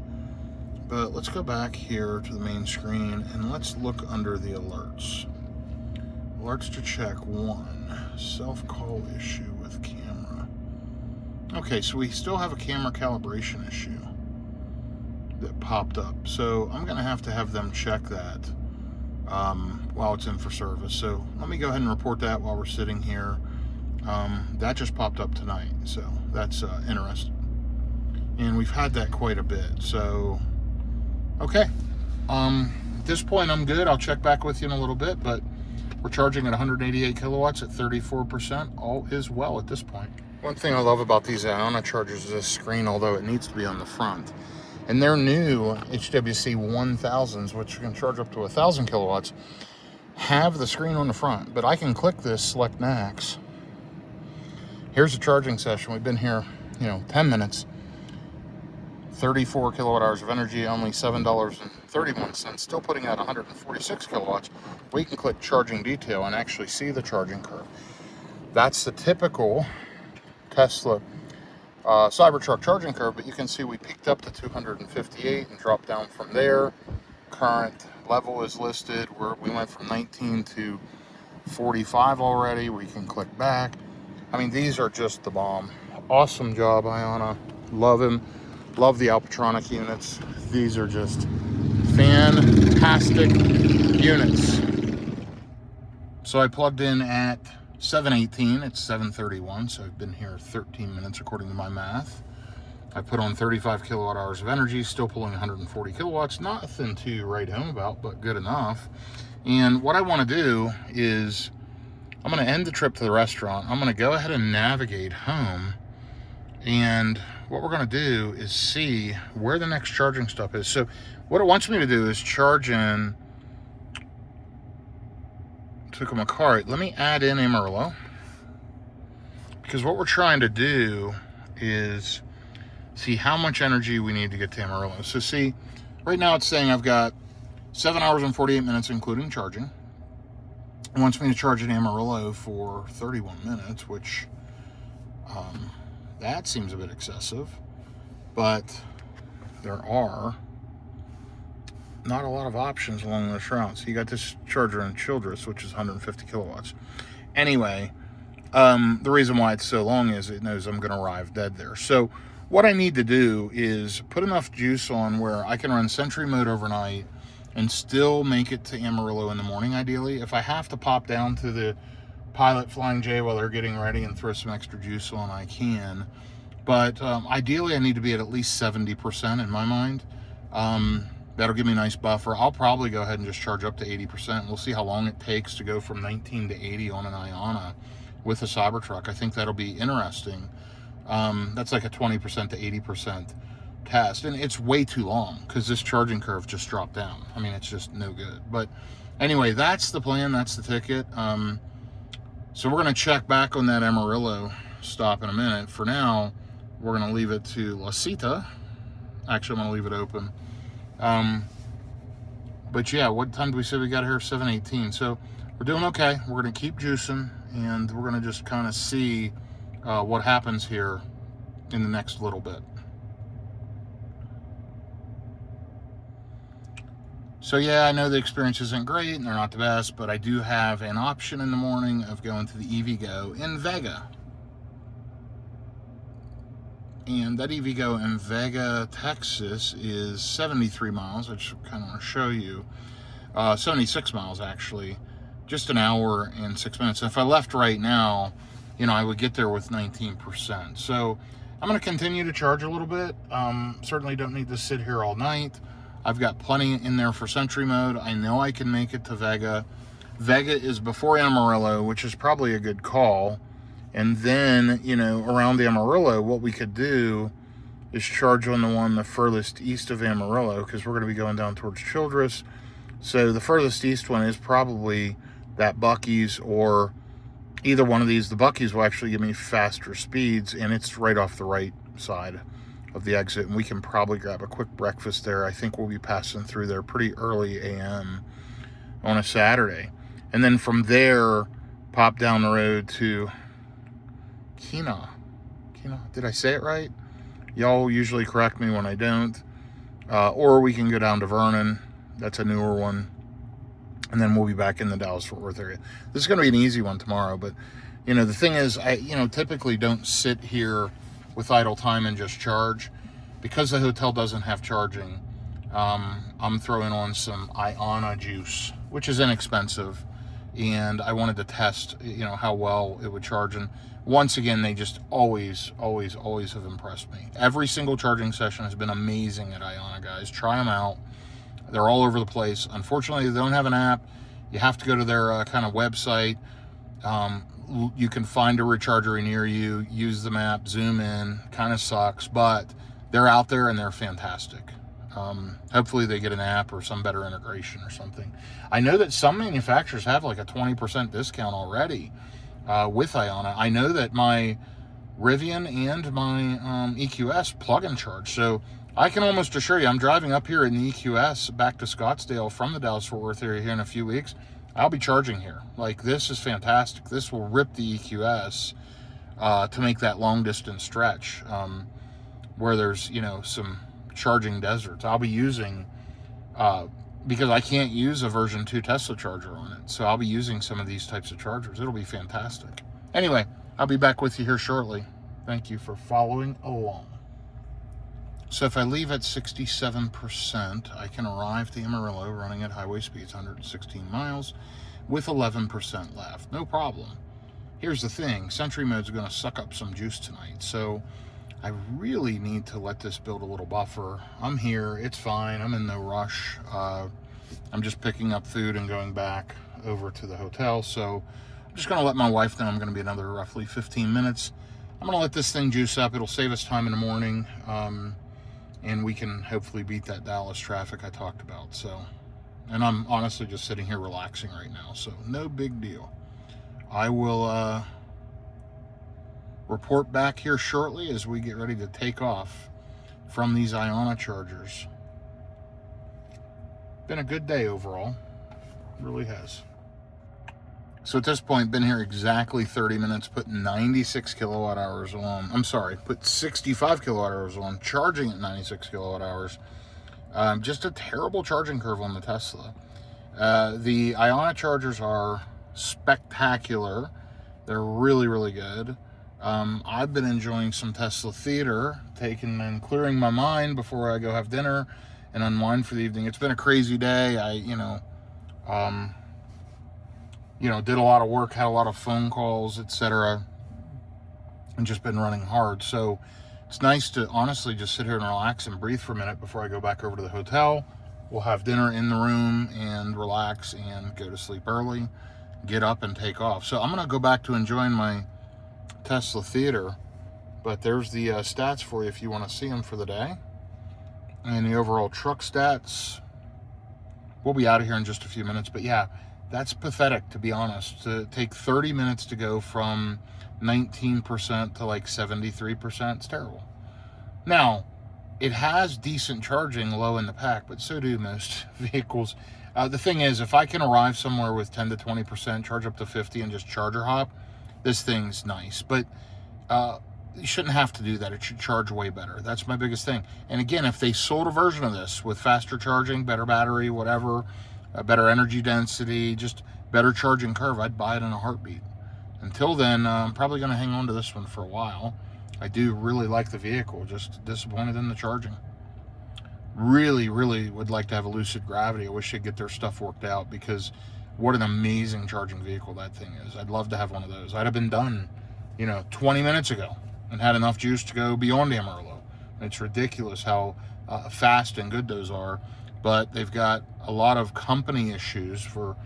But let's go back here to the main screen and let's look under the alerts. Alerts to check 1. Self-call issue with camera. Okay, so we still have a camera calibration issue that popped up. So I'm going to have them check that while it's in for service. So let me go ahead and report that while we're sitting here. That just popped up tonight, so that's interesting. And we've had that quite a bit. So, okay. At this point, I'm good. I'll check back with you in a little bit, but we're charging at 188 kilowatts at 34%. All is well at this point. One thing I love about these Iona chargers is this screen, although it needs to be on the front. And their new HWC 1000s, which can charge up to 1,000 kilowatts, have the screen on the front. But I can click this, select max. Here's the charging session. We've been here, 10 minutes. 34 kilowatt hours of energy, only $7.31, still putting out 146 kilowatts. We can click charging detail and actually see the charging curve. That's the typical Tesla Cybertruck charging curve, but you can see we peaked up to 258 and dropped down from there. Current level is listed where we went from 19 to 45 already. We can click back. I mean, these are just the bomb. Awesome job, Iona. Love him. Love the Alpatronic units. These are just fantastic units. So I plugged in at 7:18. It's 7:31, so I've been here 13 minutes according to my math. I put on 35 kilowatt hours of energy, still pulling 140 kilowatts. Nothing to write home about, but good enough. And what I want to do is I'm going to end the trip to the restaurant. I'm going to go ahead and navigate home. And what we're going to do is see where the next charging stop is. So what it wants me to do is charge in Tucumcari. Let me add in Amarillo, because what we're trying to do is see how much energy we need to get to Amarillo. So see, right now it's saying I've got 7 hours and 48 minutes, including charging. It wants me to charge at Amarillo for 31 minutes, which that seems a bit excessive. But there are not a lot of options along those routes. You got this charger in Childress, which is 150 kilowatts. Anyway, the reason why it's so long is it knows I'm going to arrive dead there. So what I need to do is put enough juice on where I can run Sentry mode overnight and still make it to Amarillo in the morning, ideally. If I have to pop down to the Pilot Flying J while they're getting ready and throw some extra juice on, I can. But ideally, I need to be at least 70% in my mind. That'll give me a nice buffer. I'll probably go ahead and just charge up to 80%. We'll see how long it takes to go from 19 to 80 on an Iona with a Cybertruck. I think that'll be interesting. That's like a 20% to 80% test, and it's way too long because this charging curve just dropped down. I mean, it's just no good. But anyway, that's the plan. That's the ticket. So we're going to check back on that Amarillo stop in a minute. For now, we're going to leave it to La Cita. Actually, I'm going to leave it open. But yeah, what time do we say we got here? 7:18. So we're doing okay. We're going to keep juicing, and we're going to just kind of see what happens here in the next little bit. So yeah, I know the experience isn't great and they're not the best, but I do have an option in the morning of going to the EVgo in Vega. And that EVgo in Vega, Texas is 73 miles. I just kind of want to show you. 76 miles, actually. Just an hour and 6 minutes. And if I left right now, you know, I would get there with 19%. So I'm going to continue to charge a little bit. Certainly don't need to sit here all night. I've got plenty in there for Sentry mode. I know I can make it to Vega. Vega is before Amarillo, which is probably a good call. And then, you know, around Amarillo, what we could do is charge on the one the furthest east of Amarillo, because we're going to be going down towards Childress. So the furthest east one is probably that Buc-ee's, or either one of these. The Buc-ee's will actually give me faster speeds, and it's right off the right side of the exit, and we can probably grab a quick breakfast there. I think we'll be passing through there pretty early a.m. on a Saturday. And then from there, pop down the road to Kina. Did I say it right? Y'all usually correct me when I don't. Or we can go down to Vernon. That's a newer one. And then we'll be back in the Dallas-Fort Worth area. This is going to be an easy one tomorrow, but, you know, the thing is, I typically don't sit here with idle time and just charge. Because the hotel doesn't have charging, I'm throwing on some Iona juice, which is inexpensive, and I wanted to test, you know, how well it would charge. And once again, they just always have impressed me. Every single charging session has been amazing at Iona, guys. Try them out. They're all over the place. Unfortunately, they don't have an app. You have to go to their kind of website. You can find a recharger near you, use the map, zoom in. Kind of sucks, but they're out there and they're fantastic. Hopefully they get an app or some better integration or something. I know that some manufacturers have like a 20% discount already with Iona. I know that my Rivian and my EQS plug and charge. So I can almost assure you, I'm driving up here in the EQS back to Scottsdale from the Dallas-Fort Worth area here in a few weeks. I'll be charging here. Like, this is fantastic. This will rip the EQS to make that long distance stretch where there's, you know, some charging deserts. I'll be using, because I can't use a version 2 Tesla charger on it. So I'll be using some of these types of chargers. It'll be fantastic. Anyway, I'll be back with you here shortly. Thank you for following along. So if I leave at 67%, I can arrive to Amarillo running at highway speeds, 116 miles, with 11% left. No problem. Here's the thing. Sentry mode's going to suck up some juice tonight. So I really need to let this build a little buffer. I'm here. It's fine. I'm in no rush. I'm just picking up food and going back over to the hotel. So I'm just going to let my wife know I'm going to be another roughly 15 minutes. I'm going to let this thing juice up. It'll save us time in the morning. And we can hopefully beat that Dallas traffic I talked about. So, and I'm honestly just sitting here relaxing right now. So no big deal. I will report back here shortly as we get ready to take off from these Iona chargers. Been a good day overall. Really has. So at this point, been here exactly 30 minutes, put 96 kilowatt hours on. I'm sorry, put 65 kilowatt hours on, charging at 96 kilowatt hours. Just a terrible charging curve on the Tesla. The Iona chargers are spectacular. They're really, really good. I've been enjoying some Tesla theater, taking and clearing my mind before I go have dinner and unwind for the evening. It's been a crazy day. I did a lot of work, had a lot of phone calls, etc., and just been running hard. So it's nice to honestly just sit here and relax and breathe for a minute before I go back over to the hotel. We'll have dinner in the room and relax and go to sleep early, get up and take off. So I'm going to go back to enjoying my Tesla theater, but there's the stats for you if you want to see them for the day. And the overall truck stats. We'll be out of here in just a few minutes, but yeah, that's pathetic, to be honest. To take 30 minutes to go from 19% to like 73%, it's terrible. Now, it has decent charging low in the pack, but so do most vehicles. The thing is, if I can arrive somewhere with 10 to 20%, charge up to 50 and just charger hop, this thing's nice. But you shouldn't have to do that. It should charge way better. That's my biggest thing. And again, if they sold a version of this with faster charging, better battery, whatever, a better energy density, just better charging curve, I'd buy it in a heartbeat. Until then, I'm probably going to hang on to this one for a while. I do really like the vehicle, just disappointed in the charging. Really, really would like to have a Lucid Gravity. I wish they'd get their stuff worked out, because what an amazing charging vehicle that thing is. I'd love to have one of those. I'd have been done, 20 minutes ago and had enough juice to go beyond Amarillo. It's ridiculous how fast and good those are. But they've got a lot of company issues for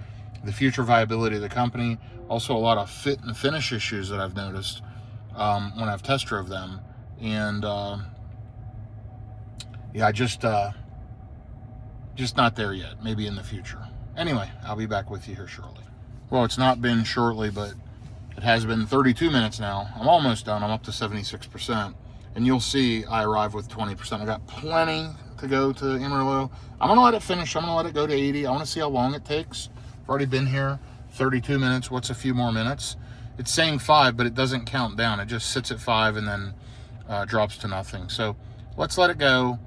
the future viability of the company. Also a lot of fit and finish issues that I've noticed when I've test drove them. And just not there yet. Maybe in the future. Anyway, I'll be back with you here shortly. Well, it's not been shortly, but it has been 32 minutes now. I'm almost done. I'm up to 76%. And you'll see I arrive with 20%. I got plenty to go to Amarillo. I'm going to let it finish. I'm going to let it go to 80. I want to see how long it takes. I've already been here 32 minutes. What's a few more minutes? It's saying 5, but it doesn't count down. It just sits at 5 and then drops to nothing. So let's let it go.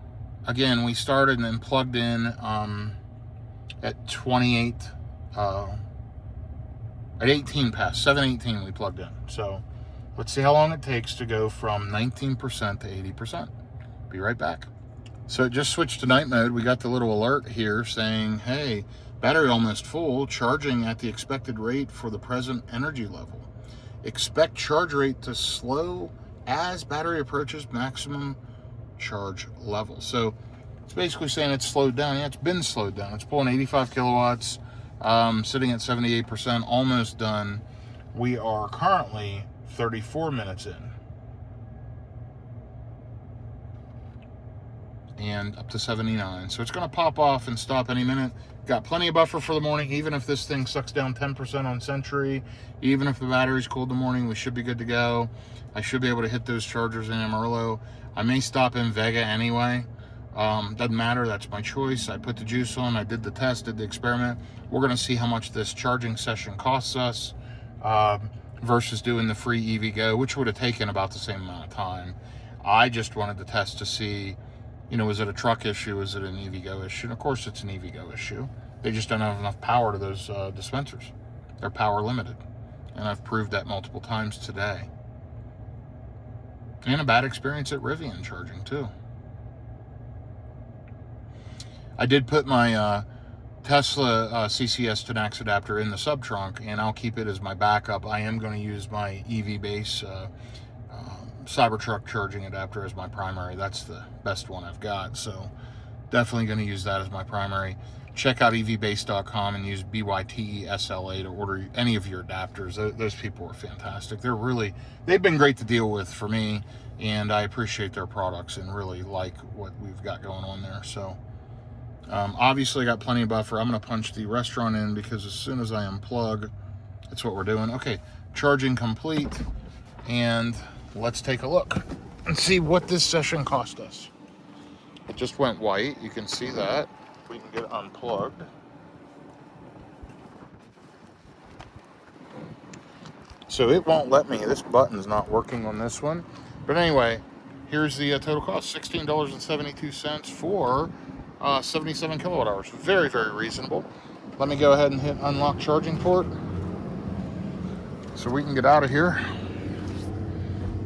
Again, we started and then plugged in at 28, at 18 past, 7:18 we plugged in. So let's see how long it takes to go from 19% to 80%. Be right back. So it just switched to night mode. We got the little alert here saying, hey, battery almost full, charging at the expected rate for the present energy level. Expect charge rate to slow as battery approaches maximum charge level. So it's basically saying it's slowed down. Yeah, it's been slowed down. It's pulling 85 kilowatts, sitting at 78%, almost done. We are currently 34 minutes in. And up to 79. So it's going to pop off and stop any minute. Got plenty of buffer for the morning. Even if this thing sucks down 10% on Century, even if the battery's cooled in the morning, we should be good to go. I should be able to hit those chargers in Amarillo. I may stop in Vega anyway. Doesn't matter. That's my choice. I put the juice on. I did the test, did the experiment. We're going to see how much this charging session costs us versus doing the free EV Go, which would have taken about the same amount of time. I just wanted to test to see, is it a truck issue? Is it an EV Go issue? And of course it's an EV Go issue. They just don't have enough power to those dispensers. They're power limited. And I've proved that multiple times today. And a bad experience at Rivian charging too. I did put my Tesla CCS to NACS adapter in the sub trunk, and I'll keep it as my backup. I am going to use my EV base Cybertruck charging adapter as my primary. That's the best one I've got, so definitely going to use that as my primary. Check out evbase.com and use ByTesla to order any of your adapters. Those people are fantastic. They've been great to deal with for me, and I appreciate their products and really like what we've got going on there. So obviously I got plenty of buffer. I'm going to punch the restaurant in because as soon as I unplug, that's what we're doing. Okay, charging complete, and let's take a look and see what this session cost us. It just went white. You can see that. if we can get it unplugged. So it won't let me. This button's not working on this one. But anyway, here's the total cost, $16.72 for 77 kilowatt hours. Very, very reasonable. Let me go ahead and hit unlock charging port so we can get out of here.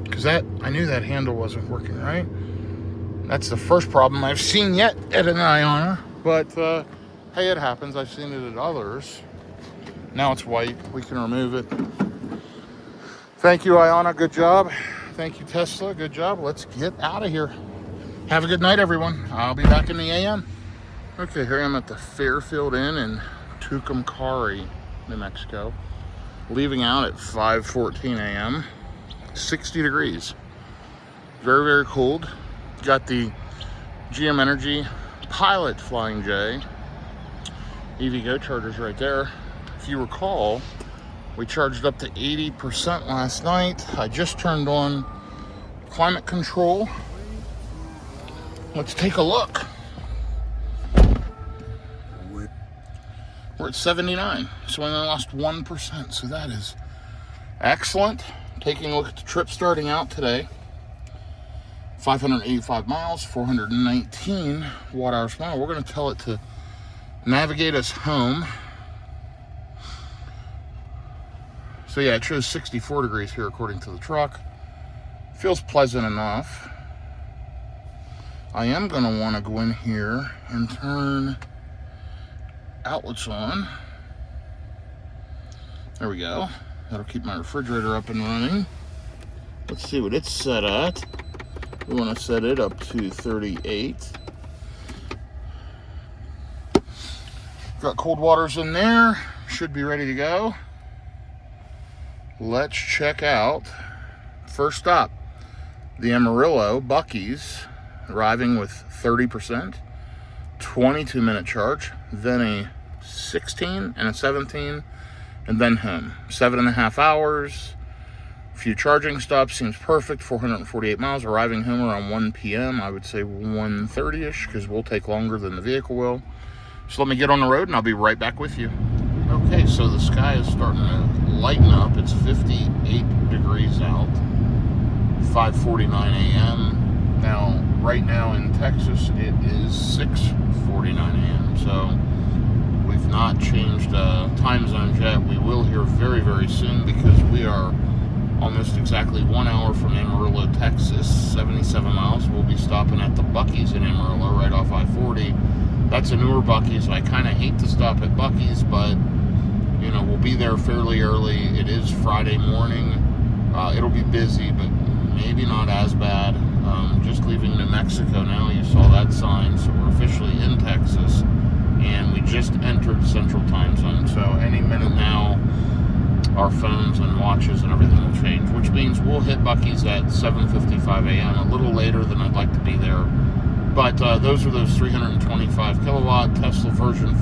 Because I knew that handle wasn't working right. That's the first problem I've seen yet at an Iona. But hey, it happens. I've seen it at others. Now it's white. We can remove it. Thank you, Iona. Good job. Thank you, Tesla. Good job. Let's get out of here. Have a good night, everyone. I'll be back in the AM. Okay, here I am at the Fairfield Inn in Tucumcari, New Mexico. Leaving out at 5:14 a.m. 60 degrees. Very, very cold. Got the GM Energy Pilot Flying J EV Go chargers right there. If you recall, we charged up to 80% last night. I just turned on climate control. Let's take a look. We're at 79, so I only lost 1%, so that is excellent. Taking a look at the trip starting out today. 585 miles, 419 watt hours per mile. We're going to tell it to navigate us home. So yeah, it shows 64 degrees here according to the truck. Feels pleasant enough. I am going to want to go in here and turn outlets on. There we go. That'll keep my refrigerator up and running. Let's see what it's set at. We want to set it up to 38. Got cold waters in there. Should be ready to go. Let's check out. First stop, the Amarillo Buc-ee's, arriving with 30%, 22-minute charge, then a 16 and a 17, and then home. 7.5 hours. Few charging stops, seems perfect. 448 miles, arriving home around 1 p.m. I would say 1:30ish, because we'll take longer than the vehicle will. So let me get on the road and I'll be right back with you. Okay, so the sky is starting to lighten up. It's 58 degrees out. 5:49 a.m. Now, right now in Texas, it is 6:49 a.m. So we've not changed time zones yet. We will here very, very soon, because we are almost exactly 1 hour from Amarillo, Texas, 77 miles. We'll be stopping at the Buc-ee's in Amarillo, right off I-40. That's a newer Buc-ee's. I kind of hate to stop at Buc-ee's, but, you know, we'll be there fairly early. It is Friday morning. It'll be busy, but maybe not as bad. Just leaving New Mexico now, you saw that sign, so we're officially in Texas, and we just entered Central Time Zone, so any minute now, our phones and watches and everything will change, which means we'll hit Buc-ee's at 7:55 a.m., a little later than I'd like to be there. But those are those 325 kilowatt Tesla version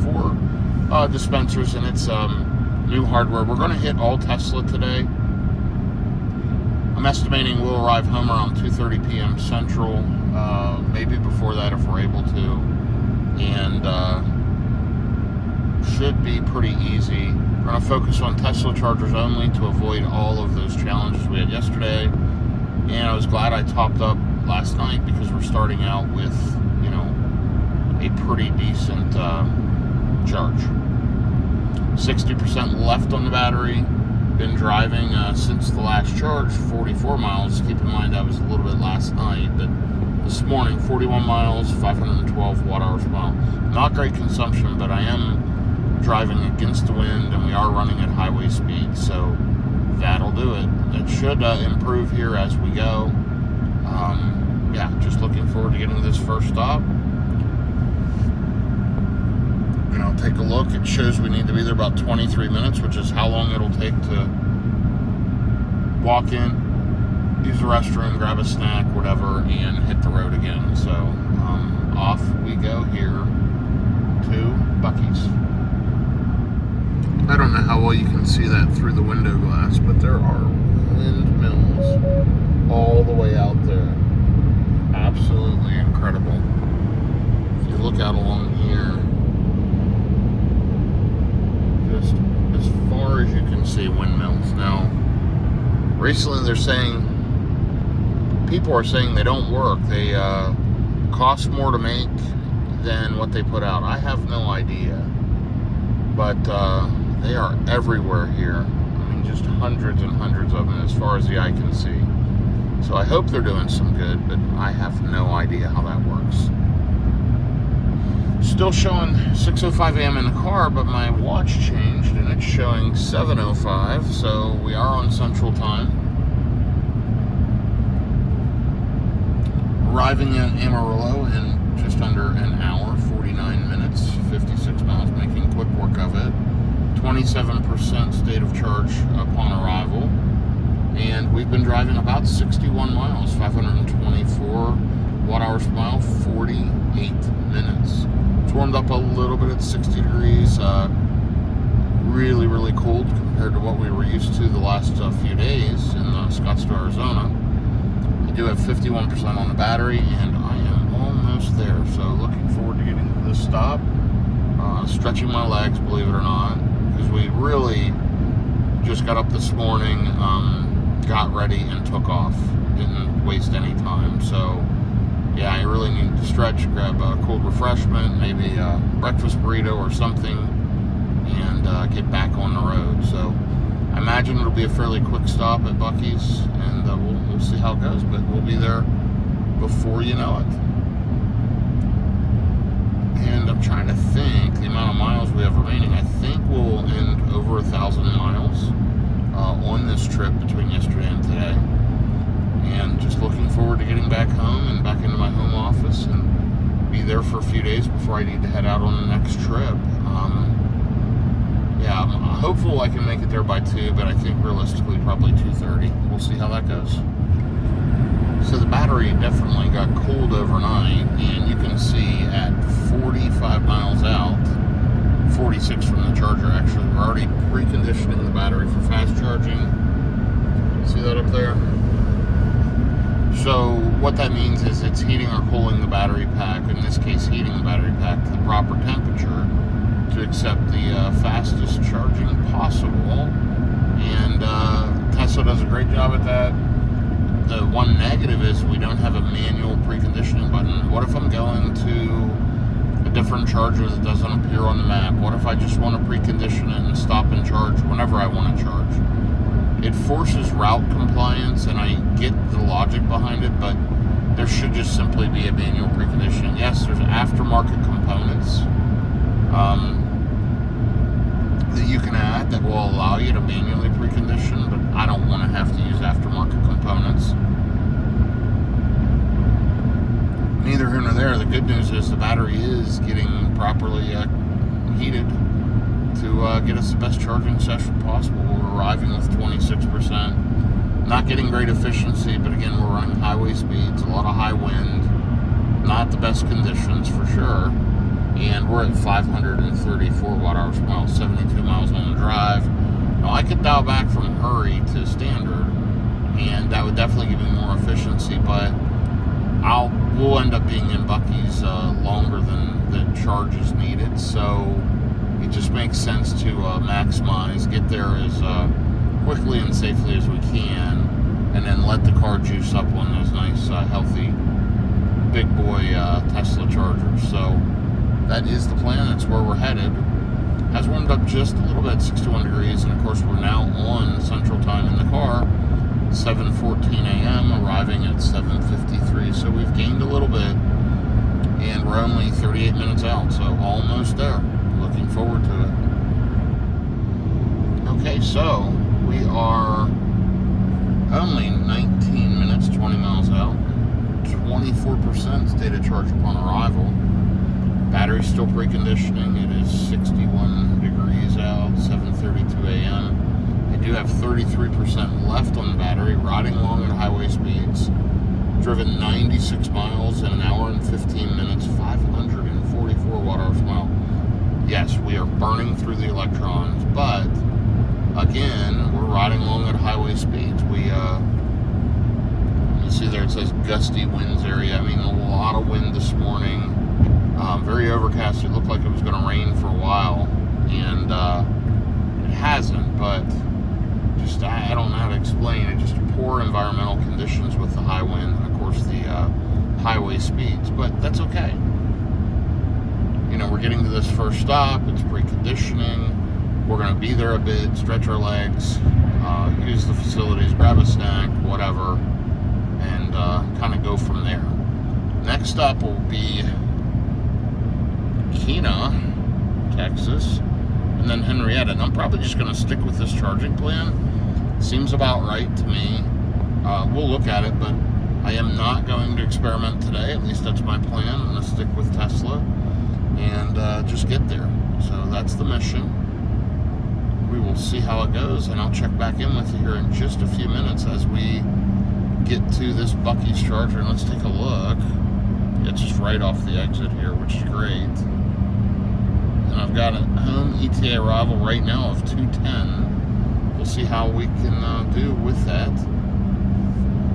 4 dispensers, and it's new hardware. We're going to hit all Tesla today. I'm estimating we'll arrive home around 2:30 p.m. Central, maybe before that if we're able to, and should be pretty easy. We're going to focus on Tesla chargers only to avoid all of those challenges we had yesterday. And I was glad I topped up last night, because we're starting out with, you know, a pretty decent charge. 60% left on the battery. Been driving since the last charge, 44 miles. Keep in mind that was a little bit last night, but this morning, 41 miles, 512 watt hours per mile. Not great consumption, but I am driving against the wind, and we are running at highway speed, so that'll do it. It should improve here as we go. Yeah, just looking forward to getting to this first stop. And I'll take a look. It shows we need to be there about 23 minutes, which is how long it'll take to walk in, use the restroom, grab a snack, whatever, and hit the road again. So off we go here to Buc-ee's. I don't know how well you can see that through the window glass, but there are windmills all the way out there. Absolutely incredible. If you look out along here, Recently they're saying, people are saying they don't work. They cost more to make than what they put out. I have no idea. But they are everywhere here. I mean, just hundreds and hundreds of them as far as the eye can see. So I hope they're doing some good, but I have no idea how that works. Still showing 6:05 a.m. in the car, but my watch changed and it's showing 7:05, so we are on Central Time. Arriving in Amarillo in just under an hour, 49 minutes, 56 miles, making quick work of it. 27% state of charge upon arrival. And we've been driving about 61 miles, 524 watt-hours per mile, 48 minutes. It's warmed up a little bit at 60 degrees. Really, really cold compared to what we were used to the last few days in Scottsdale, Arizona. I do have 51% on the battery, and I am almost there. So looking forward to getting to this stop. Stretching my legs, believe it or not, because we really just got up this morning, got ready, and took off. Didn't waste any time. So yeah, I really need to stretch, grab a cold refreshment, maybe a breakfast burrito or something, and get back on the road. So I imagine it'll be a fairly quick stop at Buc-ee's, and we'll see how it goes, but we'll be there before you know it. And I'm trying to think the amount of miles we have remaining. I think we'll end over 1,000 miles on this trip between yesterday and today. And just looking forward to getting back home and back into my home office and be there for a few days before I need to head out on the next trip. Yeah, I'm hopeful I can make it there by 2, but I think realistically probably 2:30. We'll see how that goes. So the battery definitely got cold overnight, and you can see at 45 miles out, 46 from the charger actually, we're already preconditioning the battery for fast charging. See that up there? So what that means is it's heating or cooling the battery pack, in this case heating the battery pack to the proper temperature to accept the fastest charging possible. And Tesla does a great job at that. The one negative is we don't have a manual preconditioning button. What if I'm going to a different charger that doesn't appear on the map? What if I just want to precondition it and stop and charge whenever I want to charge? It forces route compliance, and I get the logic behind it, but there should just simply be a manual preconditioning. Yes, there's aftermarket components that you can add that will allow you to manually precondition, but I don't want to have to use aftermarket components. Neither here nor there. The good news is the battery is getting properly heated to get us the best charging session possible. We're arriving with 26%. Not getting great efficiency, but again, we're running highway speeds, a lot of high wind, not the best conditions for sure. And we're at 534 watt-hours per mile, 72 miles on the drive. Now, I could dial back from hurry to standard, and that would definitely give me more efficiency, but we'll end up being in Buc-ee's longer than the charge is needed, so it just makes sense to maximize, get there as quickly and safely as we can, and then let the car juice up on those nice, healthy, big boy Tesla chargers. So that is the plan. That's where we're headed. Has warmed up just a little bit, 61 degrees, and of course we're now on Central Time in the car, 7:14 a.m., arriving at 7:53. So we've gained a little bit, and we're only 38 minutes out, so almost there. Looking forward to it. Okay, so we are only 19 minutes, 20 miles out, 24% state of charge upon arrival. Battery's still preconditioning. It is 61 degrees out, 7:32 a.m. I do have 33% left on the battery, riding along at highway speeds. Driven 96 miles in an hour and 15 minutes, 544 watt-hours per mile. Yes, we are burning through the electrons, but again, we're riding along at highway speeds. You see there it says gusty winds area. I mean, a lot of wind this morning. Very overcast. It looked like it was going to rain for a while, and it hasn't, but just I don't know how to explain. It just poor environmental conditions with the high wind and, of course, the highway speeds, but that's okay. You know, we're getting to this first stop. It's preconditioning. We're going to be there a bit, stretch our legs, use the facilities, grab a snack, whatever, and kind of go from there. Next stop will be Iona, Texas, and then Henrietta. And I'm probably just going to stick with this charging plan. Seems about right to me. We'll look at it, but I am not going to experiment today. At least that's my plan. I'm going to stick with Tesla and just get there. So that's the mission. We will see how it goes, and I'll check back in with you here in just a few minutes as we get to this Buc-ee's charger. And let's take a look. It's just right off the exit here, which is great. And I've got a home ETA arrival right now of 2:10. We'll see how we can do with that.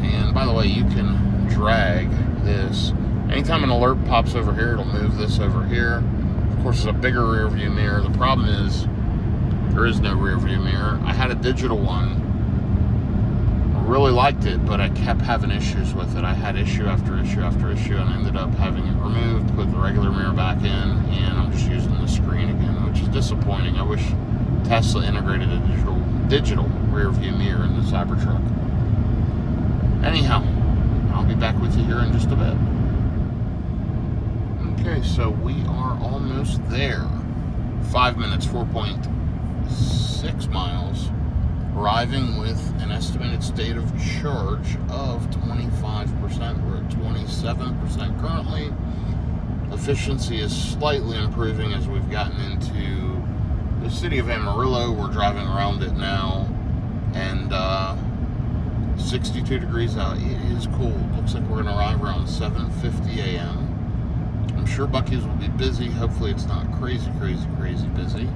And by the way, you can drag this. Anytime an alert pops over here, it'll move this over here. Of course, it's a bigger rear view mirror. The problem is there is no rear view mirror. I had a digital one. I really liked it, but I kept having issues with it. I had issue after issue after issue, and I ended up having it removed, put the regular mirror back in, and I'm just using the screen again, which is disappointing. I wish Tesla integrated a digital rear view mirror in the Cybertruck. Anyhow, I'll be back with you here in just a bit. Okay, so we are almost there. 5 minutes, 4.6 miles. Arriving with an estimated state of charge of 25%. We're at 27% currently. Efficiency is slightly improving as we've gotten into the city of Amarillo. We're driving around it now, and 62 degrees out. It is cold. Looks like we're going to arrive around 7:50 a.m. I'm sure Buc-ee's will be busy. Hopefully it's not crazy busy.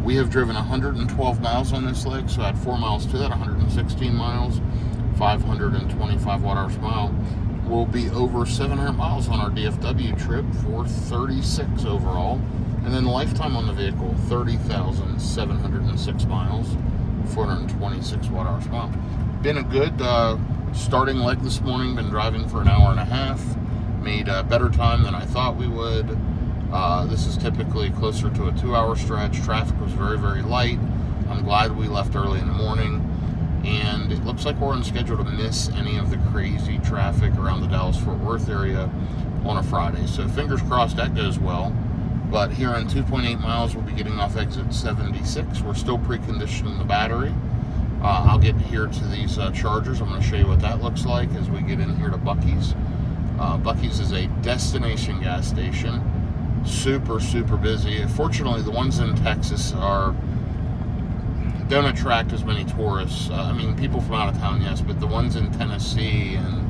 We have driven 112 miles on this leg, so add 4 miles to that, 116 miles, 525 watt-hours per mile. We'll be over 700 miles on our DFW trip for 36 overall. And then lifetime on the vehicle, 30,706 miles, 426 watt-hours per mile. Been a good starting leg this morning. Been driving for an hour and a half. Made a better time than I thought we would. This is typically closer to a 2-hour stretch. Traffic was very light. I'm glad we left early in the morning. And it looks like we're on schedule to miss any of the crazy traffic around the Dallas-Fort Worth area on a Friday. So fingers crossed that goes well. But here in 2.8 miles, we'll be getting off exit 76. We're still preconditioning the battery. I'll get here to these chargers. I'm going to show you what that looks like as we get in here to Buc-ee's. Buc-ee's is a destination gas station. Super busy. Fortunately, the ones in Texas don't attract as many tourists. I mean, people from out of town, yes, but the ones in Tennessee and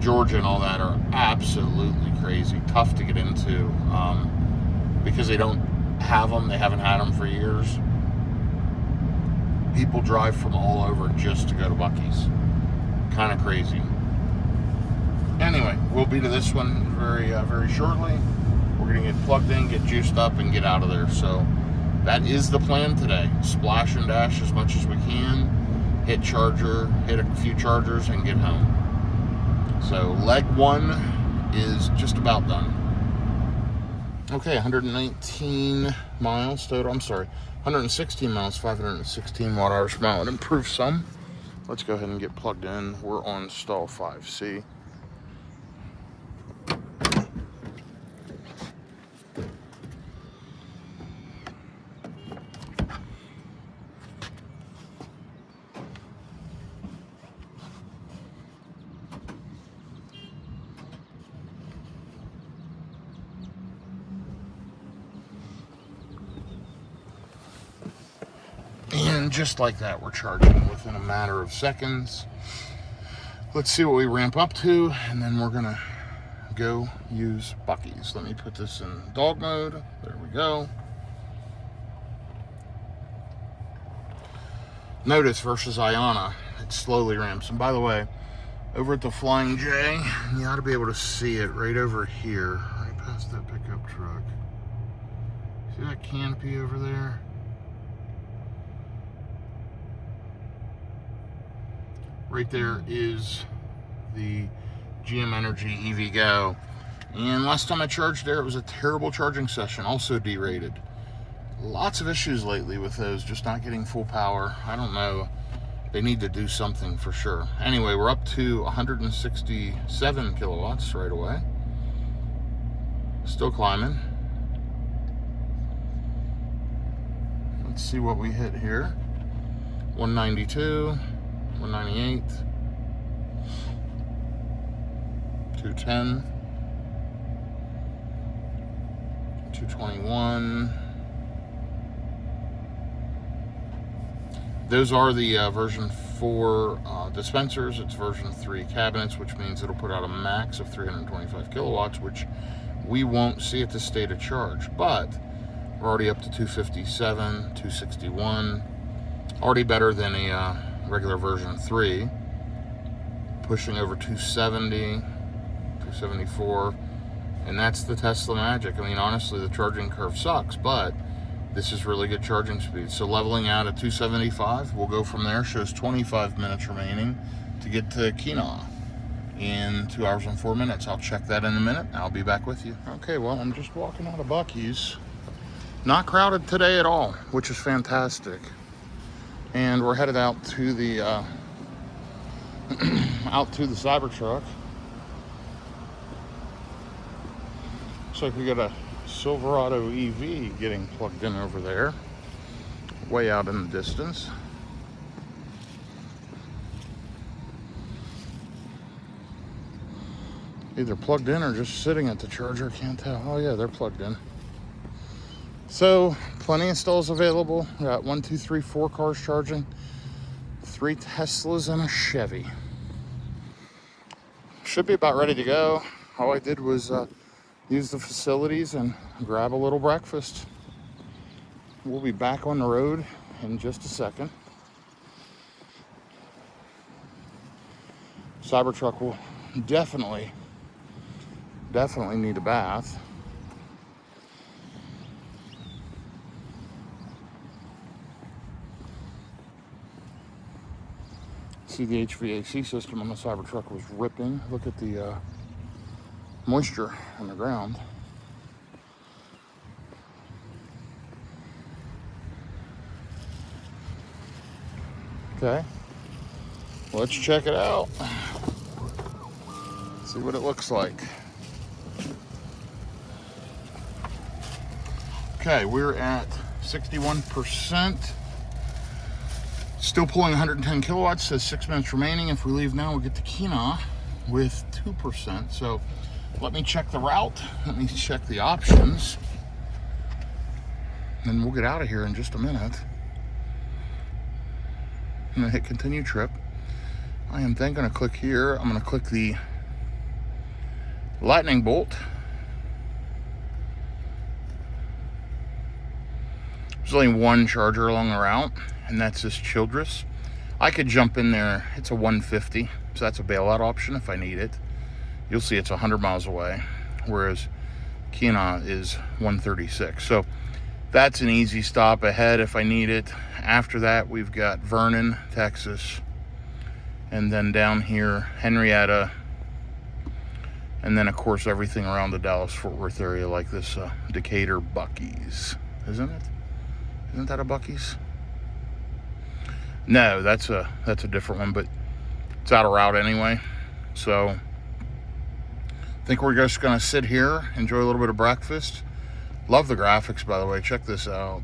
Georgia and all that are absolutely crazy. Tough to get into because they don't have them. They haven't had them for years. People drive from all over just to go to Buc-ee's. Kind of crazy. Anyway, we'll be to this one very shortly. We're going to get plugged in, get juiced up, and get out of there. So that is the plan today. Splash and dash as much as we can. Hit a few chargers, and get home. So leg one is just about done. Okay, 119 miles total. I'm sorry, 116 miles, 516 watt-hours per mile. It improved some. Let's go ahead and get plugged in. We're on stall 5C. And just like that, we're charging within a matter of seconds. Let's see what we ramp up to, and then we're gonna go use Buc-ee's. Let me put this in dog mode. There we go. Notice versus Iona, it slowly ramps. And by the way, over at the Flying J, you ought to be able to see it right over here, right past that pickup truck. See that canopy over there? Right there is the GM Energy EV Go. And last time I charged there, it was a terrible charging session, also derated. Lots of issues lately with those, just not getting full power. I don't know. They need to do something for sure. Anyway, we're up to 167 kilowatts right away. Still climbing. Let's see what we hit here. 192, 198, 210, 221. Those are the version 4 dispensers. It's version 3 cabinets, which means it'll put out a max of 325 kilowatts, which we won't see at the state of charge. But we're already up to 257, 261. Already better than a regular version 3. Pushing over 270, 274. And that's the Tesla magic. I mean, honestly, the charging curve sucks, but this is really good charging speed. So leveling out at 275, we'll go from there. Shows 25 minutes remaining to get to Iona in 2 hours and 4 minutes. I'll check that in a minute. I'll be back with you. Okay, well, I'm just walking out of Buc-ee's. Not crowded today at all, which is fantastic. And we're headed out to the Cybertruck. Looks like we got a Silverado EV getting plugged in over there, way out in the distance. Either plugged in or just sitting at the charger, can't tell. Oh yeah, they're plugged in. So plenty of stalls available. We got 1, 2, 3, 4 cars charging, 3 Teslas and a Chevy. Should be about ready to go. All I did was use the facilities and grab a little breakfast. We'll be back on the road in just a second. Cybertruck will definitely need a bath. See, the HVAC system on the Cybertruck was ripping. Look at the moisture on the ground. Okay, let's check it out. See what it looks like. Okay, we're at 61%. Still pulling 110 kilowatts, says 6 minutes remaining. If we leave now, we'll get to Iona with 2%. So let me check the route. Let me check the options. And we'll get out of here in just a minute. I'm gonna hit continue trip. I am then gonna click here. I'm gonna click the lightning bolt. There's only one charger along the route, and that's this Childress. I could jump in there. It's a 150, so that's a bailout option if I need it. You'll see it's 100 miles away, whereas Iona is 136. So that's an easy stop ahead if I need it. After that, we've got Vernon, Texas, and then down here, Henrietta, and then, of course, everything around the Dallas-Fort Worth area, like this Decatur Buc-ee's, isn't it? Isn't that a Buc-ee's? No, that's a different one, but it's out of route anyway. So I think we're just gonna sit here, enjoy a little bit of breakfast. Love the graphics, by the way. Check this out.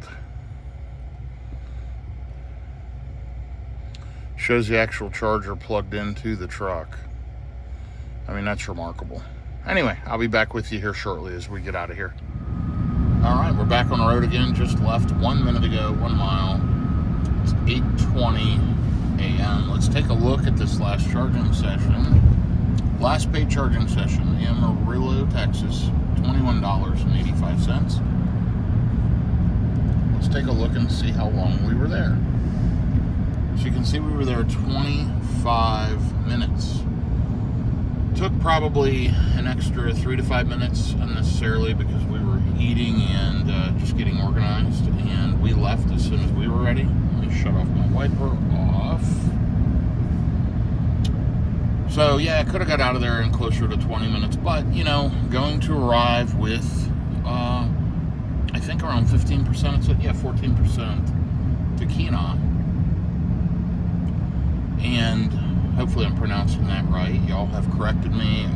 Shows the actual charger plugged into the truck. I mean, that's remarkable. Anyway, I'll be back with you here shortly as we get out of here. All right, we're back on the road again. Just left 1 minute ago, 1 mile. It's 8:20 a.m. Let's take a look at this last charging session. Last paid charging session, Amarillo, Texas, $21.85. Let's take a look and see how long we were there. So you can see we were there 25 minutes. Took probably an extra 3 to 5 minutes unnecessarily because we were eating and just getting organized, and we left as soon as we were ready. Let me shut off my wiper off. So yeah, I could have got out of there in closer to 20 minutes, but you know, going to arrive with I think around 15%, so yeah, 14% to quinoa. And hopefully I'm pronouncing that right. Y'all have corrected me.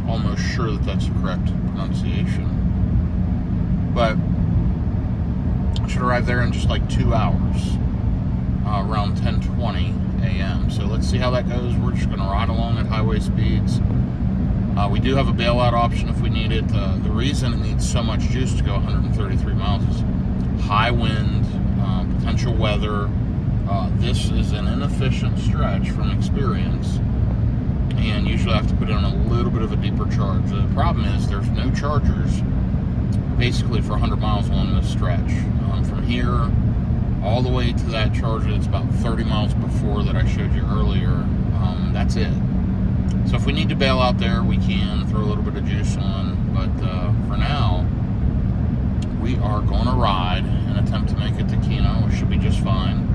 Almost sure that that's the correct pronunciation. But I should arrive there in just like 2 hours, around 10:20 a.m. So let's see how that goes. We're just going to ride along at highway speeds. We do have a bailout option if we need it. The reason it needs so much juice to go 133 miles is high wind, potential weather. This is an inefficient stretch from experience, and usually I have to put in a little bit of a deeper charge. The problem is there's no chargers basically for 100 miles along this stretch. From here all the way to that charger that's about 30 miles before that I showed you earlier, that's it. So if we need to bail out there, we can throw a little bit of juice on, but for now, we are going to ride and attempt to make it to Keno, which should be just fine.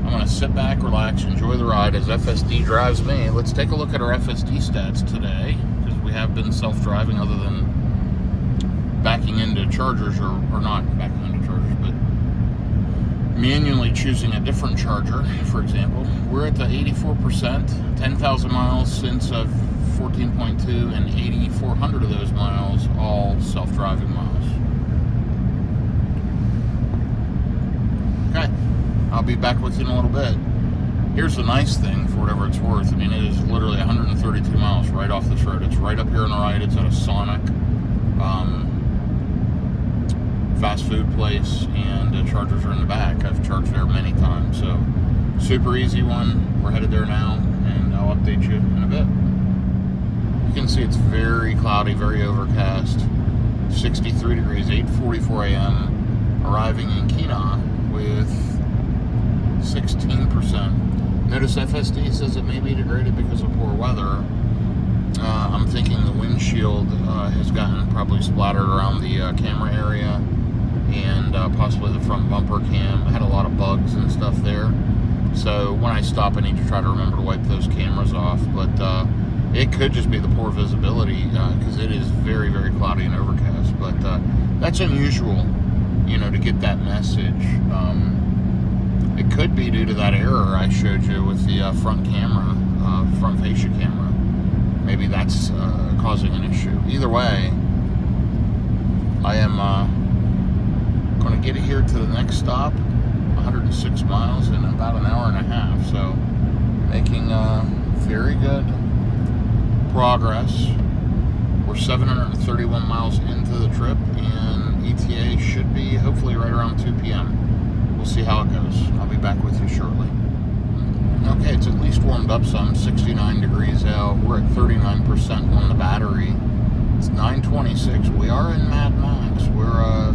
I'm going to sit back, relax, enjoy the ride as FSD drives me. Let's take a look at our FSD stats today, because we have been self-driving other than backing into chargers, or not backing into chargers, but manually choosing a different charger, for example. We're at the 84%, 10,000 miles since 14.2, and 8,400 of those miles all self-driving miles. Okay, I'll be back with you in a little bit. Here's the nice thing, for whatever it's worth. I mean, it is literally 132 miles right off this road. It's right up here on the right. It's at a Scenic fast food place, and the chargers are in the back. I've charged there many times, so super easy one. We're headed there now, and I'll update you in a bit. You can see it's very cloudy, very overcast. 63 degrees, 8:44 a.m. Arriving in Kena with 16%. Notice FSD says it may be degraded because of poor weather. I'm thinking the windshield has gotten probably splattered around the camera area, and possibly the front bumper cam. I had a lot of bugs and stuff there. So when I stop, I need to try to remember to wipe those cameras off. But it could just be the poor visibility, because it is very, very cloudy and overcast. But that's unusual, you know, to get that message. It could be due to that error I showed you with the front camera, front fascia camera. Maybe that's causing an issue. Either way, I am going to get it here to the next stop, 106 miles in about an hour and a half. So making very good progress. We're 731 miles into the trip, and ETA should be hopefully right around 2 p.m. We'll see how it goes. I'll be back with you shortly. Okay, it's at least warmed up some, 69 degrees out. We're at 39% on the battery. It's 9:26. We are in Mad Max. We're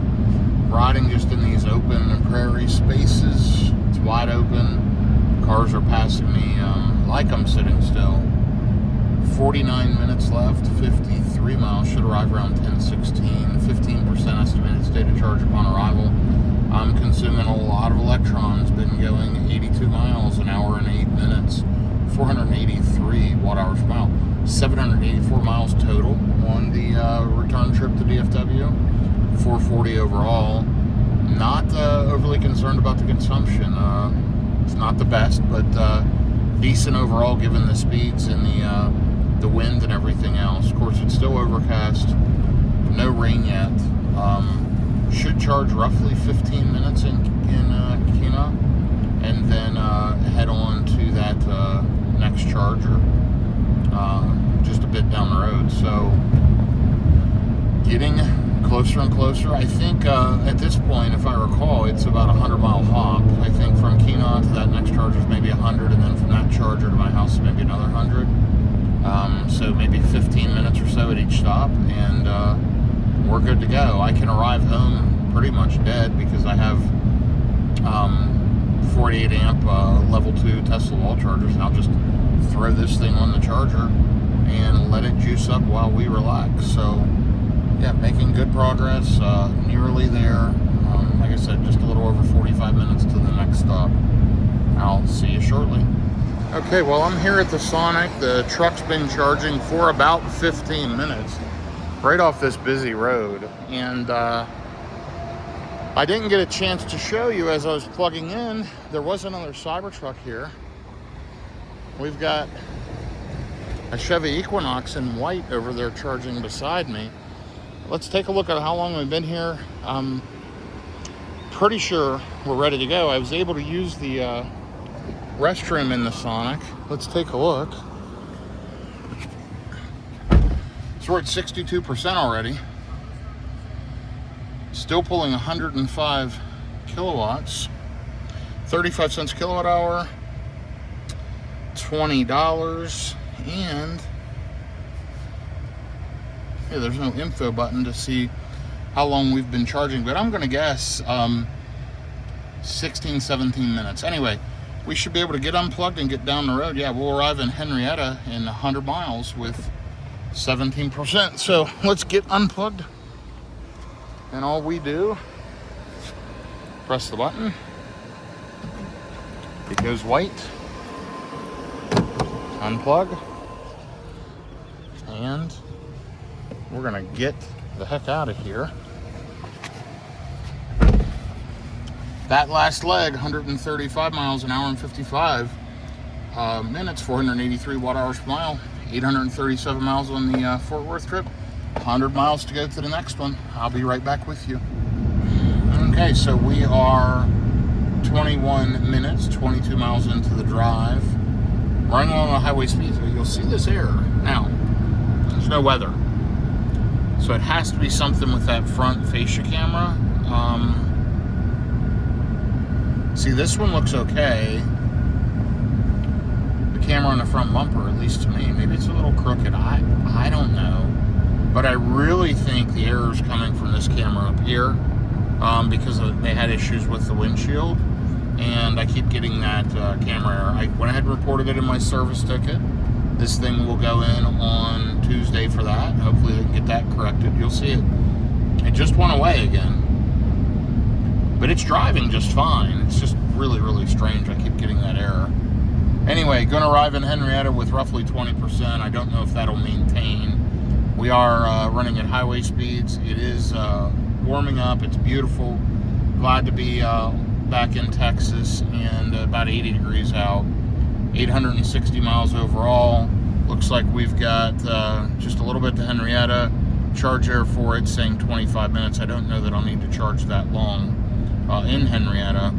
riding just in these open prairie spaces. It's wide open. Cars are passing me like I'm sitting still. 49 minutes left, 53 miles. Should arrive around 10:16. 15% estimated state of charge upon arrival. I'm consuming a lot of electrons. Been going 82 miles an hour and 8 minutes. 483 watt-hours per mile. 784 miles total on the return trip to DFW. 440 overall. Not overly concerned about the consumption. It's not the best, but decent overall given the speeds and the wind and everything else. Of course, it's still overcast. No rain yet. Should charge roughly 15 minutes in Kena, and then head on to that next charger just a bit down the road. So getting closer and closer. I think at this point, if I recall, it's about a 100-mile hop. I think from Kena to that next charger is maybe 100, and then from that charger to my house maybe another 100. So maybe 15 minutes or so at each stop, and we're good to go. I can arrive home pretty much dead because I have 48 amp level 2 Tesla wall chargers, and I'll just throw this thing on the charger and let it juice up while we relax. So yeah, making good progress, nearly there. Like I said, just a little over 45 minutes to the next stop. I'll see you shortly. Okay, well, I'm here at the Sonic. The truck's been charging for about 15 minutes right off this busy road. And I didn't get a chance to show you as I was plugging in. There was another Cybertruck here. We've got a Chevy Equinox in white over there charging beside me. Let's take a look at how long we've been here. I'm pretty sure we're ready to go. I was able to use the restroom in the Sonic. Let's take a look. So we're at 62% already. Still pulling 105 kilowatts. 35 cents kilowatt hour. $20. And yeah, there's no info button to see how long we've been charging, but I'm gonna guess 16, 17 minutes. Anyway, we should be able to get unplugged and get down the road. Yeah, we'll arrive in Henrietta in 100 miles with 17%. So let's get unplugged. And all we do, press the button. It goes white. Unplug. And we're gonna get the heck out of here. That last leg, 135 miles an hour and 55 minutes, 483 watt hours per mile, 837 miles on the Fort Worth trip, 100 miles to go to the next one. I'll be right back with you. Okay, so we are 21 minutes, 22 miles into the drive, running on a highway speed. So you'll see this error. Now, there's no weather, so it has to be something with that front fascia camera. See, this one looks okay. The camera on the front bumper, at least to me, maybe it's a little crooked. I don't know. But I really think the error is coming from this camera up here because they had issues with the windshield. And I keep getting that camera error. I went ahead and reported it in my service ticket. This thing will go in on Tuesday for that. Hopefully they can get that corrected. You'll see it. It just went away again. But it's driving just fine. It's just really, really strange. I keep getting that error. Anyway, going to arrive in Henrietta with roughly 20%. I don't know if that'll maintain. We are running at highway speeds. It is warming up. It's beautiful. Glad to be back in Texas, and about 80 degrees out. 860 miles overall. Looks like we've got just a little bit to Henrietta. Charge air for it saying 25 minutes. I don't know that I'll need to charge that long in Henrietta.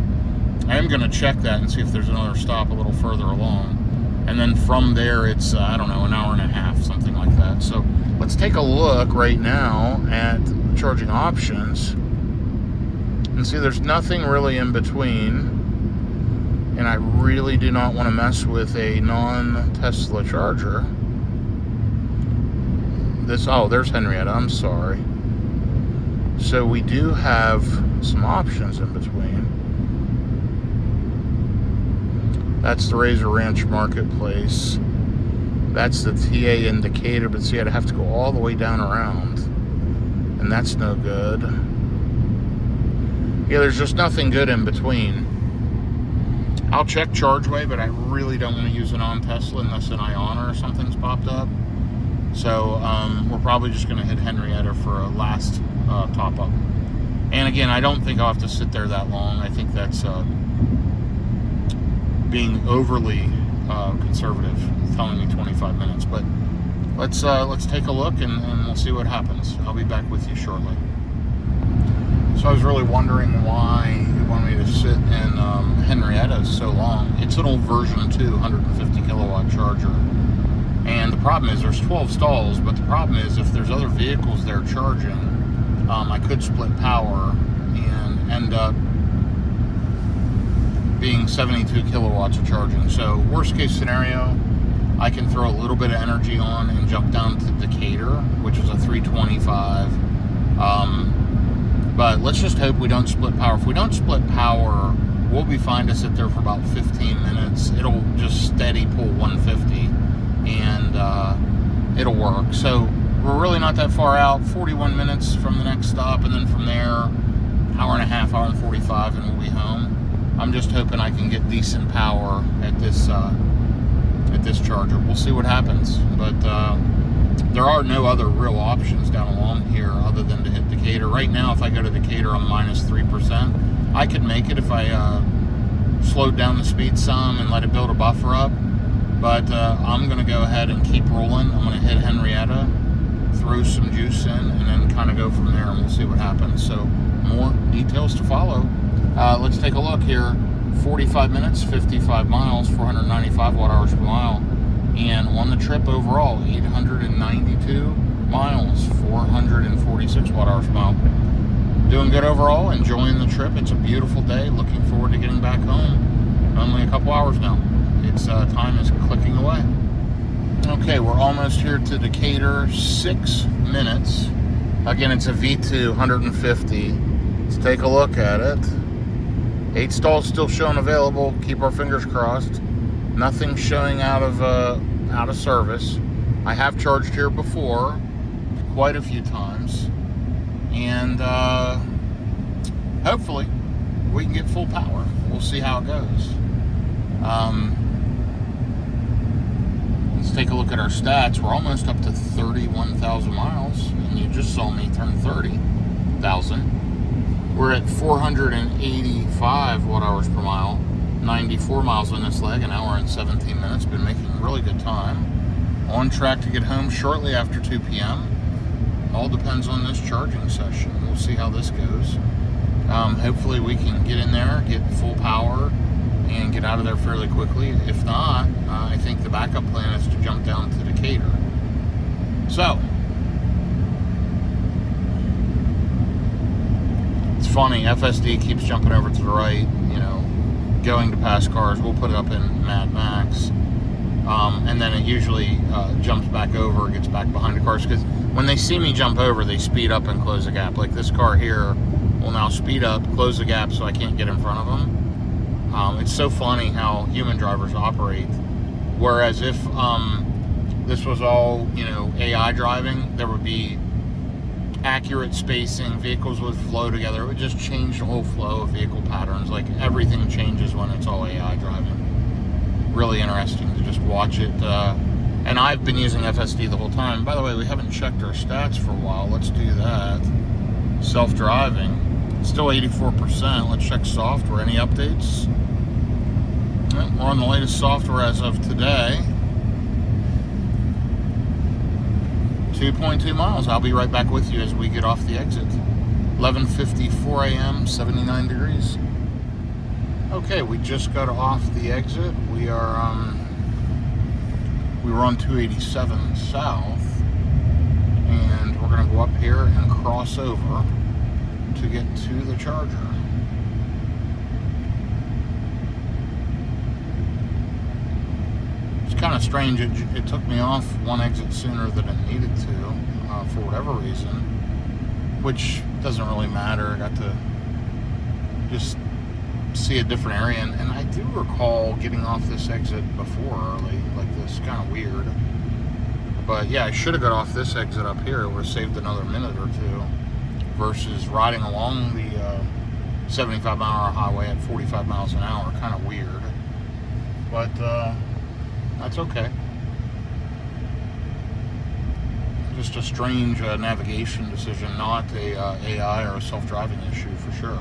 I am going to check that and see if there's another stop a little further along. And then from there, it's, I don't know, an hour and a half, something like that. So let's take a look right now at charging options. And see, there's nothing really in between. And I really do not want to mess with a non-Tesla charger. There's Henrietta, I'm sorry. So we do have some options in between. That's the Razor Ranch Marketplace. That's the TA indicator, but see, I'd have to go all the way down around. And that's no good. Yeah, there's just nothing good in between. I'll check ChargeWay, but I really don't want to use a non-Tesla unless an Iona or something's popped up. So we're probably just going to hit Henrietta for a last top-up. And again, I don't think I'll have to sit there that long. I think that's being overly conservative, telling me 25 minutes. But let's take a look and we'll see what happens. I'll be back with you shortly. So I was really wondering why you wanted me to sit in Henrietta so long. It's an old version 2, 150 kilowatt charger. And the problem is there's 12 stalls, but the problem is if there's other vehicles there charging, I could split power and end up being 72 kilowatts of charging. So worst case scenario, I can throw a little bit of energy on and jump down to Decatur, which is a 325. But let's just hope we don't split power. If we don't split power, we'll be fine to sit there for about 15 minutes. It'll just steady pull 150 and it'll work. So we're really not that far out, 41 minutes from the next stop, and then from there, hour and a half, hour and 45, and we'll be home. I'm just hoping I can get decent power at this at this charger. We'll see what happens, but there are no other real options down along here other than to hit Decatur. Right now, if I go to Decatur, I'm minus 3%. I could make it if I slowed down the speed some and let it build a buffer up, but I'm going to go ahead and keep rolling. I'm going to hit Henrietta, throw some juice in, and then kind of go from there, and we'll see what happens. So more details to follow. Let's take a look here. 45 minutes, 55 miles, 495 watt-hours per mile, and on the trip overall, 892 miles, 446 watt-hours per mile. Doing good overall, enjoying the trip. It's a beautiful day. Looking forward to getting back home. Only a couple hours now. It's time is clicking away. Okay, we're almost here to Decatur. 6 minutes. Again, it's a V2 150. Let's take a look at it. 8 stalls still showing available. Keep our fingers crossed. Nothing showing out of service. I have charged here before, quite a few times, and hopefully we can get full power. We'll see how it goes. Let's take a look at our stats. We're almost up to 31,000 miles, and you just saw me turn 30,000. We're at 485 watt-hours per mile, 94 miles on this leg, an hour and 17 minutes. Been making really good time. On track to get home shortly after 2 p.m. All depends on this charging session. We'll see how this goes. Hopefully we can get in there, get full power, and get out of there fairly quickly. If not, I think the backup plan is to jump down to Decatur. So, it's funny, FSD keeps jumping over to the right, going to pass cars. We'll put it up in Mad Max. And then it usually jumps back over, gets back behind the cars, because when they see me jump over, they speed up and close the gap. Like this car here will now speed up, close the gap so I can't get in front of them. It's so funny how human drivers operate. Whereas if this was all, AI driving, there would be accurate spacing, vehicles would flow together. It would just change the whole flow of vehicle patterns. Like everything changes when it's all AI driving. Really interesting to just watch it. And I've been using FSD the whole time. By the way, we haven't checked our stats for a while. Let's do that. Self-driving, still 84%. Let's check software. Any updates? We're on the latest software as of today. 2.2 miles. I'll be right back with you as we get off the exit. 11:54 a.m., 79 degrees. Okay, we just got off the exit. We were on 287 south, and we're going to go up here and cross over to get to the charger. It's kind of strange. It took me off one exit sooner than it needed to, for whatever reason, which doesn't really matter. I got to just see a different area, and I do recall getting off this exit before early, like this, kind of weird. But yeah, I should have got off this exit up here. It would have saved another minute or two versus riding along the 75-mile-an-hour highway at 45 miles an hour. Kind of weird, but that's okay. Just a strange navigation decision, not a AI or a self-driving issue for sure.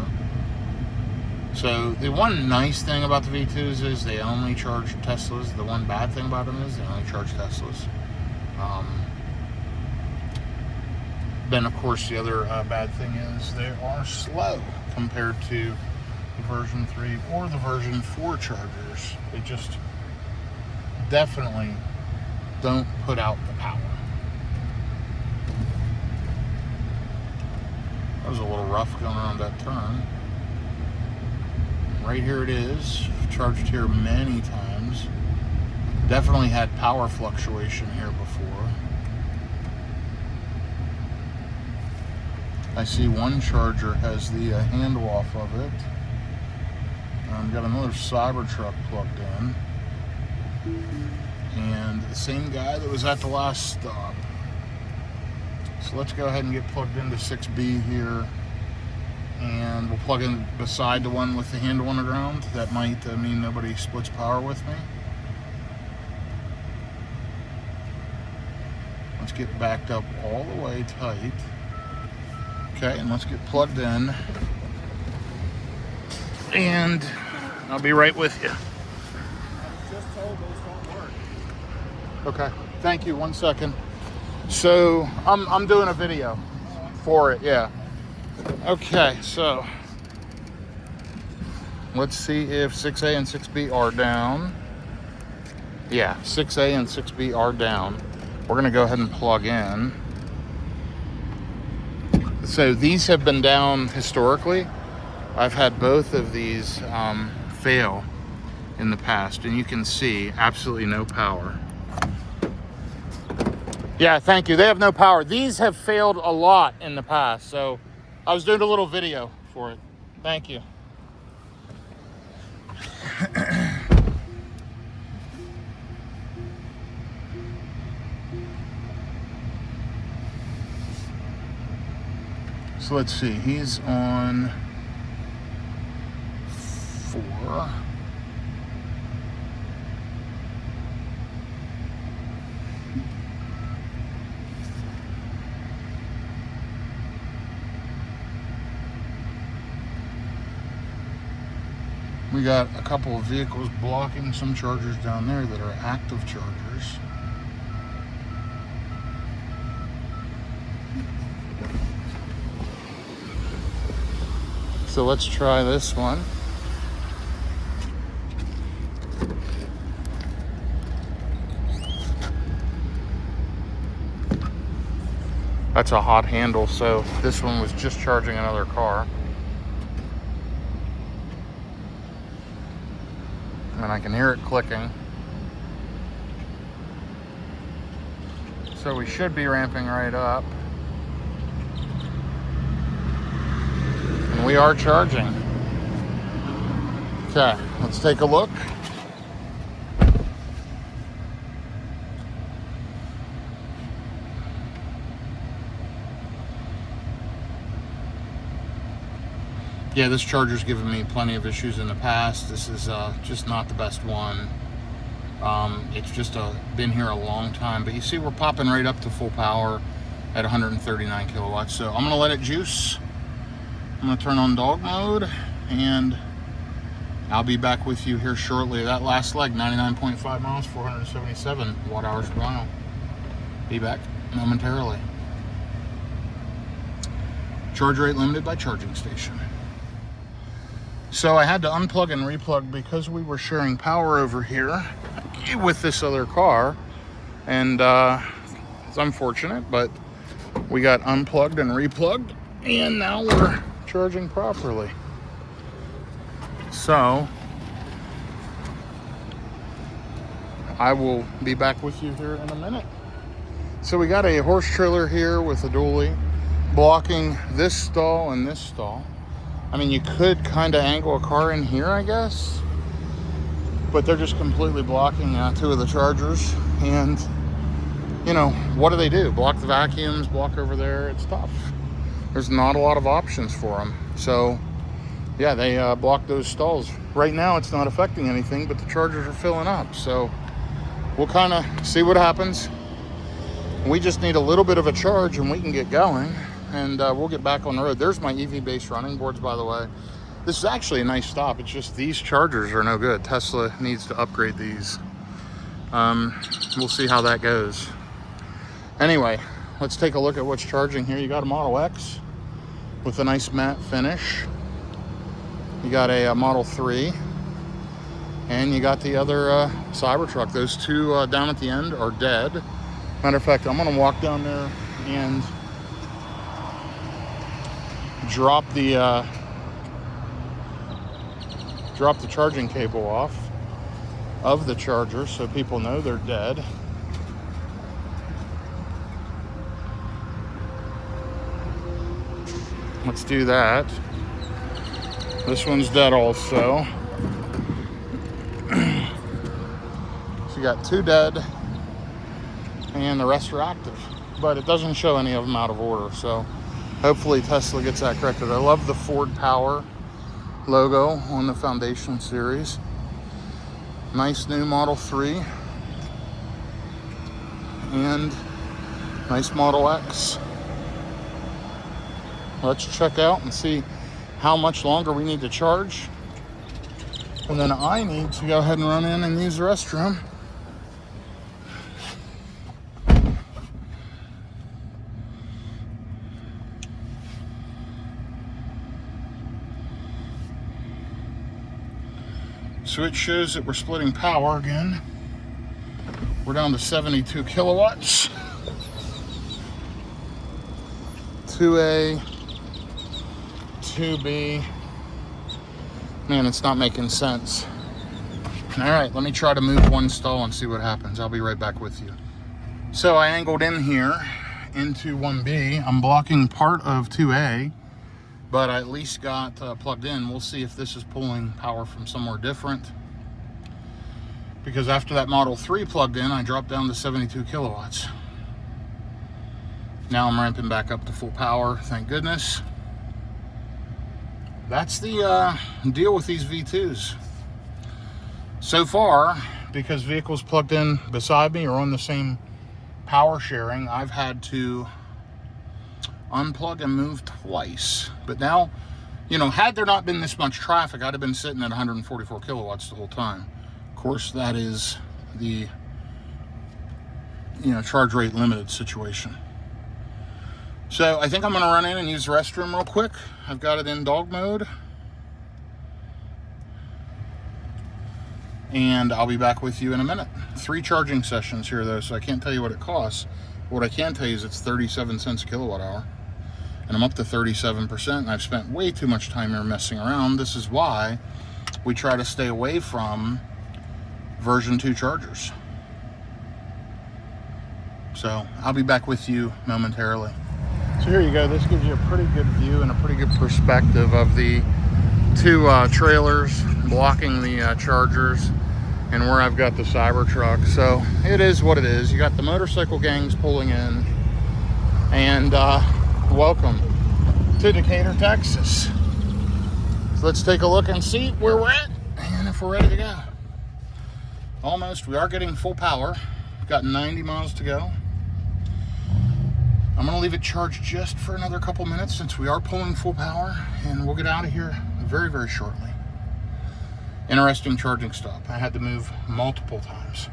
So the one nice thing about the V2s is they only charge Teslas. The one bad thing about them is they only charge Teslas. Then of course the other bad thing is they are slow compared to the version 3 or the version 4 chargers. They just definitely don't put out the power. That was a little rough going around that turn. Right here it is. Charged here many times. Definitely had power fluctuation here before. I see one charger has the handle off of it. Got another Cybertruck plugged in. And the same guy that was at the last stop. So let's go ahead and get plugged into 6B here. And we'll plug in beside the one with the handle on the ground. That might mean nobody splits power with me. let's get backed up all the way tight. Okay, and let's get plugged in. And I'll be right with you. I was just told those don't work. Okay, thank you. 1 second. So I'm doing a video for it, yeah. Okay, so let's see if 6A and 6B are down. Yeah, 6A and 6B are down. We're gonna go ahead and plug in. So these have been down historically. I've had both of these fail in the past, and you can see absolutely no power. Yeah, thank you. They have no power. These have failed a lot in the past, so I was doing a little video for it. Thank you. So let's see, he's on 4. We got a couple of vehicles blocking some chargers down there that are active chargers. So let's try this one. That's a hot handle, so this one was just charging another car. And I can hear it clicking. So we should be ramping right up. And we are charging. Okay, let's take a look. Yeah, this charger's given me plenty of issues in the past. This is just not the best one. It's just been here a long time. But you see we're popping right up to full power at 139 kilowatts. So I'm gonna let it juice. I'm gonna turn on dog mode, and I'll be back with you here shortly. That last leg, 99.5 miles, 477 watt hours per mile. Be back momentarily. Charge rate limited by charging station. So I had to unplug and replug because we were sharing power over here with this other car, and it's unfortunate, but we got unplugged and replugged, and now we're charging properly. So I will be back with you here in a minute. So we got a horse trailer here with a dually blocking this stall and this stall. I mean, you could kind of angle a car in here, I guess, but they're just completely blocking 2 of the chargers. And, you know, what do? Block the vacuums, block over there. It's tough. There's not a lot of options for them. So, yeah, they block those stalls. Right now, it's not affecting anything, but the chargers are filling up. So we'll kind of see what happens. We just need a little bit of a charge, and we can get going. And we'll get back on the road. There's my EV-based running boards, by the way. This is actually a nice stop. It's just these chargers are no good. Tesla needs to upgrade these. We'll see how that goes. Anyway, let's take a look at what's charging here. You got a Model X with a nice matte finish. You got a Model 3. And you got the other Cybertruck. Those 2 down at the end are dead. Matter of fact, I'm going to walk down there and drop the charging cable off of the charger so people know they're dead. Let's do that. This one's dead also. So you got 2 dead and the rest are active, but it doesn't show any of them out of order, so hopefully Tesla gets that corrected. I love the Ford Power logo on the Foundation series. Nice new Model 3. And Nice Model X. Let's check out and see how much longer we need to charge. And then I need to go ahead and run in and use the restroom. So it shows that we're splitting power again. We're down to 72 kilowatts. 2A, 2B. Man, it's not making sense. All right, let me try to move one stall and see what happens. I'll be right back with you. So I angled in here into 1B. I'm blocking part of 2A, but I at least got plugged in. We'll see if this is pulling power from somewhere different. Because after that Model 3 plugged in, I dropped down to 72 kilowatts. Now I'm ramping back up to full power, thank goodness. That's the deal with these V2s. So far, because vehicles plugged in beside me are on the same power sharing, I've had to unplug and move twice. But now, you know, had there not been this much traffic, I'd have been sitting at 144 kilowatts the whole time. Of course, that is the, you know, charge rate limited situation. So I think I'm going to run in and use the restroom real quick. I've got it in dog mode. And I'll be back with you in a minute. 3 charging sessions here though, so I can't tell you what it costs. What I can tell you is it's 37 cents a kilowatt hour. And I'm up to 37%, and I've spent way too much time here messing around. This is why we try to stay away from version 2 chargers. So I'll be back with you momentarily. So here you go. This gives you a pretty good view and a pretty good perspective of the 2 trailers blocking the chargers and where I've got the Cybertruck. So it is what it is. You got the motorcycle gangs pulling in, and welcome to Decatur, Texas. So let's take a look and see where we're at and if we're ready to go. Almost. We are getting full power. We've got 90 miles to go. I'm going to leave it charged just for another couple minutes since we are pulling full power, and we'll get out of here very, very shortly. Interesting charging stop. I had to move multiple times.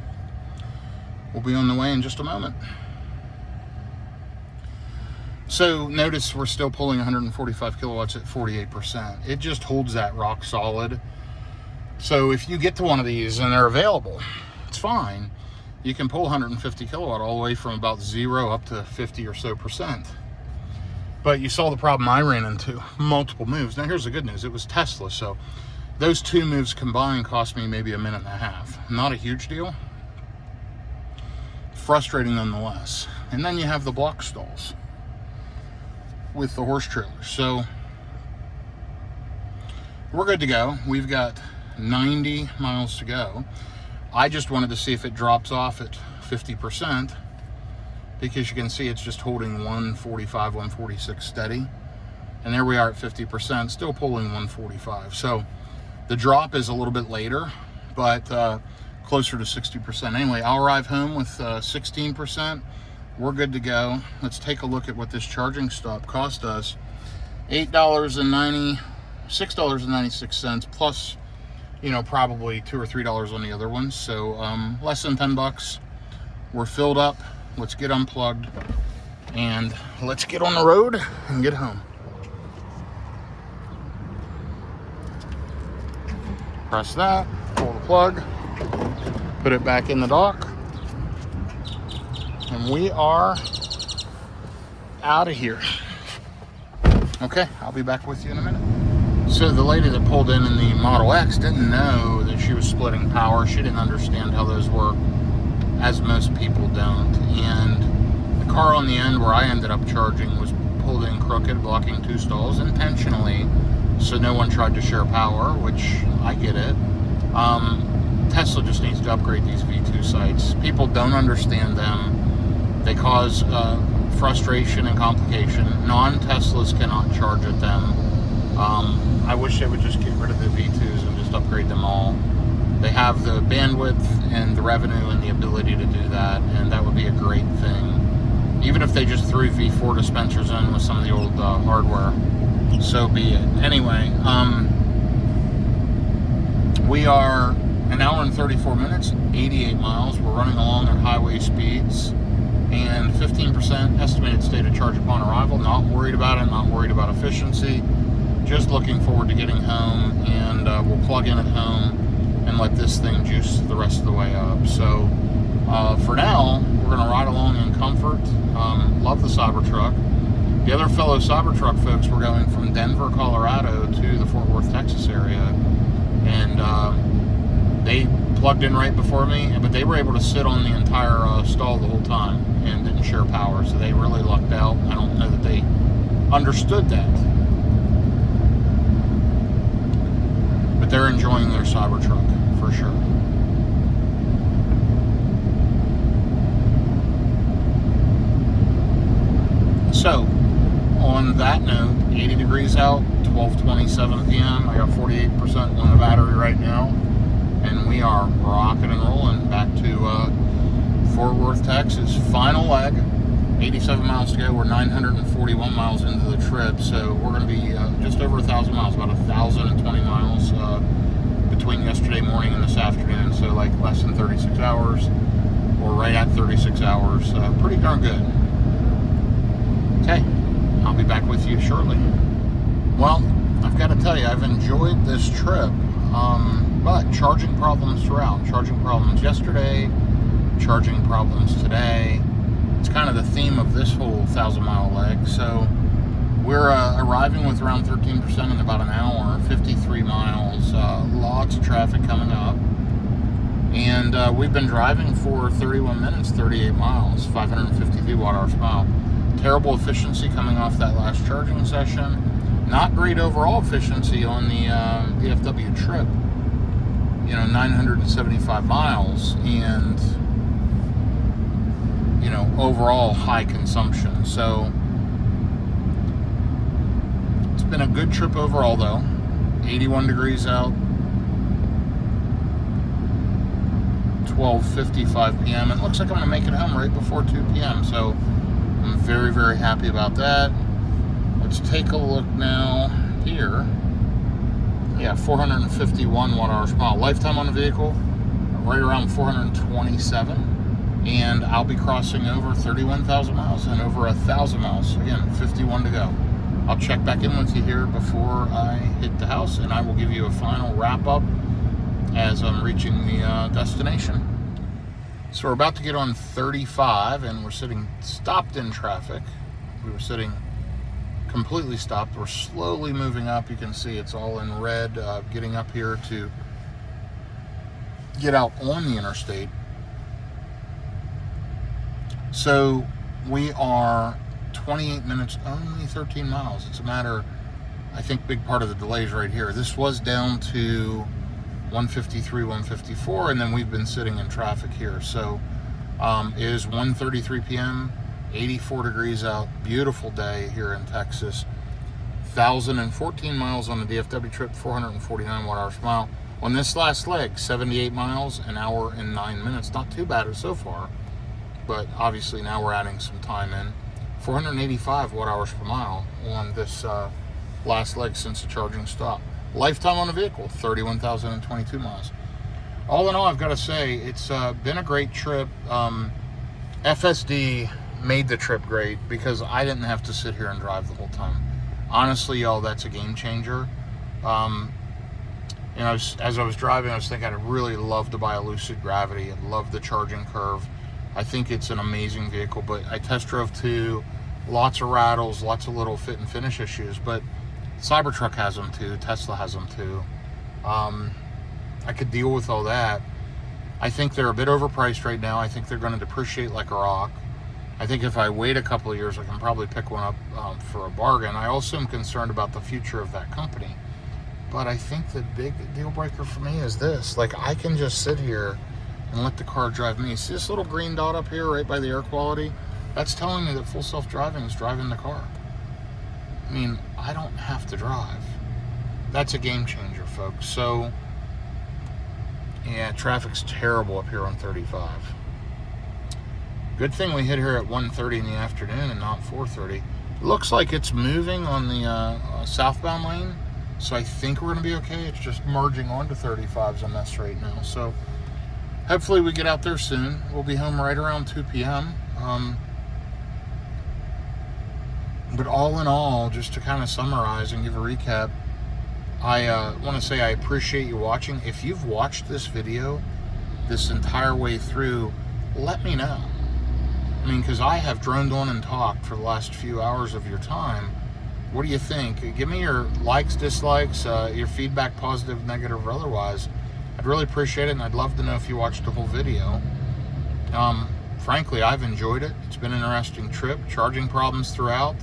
We'll be on the way in just a moment. So notice we're still pulling 145 kilowatts at 48%. It just holds that rock solid. So if you get to one of these and they're available, it's fine. You can pull 150 kilowatt all the way from about 0 up to 50 or so percent. But you saw the problem I ran into, multiple moves. Now here's the good news, it was Tesla, so those 2 moves combined cost me maybe a minute and a half. Not a huge deal. Frustrating nonetheless. And then you have the block stalls with the horse trailers. So we're good to go. We've got 90 miles to go. I just wanted to see if it drops off at 50%, because you can see it's just holding 145, 146 steady. And there we are at 50%, still pulling 145. So the drop is a little bit later, but closer to 60%. Anyway, I'll arrive home with 16%. We're good to go. Let's take a look at what this charging stop cost us. $6.96 plus, you know, probably $2 or $3 on the other ones. So less than 10 bucks. We're filled up. Let's get unplugged and let's get on the road and get home. Press that, pull the plug, put it back in the dock, and we are out of here. Okay, I'll be back with you in a minute. So the lady that pulled in the Model X didn't know that she was splitting power. She didn't understand how those work, as most people don't. And the car on the end where I ended up charging was pulled in crooked, blocking 2 stalls intentionally, so no one tried to share power, which I get it. Tesla just needs to upgrade these V2 sites. People don't understand them. They cause frustration and complication. Non-Teslas cannot charge at them. I wish they would just get rid of the V2s and just upgrade them all. They have the bandwidth and the revenue and the ability to do that, and that would be a great thing. Even if they just threw V4 dispensers in with some of the old hardware, so be it. Anyway, we are an hour and 34 minutes, 88 miles. We're running along at highway speeds, and 15% estimated state of charge upon arrival. Not worried about it, not worried about efficiency. Just looking forward to getting home, and we'll plug in at home and let this thing juice the rest of the way up. So for now, we're going to ride along in comfort. Love the Cybertruck. The other fellow Cybertruck folks were going from Denver, Colorado to the Fort Worth, Texas area, and they plugged in right before me, but they were able to sit on the entire stall the whole time and didn't share power, so they really lucked out. I don't know that they understood that, but they're enjoying their Cybertruck for sure. So, on that note, 80 degrees out, 12:27 p.m. I got 48% on the battery right now, and we are rocking and rolling back to Fort Worth, Texas. Final leg, 87 miles to go. We're 941 miles into the trip, so we're going to be just over 1,000 miles, about 1,020 miles between yesterday morning and this afternoon, so like less than 36 hours, or right at 36 hours. Pretty darn good. Okay, I'll be back with you shortly. Well, I've got to tell you, I've enjoyed this trip, but charging problems throughout. Charging problems yesterday, charging problems today. It's kind of the theme of this whole 1,000-mile leg. So we're arriving with around 13% in about an hour, 53 miles, lots of traffic coming up. And we've been driving for 31 minutes, 38 miles, 552 watt-hours per mile. Terrible efficiency coming off that last charging session. Not great overall efficiency on the DFW trip. 975 miles, and overall high consumption. So it's been a good trip overall, though. 81 degrees out, 12:55 p.m. It looks like I'm going to make it home right before 2 p.m. So I'm very, very happy about that. Let's take a look now here. Yeah, 451 watt-hours per mile. Lifetime on the vehicle, right around 427. And I'll be crossing over 31,000 miles and over 1,000 miles. Again, 51 to go. I'll check back in with you here before I hit the house, and I will give you a final wrap-up as I'm reaching the destination. So we're about to get on 35, and we're sitting stopped in traffic. We were sitting completely stopped. We're slowly moving up. You can see it's all in red, getting up here to get out on the interstate. So we are 28 minutes, only 13 miles. It's a matter, I think big part of the delay is right here. This was down to 153, 154, and then we've been sitting in traffic here. So it is 1:33 p.m., 84 degrees out, beautiful day here in Texas. 1,014 miles on the DFW trip, 449 watt-hours per mile. On this last leg, 78 miles, an hour and 9 minutes. Not too bad so far, but obviously now we're adding some time in. 485 watt-hours per mile on this last leg since the charging stop. Lifetime on the vehicle, 31,022 miles. All in all, I've got to say, it's been a great trip. FSD made the trip great because I didn't have to sit here and drive the whole time. Honestly, y'all, that's a game changer. As I was driving, I was thinking I'd really love to buy a Lucid Gravity. I'd love the charging curve. I think it's an amazing vehicle, but I test drove too. Lots of rattles, lots of little fit and finish issues, but Cybertruck has them too. Tesla has them too. I could deal with all that. I think they're a bit overpriced right now. I think they're going to depreciate like a rock. I think if I wait a couple of years, I can probably pick one up for a bargain. I also am concerned about the future of that company. But I think the big deal breaker for me is this. Like, I can just sit here and let the car drive me. See this little green dot up here right by the air quality? That's telling me that full self-driving is driving the car. I mean, I don't have to drive. That's a game changer, folks. So, yeah, traffic's terrible up here on 35. Good thing we hit here at 1:30 in the afternoon and not 4:30. It looks like it's moving on the southbound lane, so I think we're going to be okay. It's just merging onto 35's a mess right now. So hopefully we get out there soon. We'll be home right around 2 p.m. But all in all, just to kind of summarize and give a recap, I want to say I appreciate you watching. If you've watched this video this entire way through, let me know. I mean, because I have droned on and talked for the last few hours of your time. What do you think? Give me your likes, dislikes, your feedback, positive, negative, or otherwise. I'd really appreciate it, and I'd love to know if you watched the whole video. Frankly, I've enjoyed it. It's been an interesting trip. Charging problems throughout.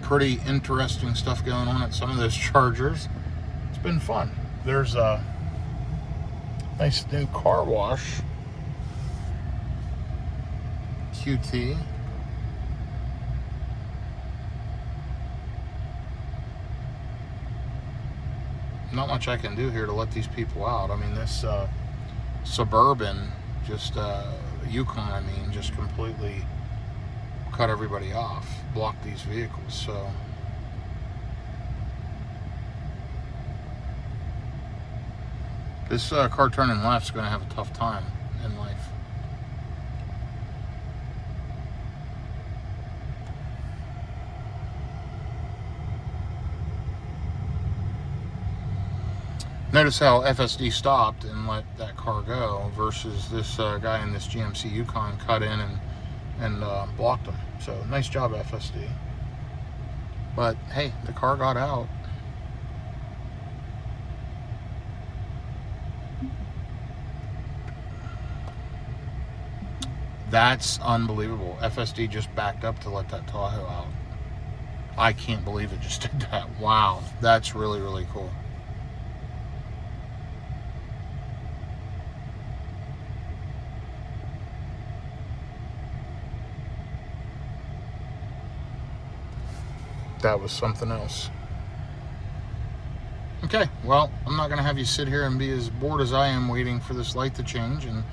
Pretty interesting stuff going on at some of those chargers. It's been fun. There's a nice new car wash. QT. Not much I can do here to let these people out. I mean, this Suburban, just Yukon, I mean, just completely cut everybody off, blocked these vehicles. So this car turning left is going to have a tough time in life. Notice how FSD stopped and let that car go versus this guy in this GMC Yukon cut in and blocked him. So nice job, FSD. But hey, the car got out. That's unbelievable. FSD just backed up to let that Tahoe out. I can't believe it just did that. Wow, that's really, really cool. That was something else. Okay, well, I'm not going to have you sit here and be as bored as I am waiting for this light to change and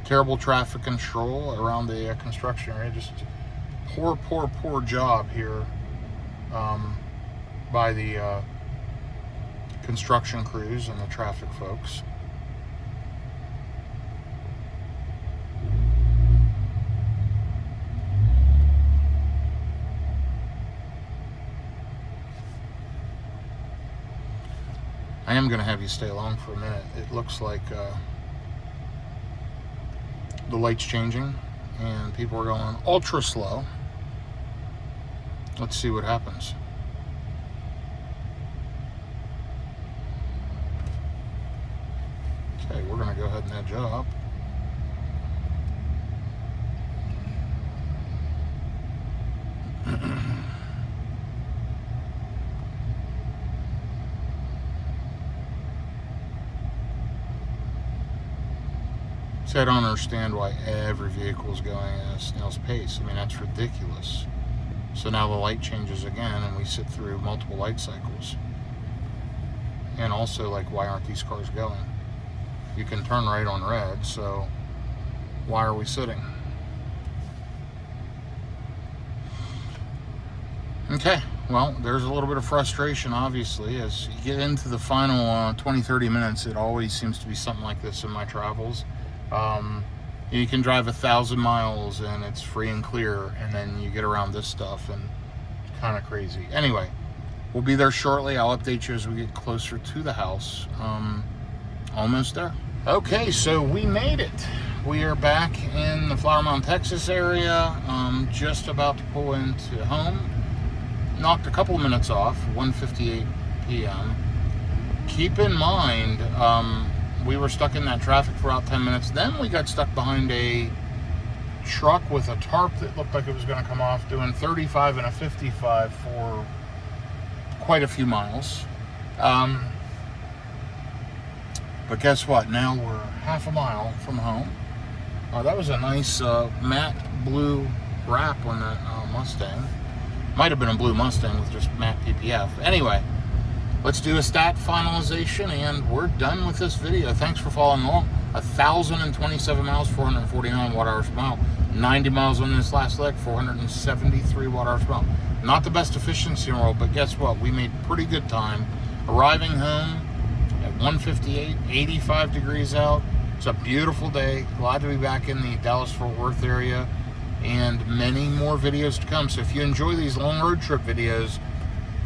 terrible traffic control around the construction area. Just poor job here by the construction crews and the traffic folks. I am going to have you stay along for a minute. It looks like the light's changing and people are going ultra slow. Let's see what happens. Okay, we're going to go ahead and edge up. So I don't understand why every vehicle is going at a snail's pace. I mean, that's ridiculous. So now the light changes again and we sit through multiple light cycles. And also, like, why aren't these cars going? You can turn right on red, so why are we sitting? Okay, well, there's a little bit of frustration, obviously. As you get into the final 20-30 minutes, it always seems to be something like this in my travels. You can drive 1,000 miles and it's free and clear, and then you get around this stuff and it's kind of crazy. Anyway, we'll be there shortly. I'll update you as we get closer to the house. Almost there. Okay, so we made it. We are back in the Flower Mound, Texas area. Just about to pull into home. Knocked a couple of minutes off, 1:58 p.m. Keep in mind, we were stuck in that traffic for about 10 minutes. Then we got stuck behind a truck with a tarp that looked like it was going to come off, doing 35 and a 55 for quite a few miles. But guess what? Now we're half a mile from home. That was a nice matte blue wrap on that Mustang. Might have been a blue Mustang with just matte PPF. Anyway, let's do a stat finalization and we're done with this video. Thanks for following along. 1,027 miles, 449 watt-hours per mile. 90 miles on this last leg, 473 watt-hours per mile. Not the best efficiency in the world, but guess what? We made pretty good time. Arriving home at 1:58, 85 degrees out. It's a beautiful day. Glad to be back in the Dallas-Fort Worth area, and many more videos to come. So if you enjoy these long road trip videos,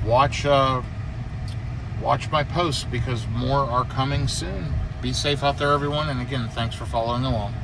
watch my posts because more are coming soon. Be safe out there, everyone, and again, thanks for following along.